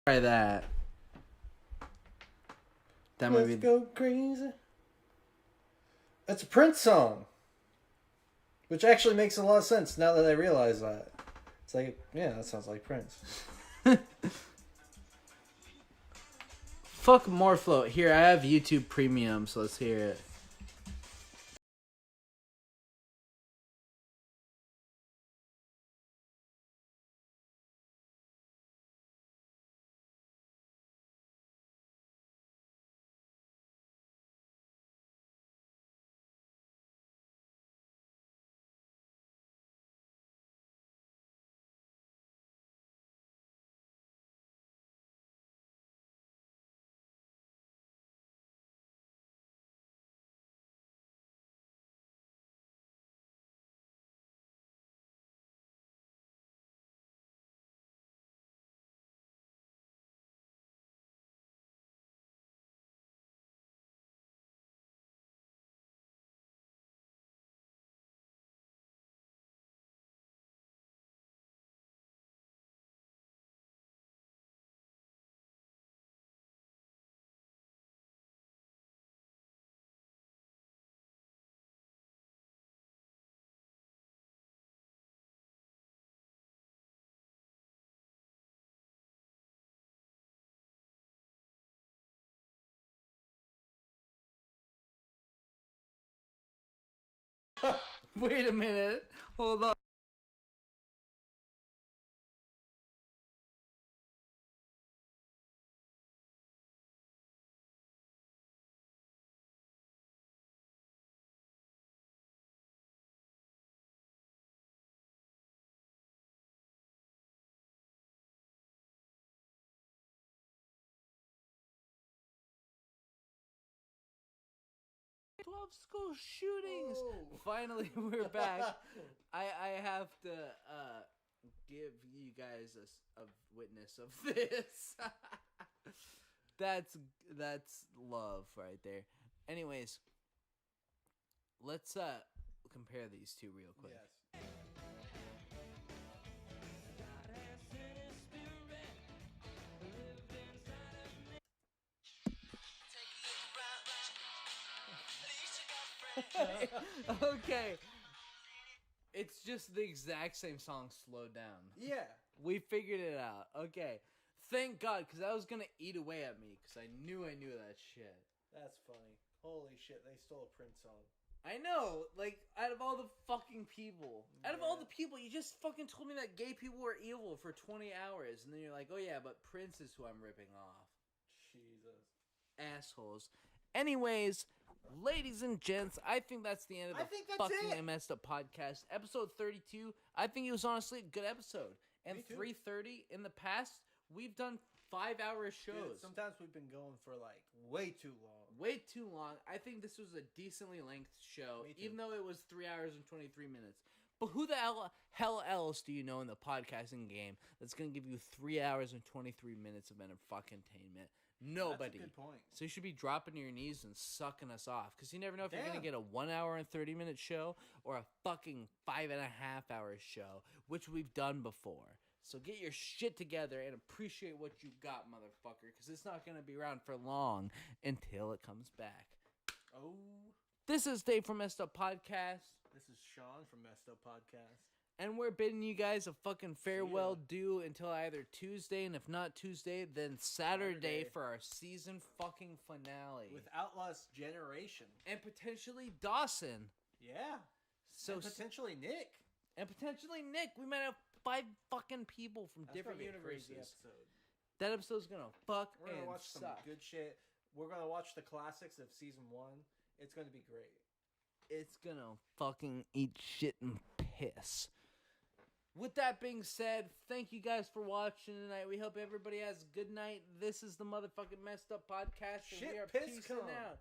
Speaker 12: Try that. That might
Speaker 5: Let's
Speaker 12: be.
Speaker 5: go crazy. That's a Prince song. Which actually makes a lot of sense now that I realize that. It's like, yeah, that sounds like Prince.
Speaker 12: Fuck Morphlow. Here, I have YouTube Premium, so let's hear it. Wait a minute. Hold on. of school shootings. Finally, we're back. I have to give you guys a witness of this. That's love right there. Anyways, let's compare these two real quick.
Speaker 5: Yes.
Speaker 12: Okay. It's just the exact same song slowed down.
Speaker 5: Yeah.
Speaker 12: We figured it out. Okay. Thank God, because I was going to eat away at me, because I knew that shit.
Speaker 5: That's funny. Holy shit, they stole a Prince song.
Speaker 12: I know, like, out of all the fucking people. Out of all the people, you just fucking told me that gay people were evil for 20 hours, and then you're like, oh yeah, but Prince is who I'm ripping off.
Speaker 5: Jesus.
Speaker 12: Assholes. Anyways, ladies and gents, I think that's the end of the fucking Messed Up podcast. Episode 32, I think it was honestly a good episode. And 330 in the past, we've done 5-hour shows.
Speaker 5: Dude, sometimes we've been going for like way too long.
Speaker 12: Way too long. I think this was a decently length show, even though it was 3 hours and 23 minutes. But who the hell else do you know in the podcasting game that's going to give you 3 hours and 23 minutes of fucking-tainment? Nobody.
Speaker 5: That's a good point.
Speaker 12: So you should be dropping to your knees and sucking us off, because you never know if you're going to get a 1 hour and 30-minute show or a fucking 5.5-hour show, which we've done before. So get your shit together and appreciate what you got, motherfucker, because it's not going to be around for long until it comes back.
Speaker 5: Oh.
Speaker 12: This is Dave from Messed Up Podcast.
Speaker 5: This is Sean from Messed Up Podcast.
Speaker 12: And we're bidding you guys a fucking farewell due until either Tuesday, and if not Tuesday, then Saturday for our season fucking finale.
Speaker 5: With Outlast Generation.
Speaker 12: And potentially Dawson.
Speaker 5: Yeah.
Speaker 12: So
Speaker 5: and potentially Nick.
Speaker 12: And potentially Nick. We might have 5 fucking people from different universes.
Speaker 5: Episode.
Speaker 12: That episode's gonna fuck
Speaker 5: We're gonna
Speaker 12: and
Speaker 5: watch
Speaker 12: suck.
Speaker 5: some good shit. We're gonna watch the classics of season 1. It's gonna be great.
Speaker 12: It's gonna fucking eat shit and piss. With that being said, thank you guys for watching tonight. We hope everybody has a good night. This is the motherfucking Messed Up Podcast. And we are peacing out.